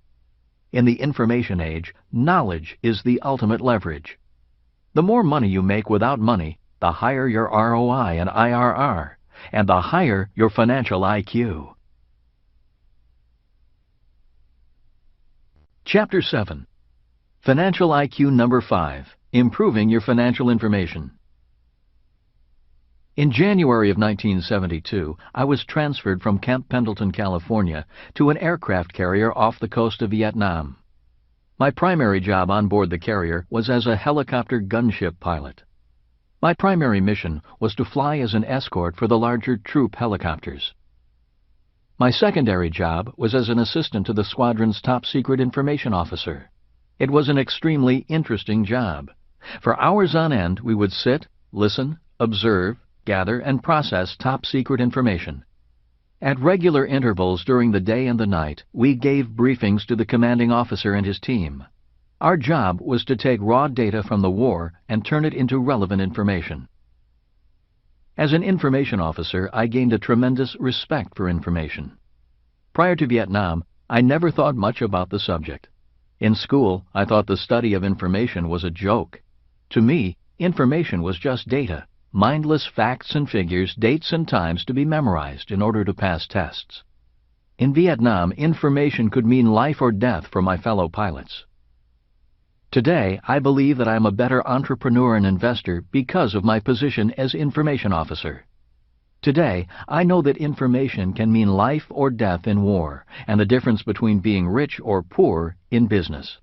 In the information age, knowledge is the ultimate leverage. The more money you make without money, the higher your ROI and IRR, and the higher your financial IQ. Chapter 7. Financial IQ number 5. Improving your financial information. In January of 1972, I was transferred from Camp Pendleton, California, to an aircraft carrier off the coast of Vietnam. My primary job on board the carrier was as a helicopter gunship pilot. My primary mission was to fly as an escort for the larger troop helicopters. My secondary job was as an assistant to the squadron's top-secret information officer. It was an extremely interesting job. For hours on end, we would sit, listen, observe, gather, and process top-secret information. At regular intervals during the day and the night, we gave briefings to the commanding officer and his team. Our job was to take raw data from the war and turn it into relevant information. As an information officer, I gained a tremendous respect for information. Prior to Vietnam, I never thought much about the subject. In school, I thought the study of information was a joke. To me, information was just data, mindless facts and figures, dates and times to be memorized in order to pass tests. In Vietnam, information could mean life or death for my fellow pilots. Today, I believe that I am a better entrepreneur and investor because of my position as information officer. Today, I know that information can mean life or death in war, and the difference between being rich or poor in business.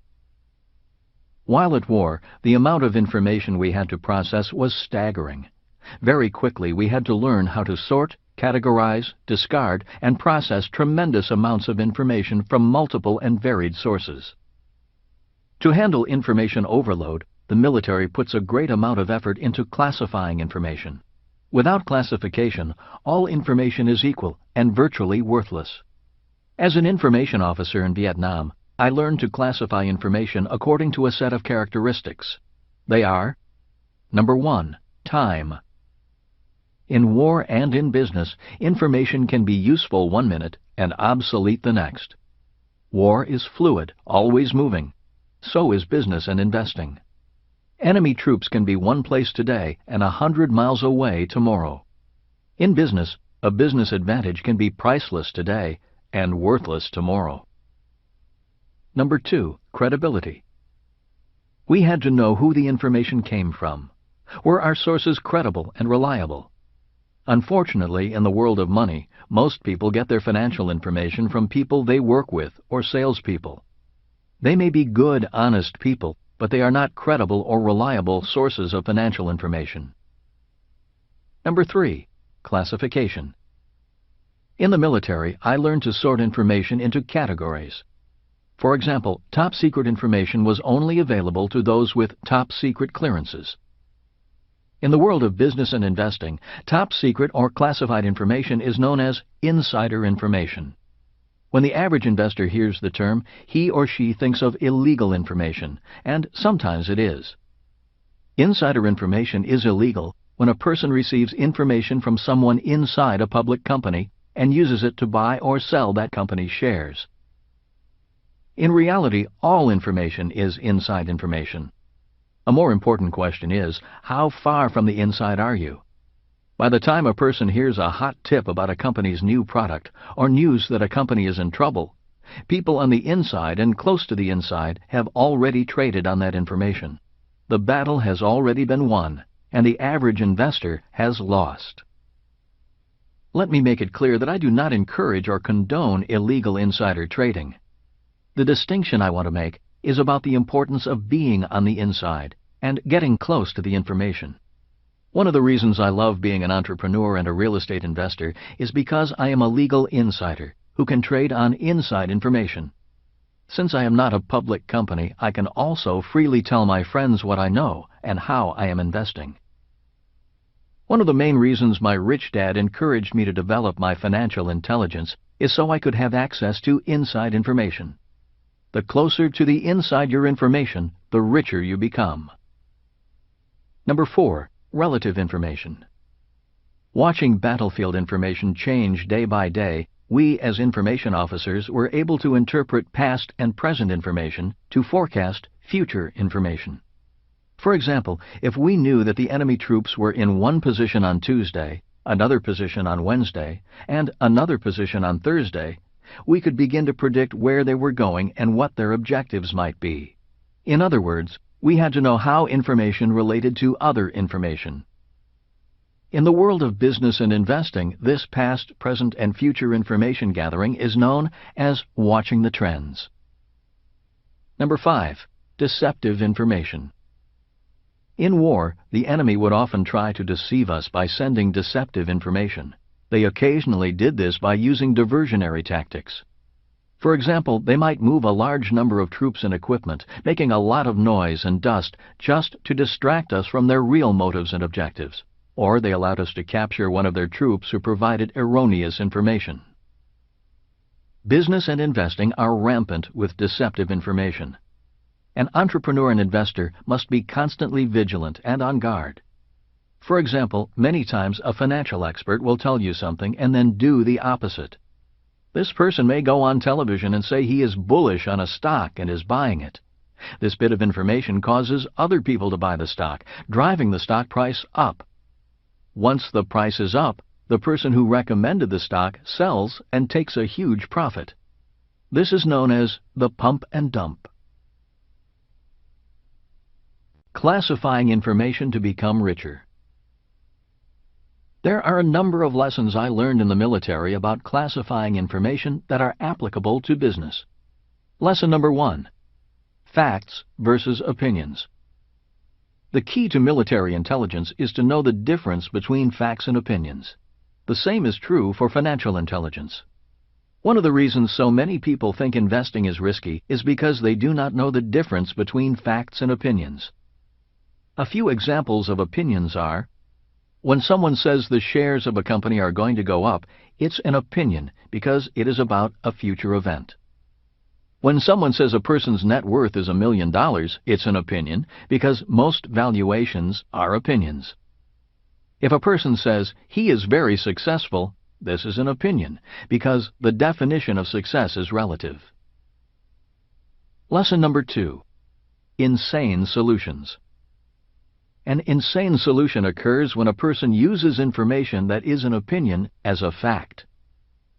While at war, the amount of information we had to process was staggering. Very quickly, we had to learn how to sort, categorize, discard, and process tremendous amounts of information from multiple and varied sources. To handle information overload, the military puts a great amount of effort into classifying information. Without classification, all information is equal and virtually worthless. As an information officer in Vietnam, I learned to classify information according to a set of characteristics. They are: Number 1. Time. In war and in business, information can be useful one minute and obsolete the next. War is fluid, always moving. So is business and investing. Enemy troops can be one place today and 100 miles away tomorrow. In business, a business advantage can be priceless today and worthless tomorrow. Number 2. Credibility. We had to know who the information came from. Were our sources credible and reliable? Unfortunately, in the world of money, most people get their financial information from people they work with or salespeople. They may be good, honest people, but they are not credible or reliable sources of financial information. Number 3. Classification. In the military, I learned to sort information into categories. For example, top secret information was only available to those with top secret clearances. In the world of business and investing, top secret or classified information is known as insider information. When the average investor hears the term, he or she thinks of illegal information, and sometimes it is. Insider information is illegal when a person receives information from someone inside a public company and uses it to buy or sell that company's shares. In reality, all information is inside information. A more important question is, how far from the inside are you? By the time a person hears a hot tip about a company's new product or news that a company is in trouble, people on the inside and close to the inside have already traded on that information. The battle has already been won, and the average investor has lost. Let me make it clear that I do not encourage or condone illegal insider trading. The distinction I want to make is about the importance of being on the inside and getting close to the information. One of the reasons I love being an entrepreneur and a real estate investor is because I am a legal insider who can trade on inside information. Since I am not a public company, I can also freely tell my friends what I know and how I am investing. One of the main reasons my rich dad encouraged me to develop my financial intelligence is so I could have access to inside information. The closer to the inside your information, the richer you become. Number 4. Relative information. Watching battlefield information change day by day, we as information officers were able to interpret past and present information to forecast future information. For example, if we knew that the enemy troops were in one position on Tuesday, another position on Wednesday, and another position on Thursday, we could begin to predict where they were going and what their objectives might be. In other words, we had to know how information related to other information. In the world of business and investing, this past, present, and future information gathering is known as watching the trends. Number 5. Deceptive information. In war, the enemy would often try to deceive us by sending deceptive information. They occasionally did this by using diversionary tactics. For example, they might move a large number of troops and equipment, making a lot of noise and dust just to distract us from their real motives and objectives. Or they allowed us to capture one of their troops who provided erroneous information. Business and investing are rampant with deceptive information. An entrepreneur and investor must be constantly vigilant and on guard. For example, many times a financial expert will tell you something and then do the opposite. This person may go on television and say he is bullish on a stock and is buying it. This bit of information causes other people to buy the stock, driving the stock price up. Once the price is up, the person who recommended the stock sells and takes a huge profit. This is known as the pump and dump. Classifying information to become richer. There are a number of lessons I learned in the military about classifying information that are applicable to business. Lesson number 1. Facts versus opinions. The key to military intelligence is to know the difference between facts and opinions. The same is true for financial intelligence. One of the reasons so many people think investing is risky is because they do not know the difference between facts and opinions. A few examples of opinions are: when someone says the shares of a company are going to go up, it's an opinion because it is about a future event. When someone says a person's net worth is $1 million, it's an opinion because most valuations are opinions. If a person says he is very successful, this is an opinion because the definition of success is relative. Lesson number 2. Insane solutions. An insane solution occurs when a person uses information that is an opinion as a fact.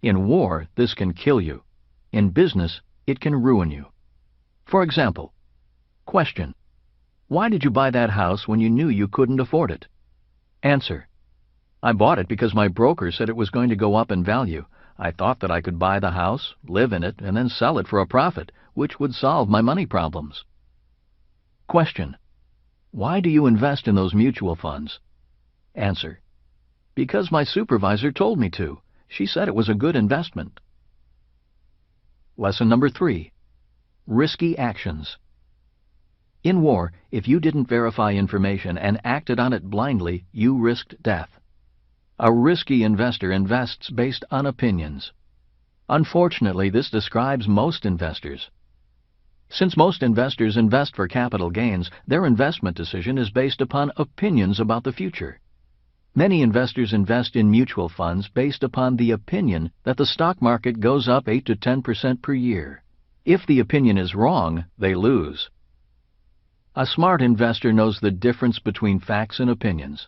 In war, this can kill you. In business, it can ruin you. For example, question: why did you buy that house when you knew you couldn't afford it? Answer: I bought it because my broker said it was going to go up in value. I thought that I could buy the house, live in it, and then sell it for a profit, which would solve my money problems. Question: why do you invest in those mutual funds? Answer: because my supervisor told me to. She said it was a good investment. Lesson number 3. Risky actions. In war, if you didn't verify information and acted on it blindly, you risked death. A risky investor invests based on opinions. Unfortunately, this describes most investors. Since most investors invest for capital gains, their investment decision is based upon opinions about the future. Many investors invest in mutual funds based upon the opinion that the stock market goes up 8 to 10% per year. If the opinion is wrong, they lose. A smart investor knows the difference between facts and opinions.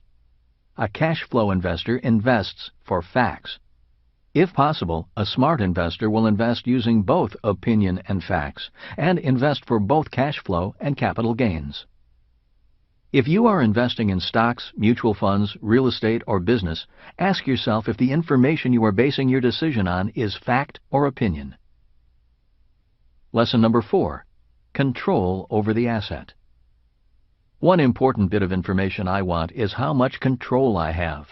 A cash flow investor invests for facts. If possible, a smart investor will invest using both opinion and facts, and invest for both cash flow and capital gains. If you are investing in stocks, mutual funds, real estate, or business, ask yourself if the information you are basing your decision on is fact or opinion. Lesson number 4. Control over the asset. One important bit of information I want is how much control I have.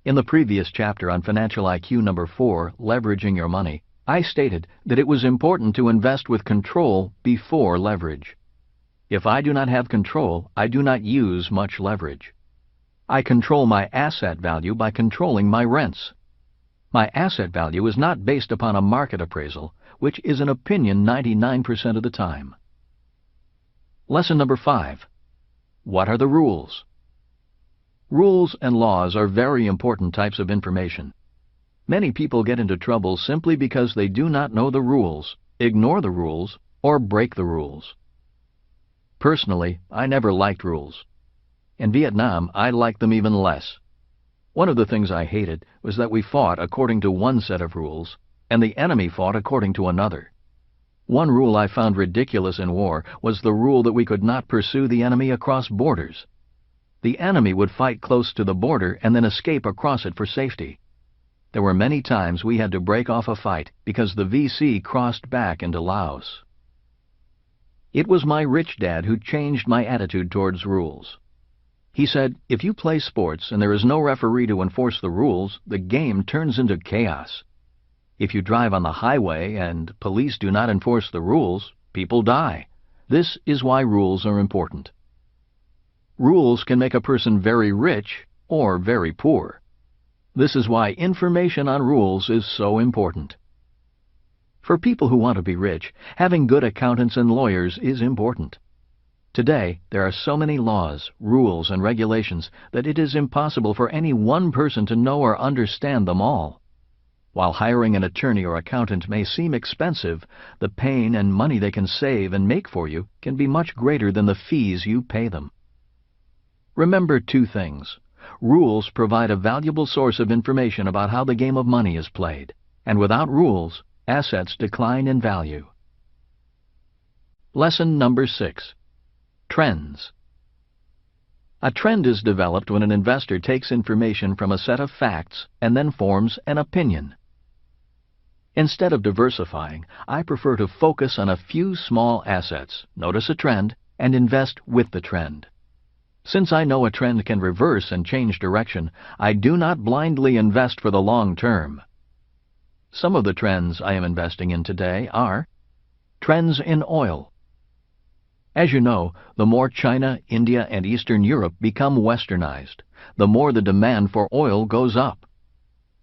In the previous chapter on Financial IQ number 4, Leveraging Your Money, I stated that it was important to invest with control before leverage. If I do not have control, I do not use much leverage. I control my asset value by controlling my rents. My asset value is not based upon a market appraisal, which is an opinion 99% of the time. Lesson number 5. What are the rules? Rules and laws are very important types of information. Many people get into trouble simply because they do not know the rules, ignore the rules, or break the rules. Personally, I never liked rules. In Vietnam, I liked them even less. One of the things I hated was that we fought according to one set of rules, and the enemy fought according to another. One rule I found ridiculous in war was the rule that we could not pursue the enemy across borders. The enemy would fight close to the border and then escape across it for safety. There were many times we had to break off a fight because the VC crossed back into Laos. It was my rich dad who changed my attitude towards rules. He said, if you play sports and there is no referee to enforce the rules, the game turns into chaos. If you drive on the highway and police do not enforce the rules, people die. This is why rules are important. Rules can make a person very rich or very poor. This is why information on rules is so important. For people who want to be rich, having good accountants and lawyers is important. Today, there are so many laws, rules, and regulations that it is impossible for any one person to know or understand them all. While hiring an attorney or accountant may seem expensive, the pain and money they can save and make for you can be much greater than the fees you pay them. Remember 2 things. Rules provide a valuable source of information about how the game of money is played, and without rules, assets decline in value. Lesson number 6. Trends. A trend is developed when an investor takes information from a set of facts and then forms an opinion. Instead of diversifying, I prefer to focus on a few small assets, notice a trend, and invest with the trend. Since I know a trend can reverse and change direction, I do not blindly invest for the long term. Some of the trends I am investing in today are trends in oil. As you know, the more China, India, and Eastern Europe become westernized, the more the demand for oil goes up.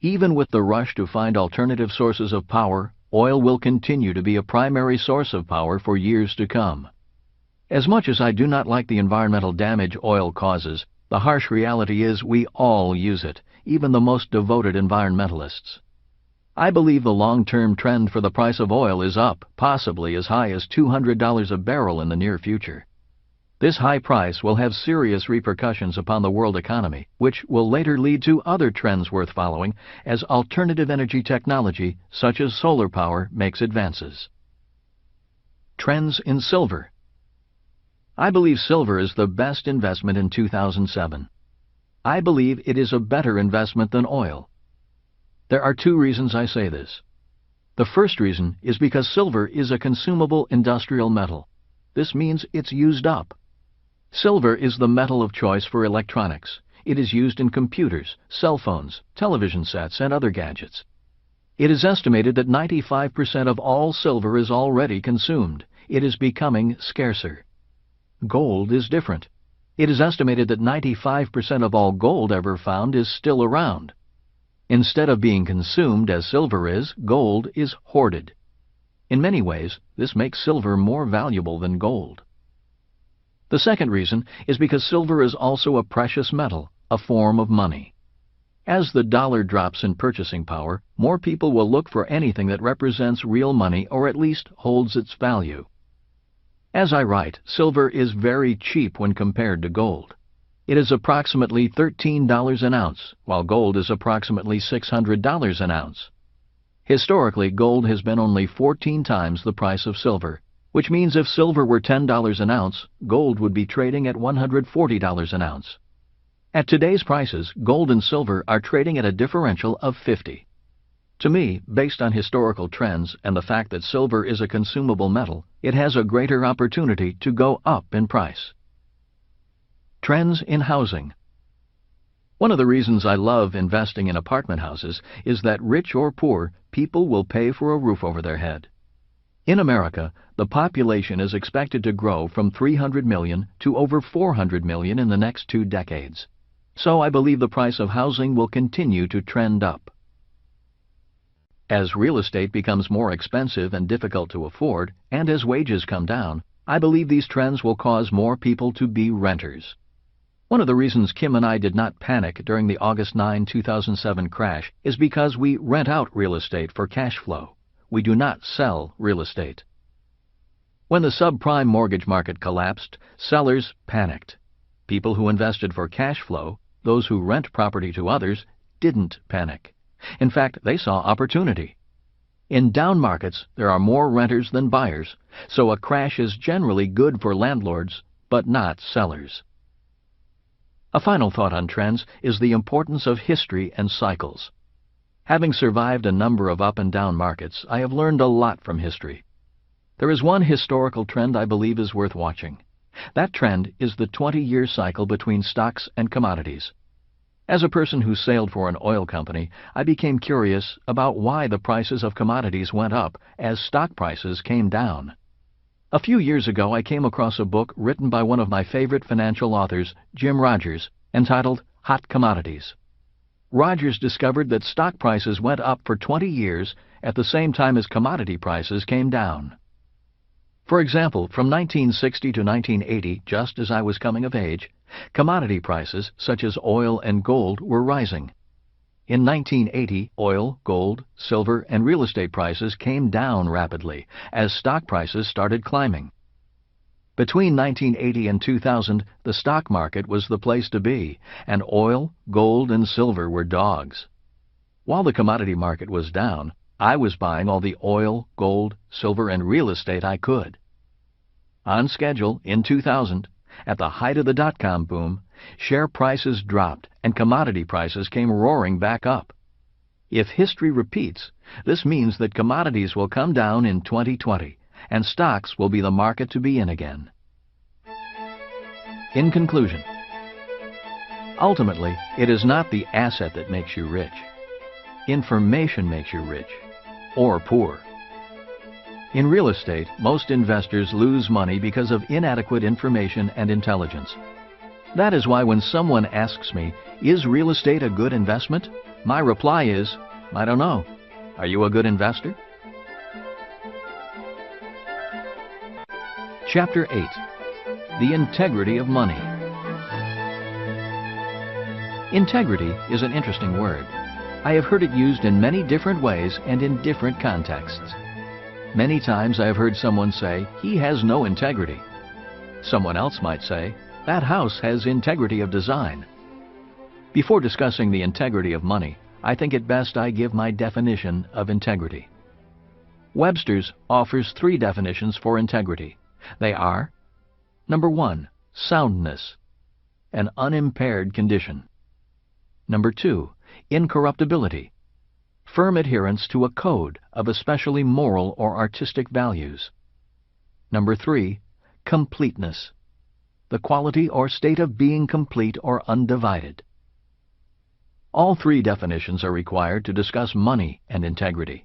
Even with the rush to find alternative sources of power, oil will continue to be a primary source of power for years to come. As much as I do not like the environmental damage oil causes, the harsh reality is we all use it, even the most devoted environmentalists. I believe the long-term trend for the price of oil is up, possibly as high as $200 a barrel in the near future. This high price will have serious repercussions upon the world economy, which will later lead to other trends worth following as alternative energy technology, such as solar power, makes advances. Trends in silver. I believe silver is the best investment in 2007. I believe it is a better investment than oil. There are 2 reasons I say this. The first reason is because silver is a consumable industrial metal. this means it's used up. Silver is the metal of choice for electronics. It is used in computers, cell phones, television sets, and other gadgets. It is estimated that 95% of all silver is already consumed. It is becoming scarcer. Gold is different. It is estimated that 95% of all gold ever found is still around. Instead of being consumed as silver is, gold is hoarded. In many ways, this makes silver more valuable than gold. The second reason is because silver is also a precious metal, a form of money. As the dollar drops in purchasing power, more people will look for anything that represents real money or at least holds its value. As I write, silver is very cheap when compared to gold. It is approximately $13 an ounce, while gold is approximately $600 an ounce. Historically, gold has been only 14 times the price of silver, which means if silver were $10 an ounce, gold would be trading at $140 an ounce. At today's prices, gold and silver are trading at a differential of 50. To me, based on historical trends and the fact that silver is a consumable metal, it has a greater opportunity to go up in price. Trends in housing. One of the reasons I love investing in apartment houses is that rich or poor, people will pay for a roof over their head. In America, the population is expected to grow from 300 million to over 400 million in the next 2 decades. So I believe the price of housing will continue to trend up. As real estate becomes more expensive and difficult to afford, and as wages come down, I believe these trends will cause more people to be renters. One of the reasons Kim and I did not panic during the August 9, 2007 crash is because we rent out real estate for cash flow. We do not sell real estate. When the subprime mortgage market collapsed, sellers panicked. People who invested for cash flow, those who rent property to others, didn't panic. In fact, they saw opportunity. In down markets, there are more renters than buyers, so a crash is generally good for landlords, but not sellers. A final thought on trends is the importance of history and cycles. Having survived a number of up and down markets, I have learned a lot from history. There is one historical trend I believe is worth watching. That trend is the 20-year cycle between stocks and commodities. As a person who sailed for an oil company, I became curious about why the prices of commodities went up as stock prices came down. A few years ago, I came across a book written by one of my favorite financial authors, Jim Rogers, entitled Hot Commodities. Rogers discovered that stock prices went up for 20 years at the same time as commodity prices came down. For example, from 1960 to 1980, just as I was coming of age, commodity prices, such as oil and gold, were rising. In 1980, oil, gold, silver, and real estate prices came down rapidly as stock prices started climbing. Between 1980 and 2000, the stock market was the place to be, and oil, gold, and silver were dogs. While the commodity market was down, I was buying all the oil, gold, silver, and real estate I could. On schedule, in 2000, at the height of the dot-com boom, share prices dropped and commodity prices came roaring back up. If history repeats, this means that commodities will come down in 2020, and stocks will be the market to be in again. In conclusion, ultimately, it is not the asset that makes you rich. Information makes you rich, or poor. In real estate, most investors lose money because of inadequate information and intelligence. That is why when someone asks me, "Is real estate a good investment?" my reply is, "I don't know. Are you a good investor?" Chapter 8. The Integrity of Money. Integrity is an interesting word. I have heard it used in many different ways and in different contexts. Many times I have heard someone say, "He has no integrity." Someone else might say, "That house has integrity of design." Before discussing the integrity of money, I think it best I give my definition of integrity. Webster's offers 3 definitions for integrity. They are: Number 1, soundness, an unimpaired condition. Number 2, incorruptibility, firm adherence to a code of especially moral or artistic values. Number 3, completeness, the quality or state of being complete or undivided. All three definitions are required to discuss money and integrity.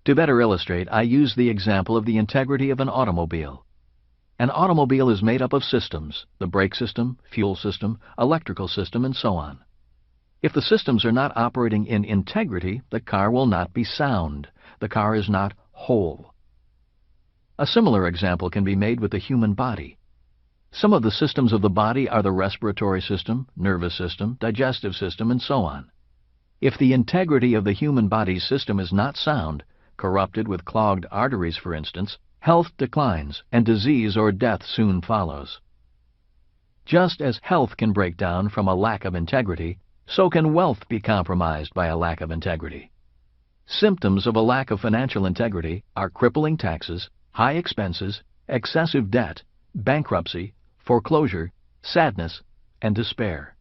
To better illustrate, I use the example of the integrity of an automobile. An automobile is made up of systems: the brake system, fuel system, electrical system, and so on. If the systems are not operating in integrity, the car will not be sound. The car is not whole. A similar example can be made with the human body. Some of the systems of the body are the respiratory system, nervous system, digestive system, and so on. If the integrity of the human body's system is not sound, corrupted with clogged arteries, for instance, health declines and disease or death soon follows. Just as health can break down from a lack of integrity, so can wealth be compromised by a lack of integrity. Symptoms of a lack of financial integrity are crippling taxes, high expenses, excessive debt, bankruptcy, foreclosure, sadness, and despair.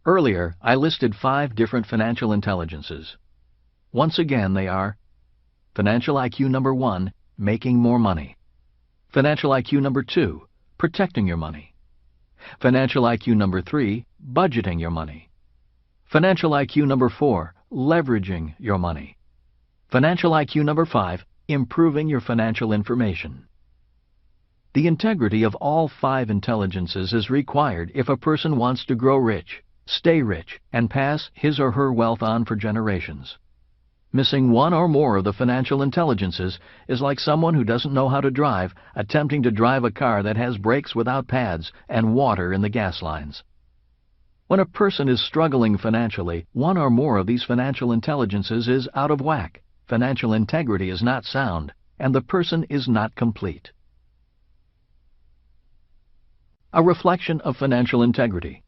Earlier, I listed 5 different financial intelligences. Once again, they are: Financial IQ number 1, making more money. Financial IQ number 2, protecting your money. Financial IQ number 3, budgeting your money. Financial IQ number 4, leveraging your money. Financial IQ number 5, improving your financial information. The integrity of all 5 intelligences is required if a person wants to grow rich, stay rich, and pass his or her wealth on for generations. Missing one or more of the financial intelligences is like someone who doesn't know how to drive attempting to drive a car that has brakes without pads and water in the gas lines. When a person is struggling financially, one or more of these financial intelligences is out of whack, financial integrity is not sound, and the person is not complete. A reflection of financial integrity.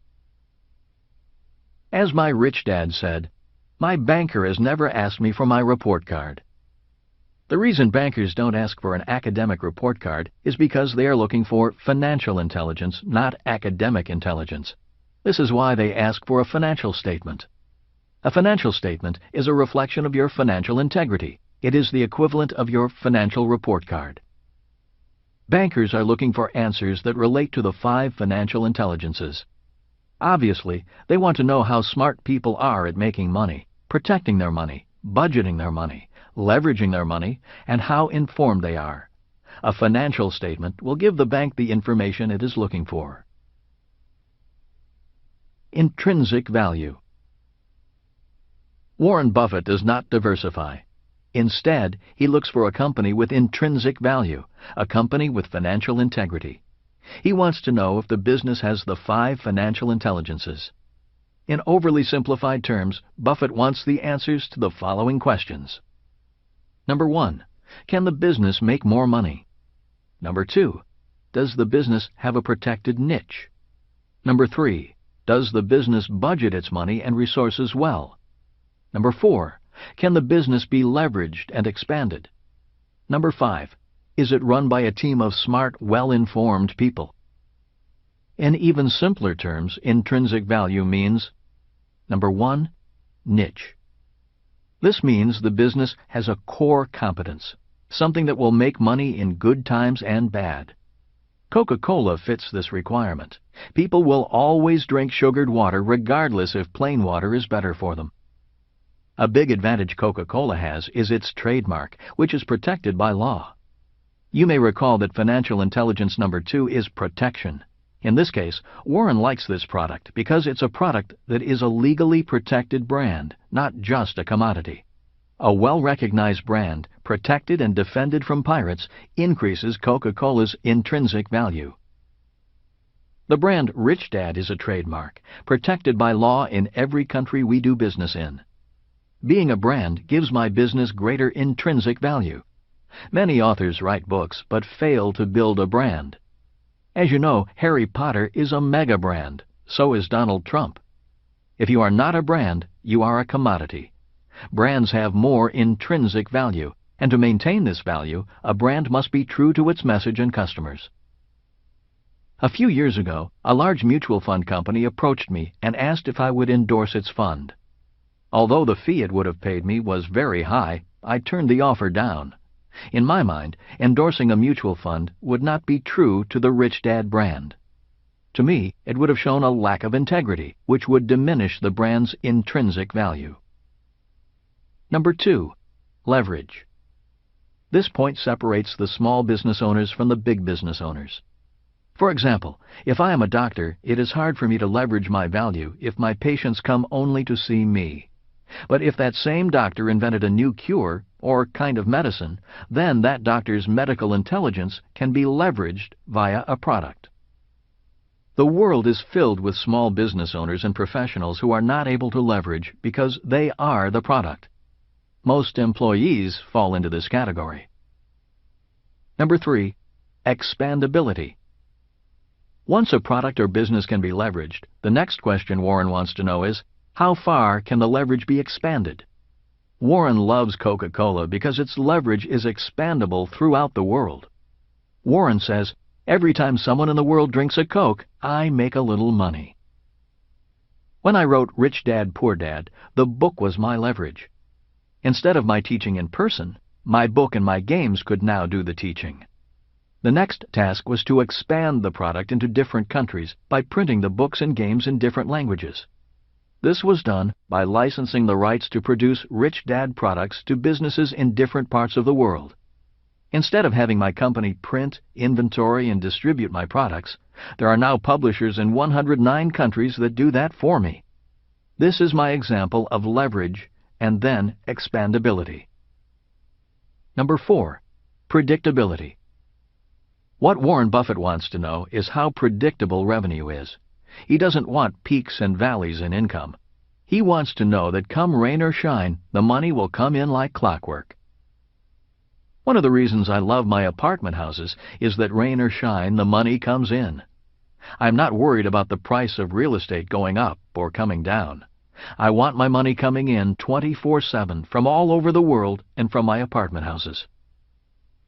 As my rich dad said, "My banker has never asked me for my report card." The reason bankers don't ask for an academic report card is because they are looking for financial intelligence, not academic intelligence. This is why they ask for a financial statement. A financial statement is a reflection of your financial integrity. It is the equivalent of your financial report card. Bankers are looking for answers that relate to the 5 financial intelligences. Obviously, they want to know how smart people are at making money, protecting their money, budgeting their money, leveraging their money, and how informed they are. A financial statement will give the bank the information it is looking for. Intrinsic value. Warren Buffett does not diversify. Instead, he looks for a company with intrinsic value, a company with financial integrity. He wants to know if the business has the 5 financial intelligences. In overly simplified terms, Buffett wants the answers to the following questions. Number 1, can the business make more money? Number 2, does the business have a protected niche? Number 3, does the business budget its money and resources well? Number 4, can the business be leveraged and expanded? Number 5, is it run by a team of smart, well-informed people? In even simpler terms, intrinsic value means: Number 1, niche. This means the business has a core competence, something that will make money in good times and bad. Coca-Cola fits this requirement. People will always drink sugared water regardless if plain water is better for them. A big advantage Coca-Cola has is its trademark, which is protected by law. You may recall that financial intelligence number 2 is protection. In this case, Warren likes this product because it's a product that is a legally protected brand, not just a commodity. A well-recognized brand, protected and defended from pirates, increases Coca-Cola's intrinsic value. The brand Rich Dad is a trademark, protected by law in every country we do business in. Being a brand gives my business greater intrinsic value. Many authors write books but fail to build a brand. As you know, Harry Potter is a mega brand. So is Donald Trump. If you are not a brand, you are a commodity. Brands have more intrinsic value, and to maintain this value, a brand must be true to its message and customers. A few years ago, a large mutual fund company approached me and asked if I would endorse its fund. Although the fee it would have paid me was very high, I turned the offer down. In my mind, endorsing a mutual fund would not be true to the Rich Dad brand. To me, it would have shown a lack of integrity, which would diminish the brand's intrinsic value. Number 2. Leverage. This point separates the small business owners from the big business owners. For example, if I am a doctor, it is hard for me to leverage my value if my patients come only to see me. But if that same doctor invented a new cure or kind of medicine, then that doctor's medical intelligence can be leveraged via a product. The world is filled with small business owners and professionals who are not able to leverage because they are the product. Most employees fall into this category. Number 3. Expandability. Once a product or business can be leveraged, the next question Warren wants to know is, how far can the leverage be expanded? Warren loves Coca-Cola because its leverage is expandable throughout the world. Warren says, every time someone in the world drinks a Coke, I make a little money. When I wrote Rich Dad, Poor Dad, the book was my leverage. Instead of my teaching in person, my book and my games could now do the teaching. The next task was to expand the product into different countries by printing the books and games in different languages. This was done by licensing the rights to produce Rich Dad products to businesses in different parts of the world. Instead of having my company print, inventory, and distribute my products, there are now publishers in 109 countries that do that for me. This is my example of leverage and then expandability. Number 4. Predictability. What Warren Buffett wants to know is how predictable revenue is. He doesn't want peaks and valleys in income. He wants to know that come rain or shine, the money will come in like clockwork. One of the reasons I love my apartment houses is that rain or shine, the money comes in. I'm not worried about the price of real estate going up or coming down. I want my money coming in 24/7 from all over the world and from my apartment houses.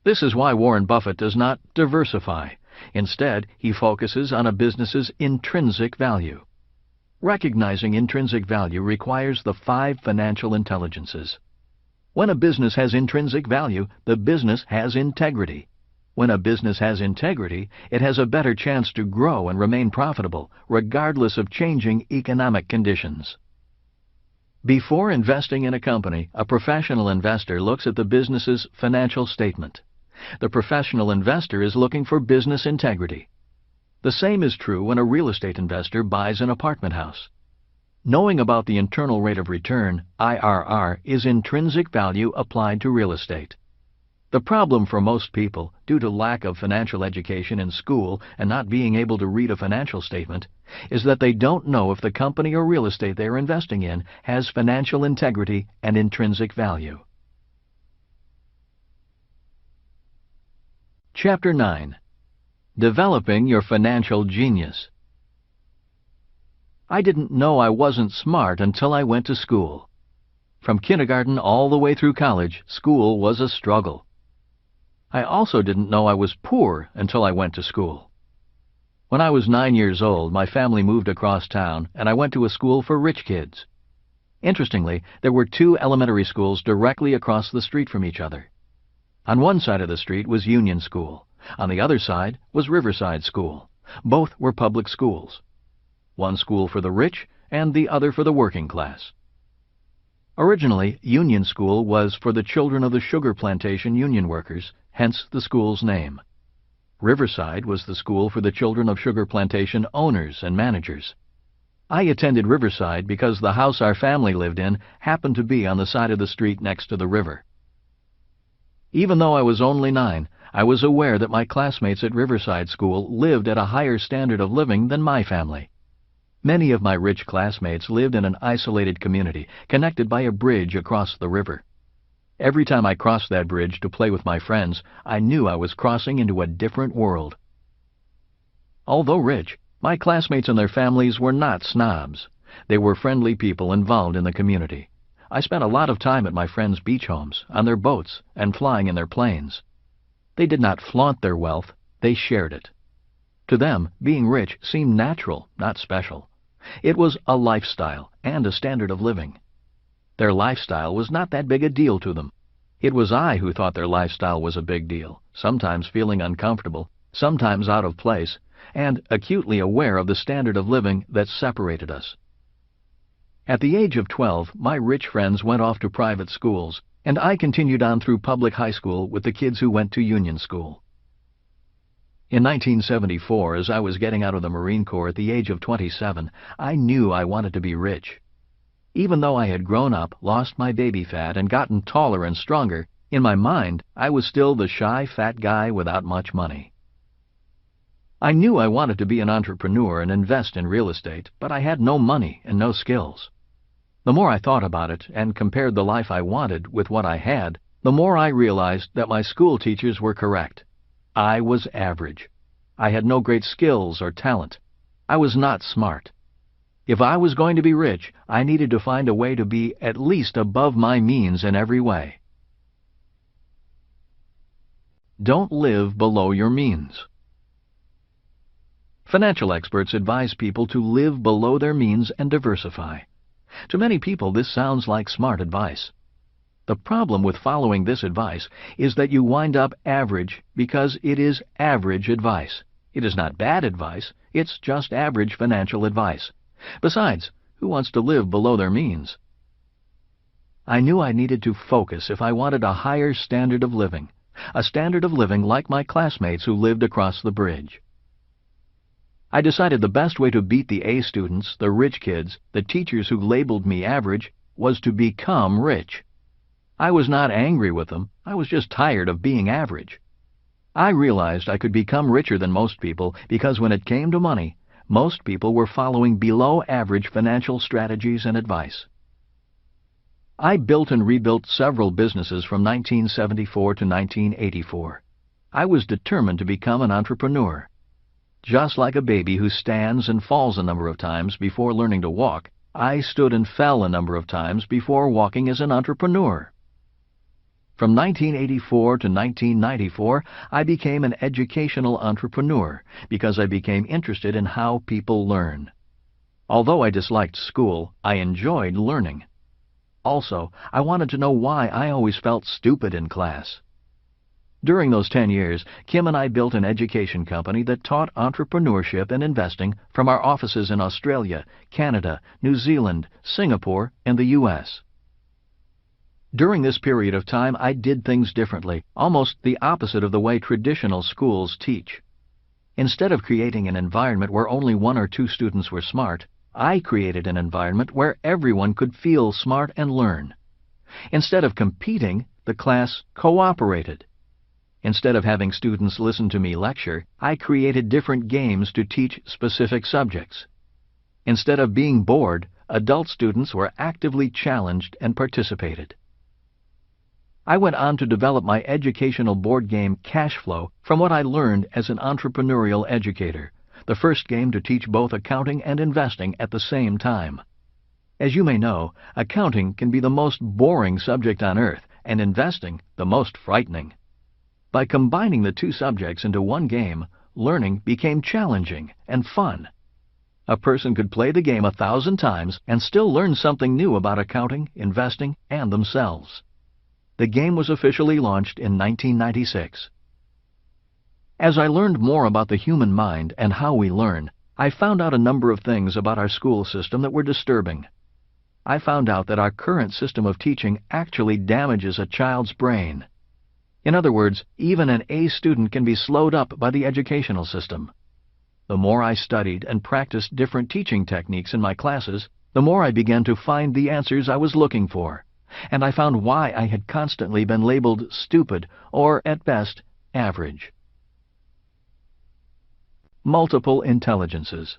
This is why Warren Buffett does not diversify. Instead, he focuses on a business's intrinsic value. Recognizing intrinsic value requires the 5 financial intelligences. When a business has intrinsic value, the business has integrity. When a business has integrity, it has a better chance to grow and remain profitable, regardless of changing economic conditions. Before investing in a company, a professional investor looks at the business's financial statement. The professional investor is looking for business integrity. The same is true when a real estate investor buys an apartment house. Knowing about the internal rate of return, IRR, is intrinsic value applied to real estate. The problem for most people, due to lack of financial education in school and not being able to read a financial statement, is that they don't know if the company or real estate they are investing in has financial integrity and intrinsic value. Chapter 9. Developing Your Financial Genius. I didn't know I wasn't smart until I went to school. From kindergarten all the way through college, school was a struggle. I also didn't know I was poor until I went to school. When I was 9 years old, my family moved across town and I went to a school for rich kids. Interestingly, there were 2 elementary schools directly across the street from each other. On one side of the street was Union School. On the other side was Riverside School. Both were public schools. One school for the rich and the other for the working class. Originally, Union School was for the children of the sugar plantation union workers, hence the school's name. Riverside was the school for the children of sugar plantation owners and managers. I attended Riverside because the house our family lived in happened to be on the side of the street next to the river. Even though I was only 9, I was aware that my classmates at Riverside School lived at a higher standard of living than my family. Many of my rich classmates lived in an isolated community connected by a bridge across the river. Every time I crossed that bridge to play with my friends, I knew I was crossing into a different world. Although rich, my classmates and their families were not snobs. They were friendly people involved in the community. I spent a lot of time at my friends' beach homes, on their boats, and flying in their planes. They did not flaunt their wealth, they shared it. To them, being rich seemed natural, not special. It was a lifestyle and a standard of living. Their lifestyle was not that big a deal to them. It was I who thought their lifestyle was a big deal, sometimes feeling uncomfortable, sometimes out of place, and acutely aware of the standard of living that separated us. At the age of 12, my rich friends went off to private schools, and I continued on through public high school with the kids who went to union school. In 1974, as I was getting out of the Marine Corps at the age of 27, I knew I wanted to be rich. Even though I had grown up, lost my baby fat, and gotten taller and stronger, in my mind, I was still the shy, fat guy without much money. I knew I wanted to be an entrepreneur and invest in real estate, but I had no money and no skills. The more I thought about it and compared the life I wanted with what I had, the more I realized that my school teachers were correct. I was average. I had no great skills or talent. I was not smart. If I was going to be rich, I needed to find a way to be at least above my means in every way. Don't live below your means. Financial experts advise people to live below their means and diversify. To many people, this sounds like smart advice. The problem with following this advice is that you wind up average because it is average advice. It is not bad advice, it's just average financial advice. Besides, who wants to live below their means? I knew I needed to focus if I wanted a higher standard of living, a standard of living like my classmates who lived across the bridge. I decided the best way to beat the A students, the rich kids, the teachers who labeled me average, was to become rich. I was not angry with them, I was just tired of being average. I realized I could become richer than most people because when it came to money, most people were following below-average financial strategies and advice. I built and rebuilt several businesses from 1974 to 1984. I was determined to become an entrepreneur. Just like a baby who stands and falls a number of times before learning to walk, I stood and fell a number of times before walking as an entrepreneur. From 1984 to 1994, I became an educational entrepreneur because I became interested in how people learn. Although I disliked school, I enjoyed learning. Also, I wanted to know why I always felt stupid in class. During those 10 years, Kim and I built an education company that taught entrepreneurship and investing from our offices in Australia, Canada, New Zealand, Singapore, and the U.S. During this period of time, I did things differently, almost the opposite of the way traditional schools teach. Instead of creating an environment where only 1 or 2 students were smart, I created an environment where everyone could feel smart and learn. Instead of competing, the class cooperated. Instead of having students listen to me lecture, I created different games to teach specific subjects. Instead of being bored, adult students were actively challenged and participated. I went on to develop my educational board game Cash Flow from what I learned as an entrepreneurial educator, the first game to teach both accounting and investing at the same time. As you may know, accounting can be the most boring subject on earth, and investing the most frightening. By combining the 2 subjects into one game, learning became challenging and fun. A person could play the game 1,000 times and still learn something new about accounting, investing, and themselves. The game was officially launched in 1996. As I learned more about the human mind and how we learn, I found out a number of things about our school system that were disturbing. I found out that our current system of teaching actually damages a child's brain. In other words, even an A student can be slowed up by the educational system. The more I studied and practiced different teaching techniques in my classes, the more I began to find the answers I was looking for. And I found why I had constantly been labeled stupid or, at best, average. Multiple intelligences.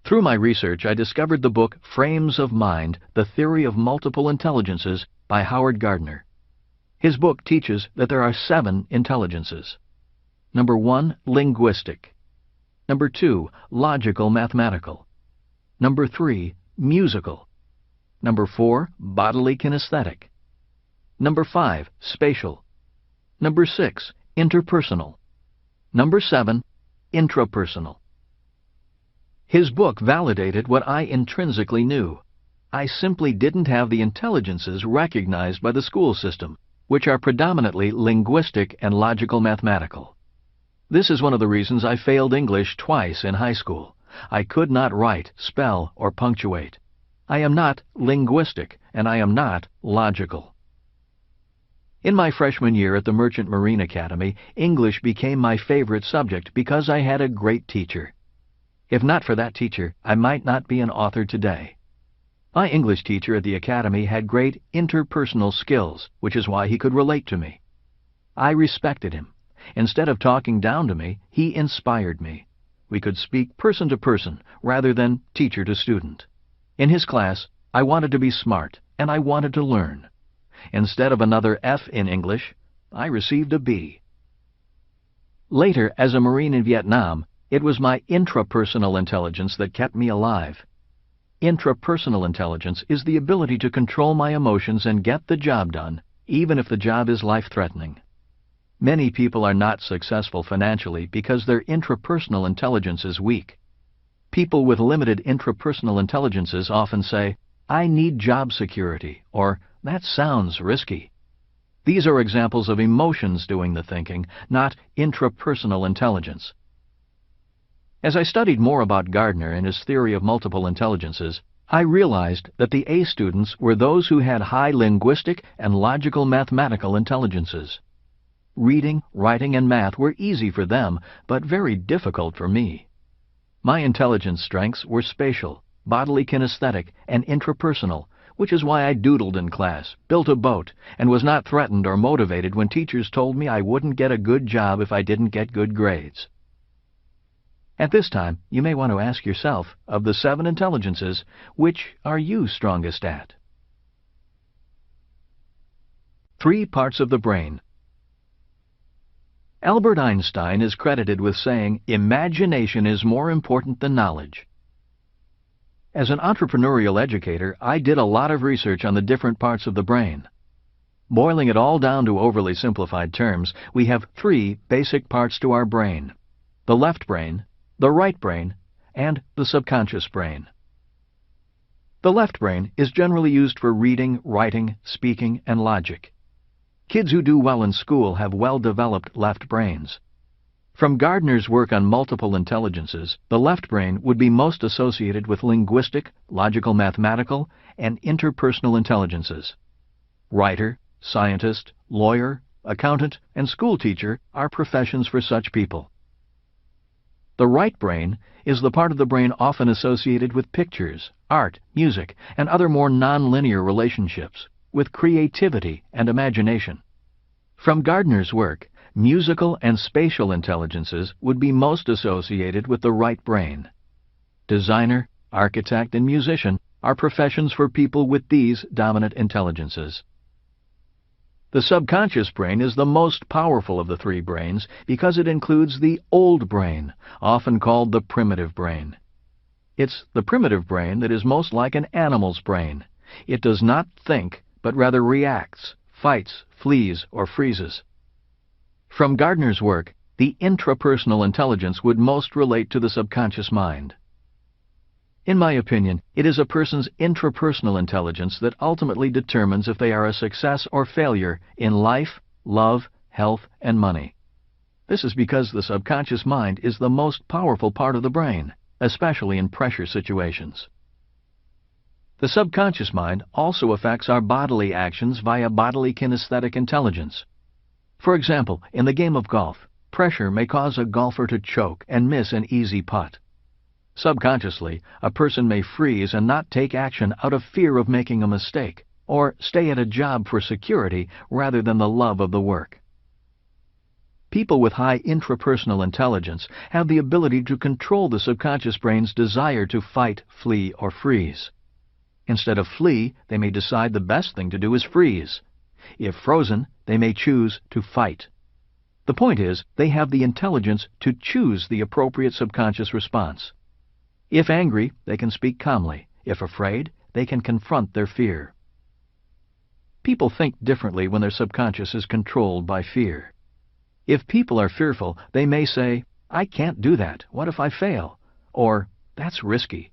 Through my research, I discovered the book Frames of Mind, The Theory of Multiple Intelligences by Howard Gardner. His book teaches that there are 7 intelligences. Number 1, linguistic. Number 2, logical mathematical. Number 3, musical. Number 4, bodily kinesthetic. Number 5, spatial. Number 6, interpersonal. Number 7, intrapersonal. His book validated what I intrinsically knew. I simply didn't have the intelligences recognized by the school system, which are predominantly linguistic and logical mathematical. This is one of the reasons I failed English twice in high school. I could not write, spell, or punctuate. I am not linguistic, and I am not logical. In my freshman year at the Merchant Marine Academy, English became my favorite subject because I had a great teacher. If not for that teacher, I might not be an author today. My English teacher at the Academy had great interpersonal skills, which is why he could relate to me. I respected him. Instead of talking down to me, he inspired me. We could speak person to person rather than teacher to student. In his class, I wanted to be smart, and I wanted to learn. Instead of another F in English, I received a B. Later, as a Marine in Vietnam, it was my intrapersonal intelligence that kept me alive. Intrapersonal intelligence is the ability to control my emotions and get the job done, even if the job is life-threatening. Many people are not successful financially because their intrapersonal intelligence is weak. People with limited intrapersonal intelligences often say, "I need job security," or "that sounds risky." These are examples of emotions doing the thinking, not intrapersonal intelligence. As I studied more about Gardner and his theory of multiple intelligences, I realized that the A students were those who had high linguistic and logical mathematical intelligences. Reading, writing, and math were easy for them, but very difficult for me. My intelligence strengths were spatial, bodily kinesthetic, and intrapersonal, which is why I doodled in class, built a boat, and was not threatened or motivated when teachers told me I wouldn't get a good job if I didn't get good grades. At this time, you may want to ask yourself, of the 7 intelligences, which are you strongest at? 3 parts of the brain. Albert Einstein is credited with saying, "Imagination is more important than knowledge." As an entrepreneurial educator, I did a lot of research on the different parts of the brain. Boiling it all down to overly simplified terms, we have 3 basic parts to our brain: the left brain, the right brain, and the subconscious brain. The left brain is generally used for reading, writing, speaking, and logic. Kids who do well in school have well-developed left brains. From Gardner's work on multiple intelligences, the left brain would be most associated with linguistic, logical mathematical, and interpersonal intelligences. Writer, scientist, lawyer, accountant, and school teacher are professions for such people. The right brain is the part of the brain often associated with pictures, art, music, and other more nonlinear relationships, with creativity and imagination. From Gardner's work, musical and spatial intelligences would be most associated with the right brain. Designer, architect, and musician are professions for people with these dominant intelligences. The subconscious brain is the most powerful of the 3 brains because it includes the old brain, often called the primitive brain. It's the primitive brain that is most like an animal's brain. It does not think, but rather reacts, fights, flees, or freezes. From Gardner's work, the intrapersonal intelligence would most relate to the subconscious mind. In my opinion, it is a person's intrapersonal intelligence that ultimately determines if they are a success or failure in life, love, health, and money. This is because the subconscious mind is the most powerful part of the brain, especially in pressure situations. The subconscious mind also affects our bodily actions via bodily kinesthetic intelligence. For example, in the game of golf, pressure may cause a golfer to choke and miss an easy putt. Subconsciously, a person may freeze and not take action out of fear of making a mistake, or stay at a job for security rather than the love of the work. People with high intrapersonal intelligence have the ability to control the subconscious brain's desire to fight, flee, or freeze. Instead of flee, they may decide the best thing to do is freeze. If frozen, they may choose to fight. The point is, they have the intelligence to choose the appropriate subconscious response. If angry, they can speak calmly. If afraid, they can confront their fear. People think differently when their subconscious is controlled by fear. If people are fearful, they may say, "I can't do that. What if I fail?" Or, "That's risky."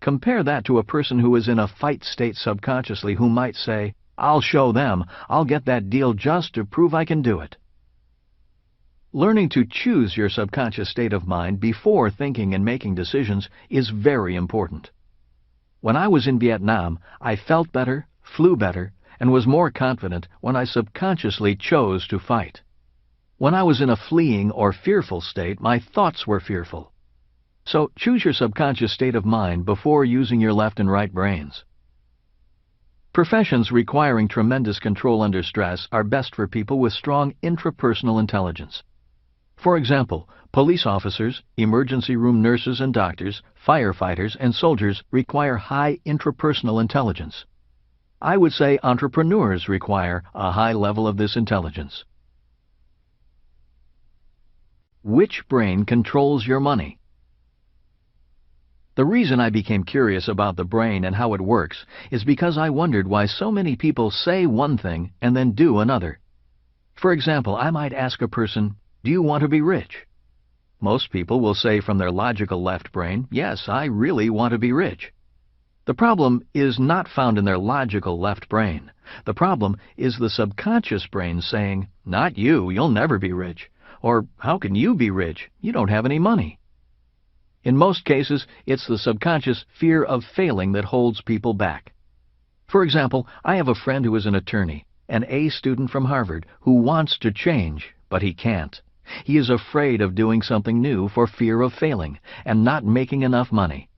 Compare that to a person who is in a fight state subconsciously who might say, "I'll show them. I'll get that deal just to prove I can do it." Learning to choose your subconscious state of mind before thinking and making decisions is very important. When I was in Vietnam, I felt better, flew better, and was more confident when I subconsciously chose to fight. When I was in a fleeing or fearful state, my thoughts were fearful. So choose your subconscious state of mind before using your left and right brains. Professions requiring tremendous control under stress are best for people with strong intrapersonal intelligence. For example, police officers, emergency room nurses and doctors, firefighters, and soldiers require high intrapersonal intelligence. I would say entrepreneurs require a high level of this intelligence. Which brain controls your money? The reason I became curious about the brain and how it works is because I wondered why so many people say one thing and then do another. For example, I might ask a person, "Do you want to be rich?" Most people will say from their logical left brain, "Yes, I really want to be rich." The problem is not found in their logical left brain. The problem is the subconscious brain saying, "Not you, you'll never be rich," or "How can you be rich? You don't have any money." In most cases, it's the subconscious fear of failing that holds people back. For example, I have a friend who is an attorney, an A student from Harvard, who wants to change, but he can't. He is afraid of doing something new for fear of failing and not making enough money.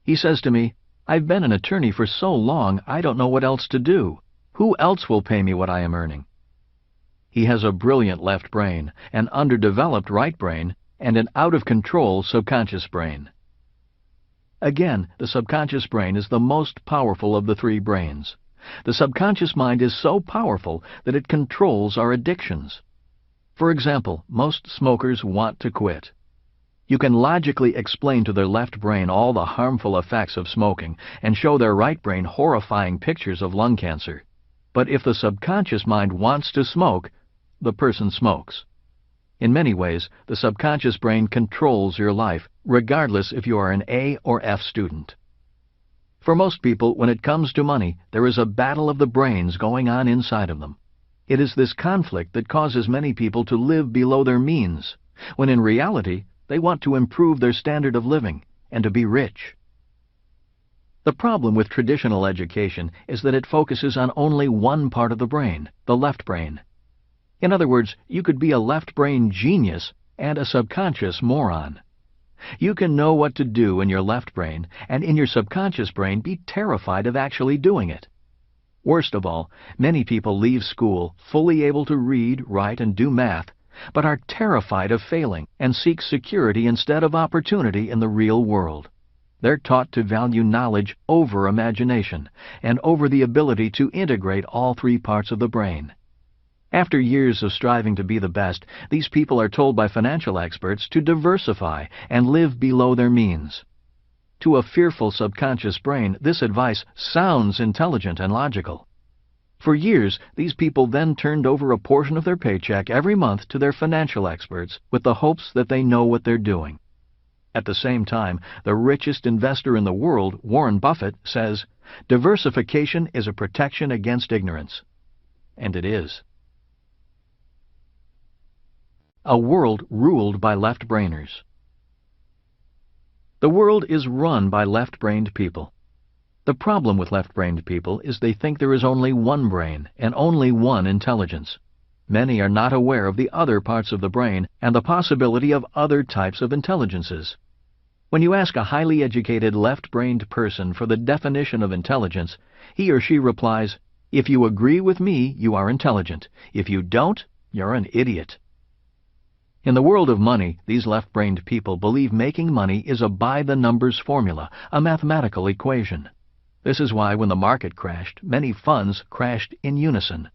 He says to me, "I've been an attorney for so long, I don't know what else to do. Who else will pay me what I am earning?" He has a brilliant left brain, an underdeveloped right brain, and an out-of-control subconscious brain. Again, the subconscious brain is the most powerful of the three brains. The subconscious mind is so powerful that it controls our addictions. For example, most smokers want to quit. You can logically explain to their left brain all the harmful effects of smoking and show their right brain horrifying pictures of lung cancer. But if the subconscious mind wants to smoke, the person smokes. In many ways, the subconscious brain controls your life, regardless if you are an A or F student. For most people, when it comes to money, there is a battle of the brains going on inside of them. It is this conflict that causes many people to live below their means, when in reality, they want to improve their standard of living and to be rich. The problem with traditional education is that it focuses on only one part of the brain, the left brain. In other words, you could be a left brain genius and a subconscious moron. You can know what to do in your left brain and in your subconscious brain be terrified of actually doing it. Worst of all, many people leave school fully able to read, write, and do math, but are terrified of failing and seek security instead of opportunity in the real world. They're taught to value knowledge over imagination and over the ability to integrate all three parts of the brain. After years of striving to be the best, these people are told by financial experts to diversify and live below their means. To a fearful subconscious brain, this advice sounds intelligent and logical. For years, these people then turned over a portion of their paycheck every month to their financial experts with the hopes that they know what they're doing. At the same time, the richest investor in the world, Warren Buffett, says, "Diversification is a protection against ignorance." And it is. A world ruled by left-brainers. The world is run by left-brained people. The problem with left-brained people is they think there is only one brain and only one intelligence. Many are not aware of the other parts of the brain and the possibility of other types of intelligences. When you ask a highly educated left-brained person for the definition of intelligence, he or she replies, "If you agree with me, you are intelligent. If you don't, you're an idiot." In the world of money, these left-brained people believe making money is a by-the-numbers formula, a mathematical equation. This is why when the market crashed, many funds crashed in unison.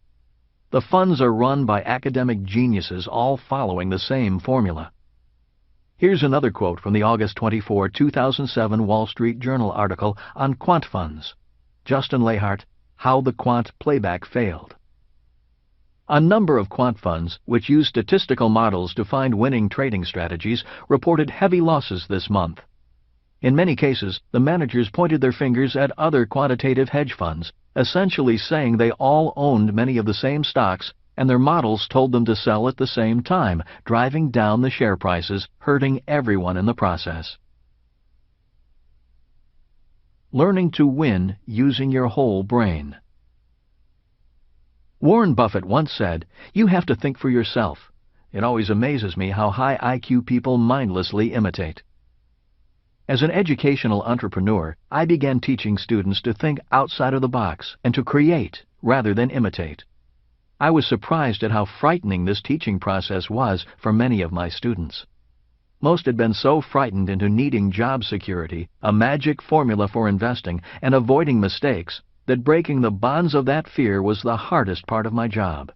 The funds are run by academic geniuses all following the same formula. Here's another quote from the August 24, 2007 Wall Street Journal article on quant funds. Justin Lahart, How the Quant Playback Failed. A number of quant funds, which use statistical models to find winning trading strategies, reported heavy losses this month. In many cases, the managers pointed their fingers at other quantitative hedge funds, essentially saying they all owned many of the same stocks, and their models told them to sell at the same time, driving down the share prices, hurting everyone in the process. Learning to win using your whole brain. Warren Buffett once said, "You have to think for yourself." It always amazes me how high IQ people mindlessly imitate. As an educational entrepreneur, I began teaching students to think outside of the box and to create rather than imitate. I was surprised at how frightening this teaching process was for many of my students. Most had been so frightened into needing job security, a magic formula for investing, and avoiding mistakes, that breaking the bonds of that fear was the hardest part of my job.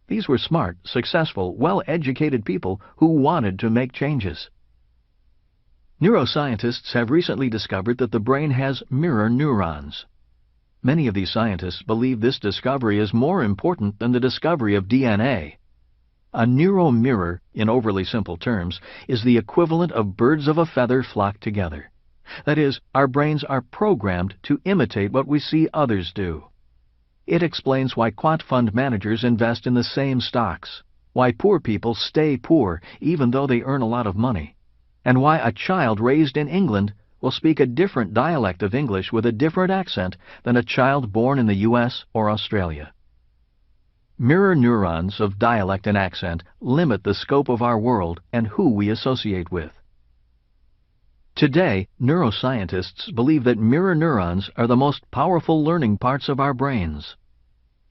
These were smart, successful, well-educated people who wanted to make changes. Neuroscientists have recently discovered that the brain has mirror neurons. Many of these scientists believe this discovery is more important than the discovery of DNA. A neuromirror, in overly simple terms, is the equivalent of birds of a feather flocked together. That is, our brains are programmed to imitate what we see others do. It explains why quant fund managers invest in the same stocks, why poor people stay poor even though they earn a lot of money, and why a child raised in England will speak a different dialect of English with a different accent than a child born in the U.S. or Australia. Mirror neurons of dialect and accent limit the scope of our world and who we associate with. Today, neuroscientists believe that mirror neurons are the most powerful learning parts of our brains.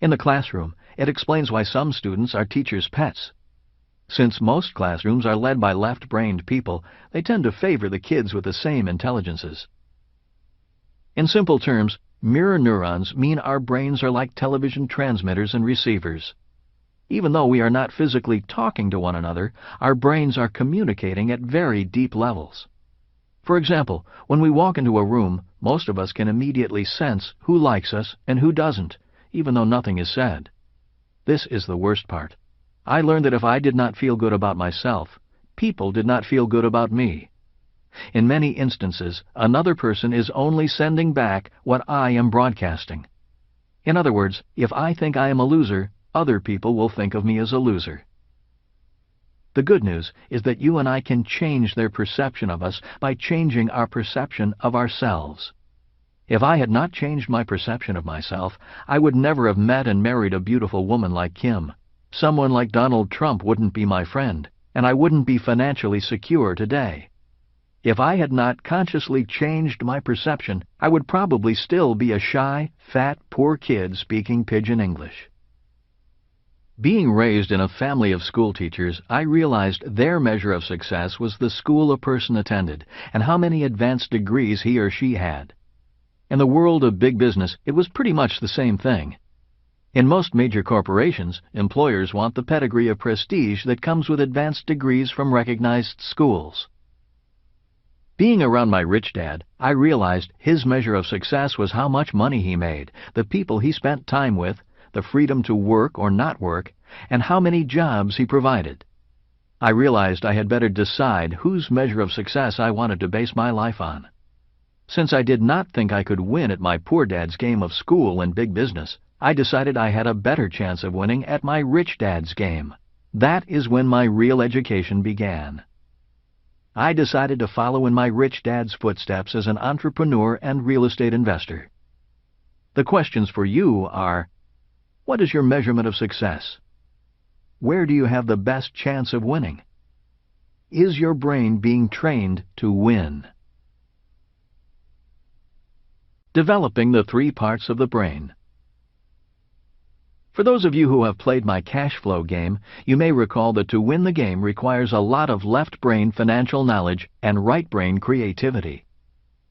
In the classroom, it explains why some students are teachers' pets. Since most classrooms are led by left-brained people, they tend to favor the kids with the same intelligences. In simple terms, mirror neurons mean our brains are like television transmitters and receivers. Even though we are not physically talking to one another, our brains are communicating at very deep levels. For example, when we walk into a room, most of us can immediately sense who likes us and who doesn't, even though nothing is said. This is the worst part. I learned that if I did not feel good about myself, people did not feel good about me. In many instances, another person is only sending back what I am broadcasting. In other words, if I think I am a loser, other people will think of me as a loser. The good news is that you and I can change their perception of us by changing our perception of ourselves. If I had not changed my perception of myself, I would never have met and married a beautiful woman like Kim. Someone like Donald Trump wouldn't be my friend, and I wouldn't be financially secure today. If I had not consciously changed my perception, I would probably still be a shy, fat, poor kid speaking pidgin English. Being raised in a family of schoolteachers, I realized their measure of success was the school a person attended and how many advanced degrees he or she had. In the world of big business, it was pretty much the same thing. In most major corporations, employers want the pedigree of prestige that comes with advanced degrees from recognized schools. Being around my rich dad, I realized his measure of success was how much money he made, the people he spent time with, the freedom to work or not work, and how many jobs he provided. I realized I had better decide whose measure of success I wanted to base my life on. Since I did not think I could win at my poor dad's game of school and big business, I decided I had a better chance of winning at my rich dad's game. That is when my real education began. I decided to follow in my rich dad's footsteps as an entrepreneur and real estate investor. The questions for you are, what is your measurement of success? Where do you have the best chance of winning? Is your brain being trained to win? Developing the 3 parts of the brain. For those of you who have played my cash flow game, you may recall that to win the game requires a lot of left brain financial knowledge and right brain creativity.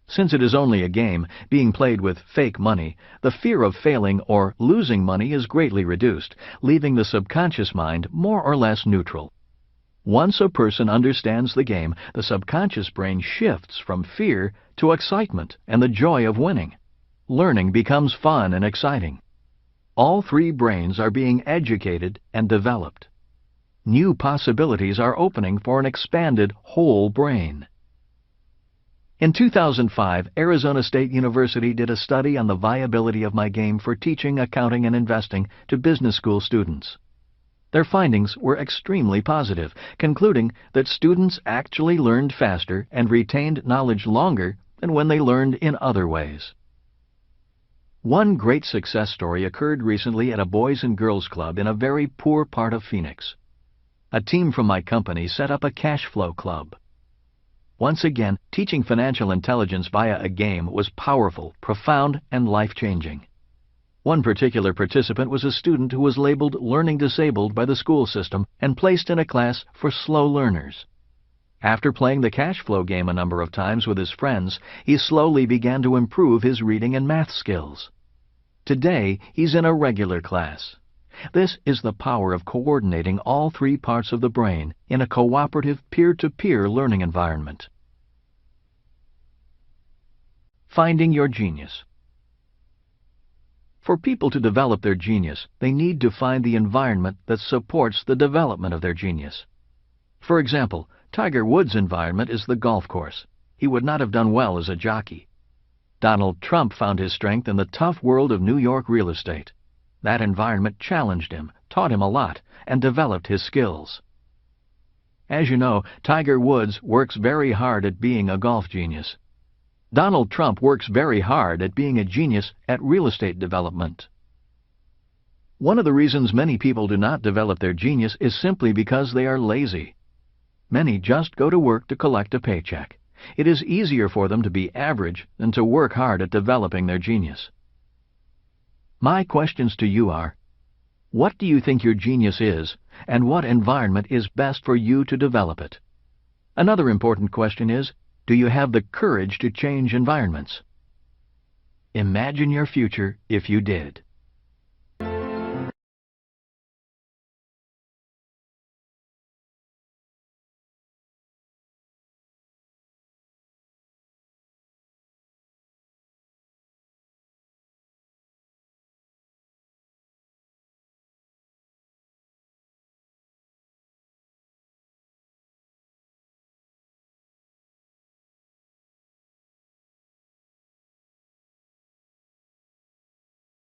Since it is only a game, being played with fake money, the fear of failing or losing money is greatly reduced, leaving the subconscious mind more or less neutral. Once a person understands the game, the subconscious brain shifts from fear to excitement and the joy of winning. Learning becomes fun and exciting. All 3 brains are being educated and developed. New possibilities are opening for an expanded whole brain. In 2005, Arizona State University did a study on the viability of my game for teaching accounting and investing to business school students. Their findings were extremely positive, concluding that students actually learned faster and retained knowledge longer than when they learned in other ways. One great success story occurred recently at a Boys and Girls Club in a very poor part of Phoenix. A team from my company set up a cash flow club. Once again, teaching financial intelligence via a game was powerful, profound, and life-changing. One particular participant was a student who was labeled learning disabled by the school system and placed in a class for slow learners. After playing the cash flow game a number of times with his friends, he slowly began to improve his reading and math skills. Today, he's in a regular class. This is the power of coordinating all three parts of the brain in a cooperative peer-to-peer learning environment. Finding your genius. For people to develop their genius, they need to find the environment that supports the development of their genius. For example, Tiger Woods' environment is the golf course. He would not have done well as a jockey. Donald Trump found his strength in the tough world of New York real estate. That environment challenged him, taught him a lot, and developed his skills. As you know, Tiger Woods works very hard at being a golf genius. Donald Trump works very hard at being a genius at real estate development. One of the reasons many people do not develop their genius is simply because they are lazy. Many just go to work to collect a paycheck. It is easier for them to be average than to work hard at developing their genius. My questions to you are, what do you think your genius is, and what environment is best for you to develop it? Another important question is, do you have the courage to change environments? Imagine your future if you did.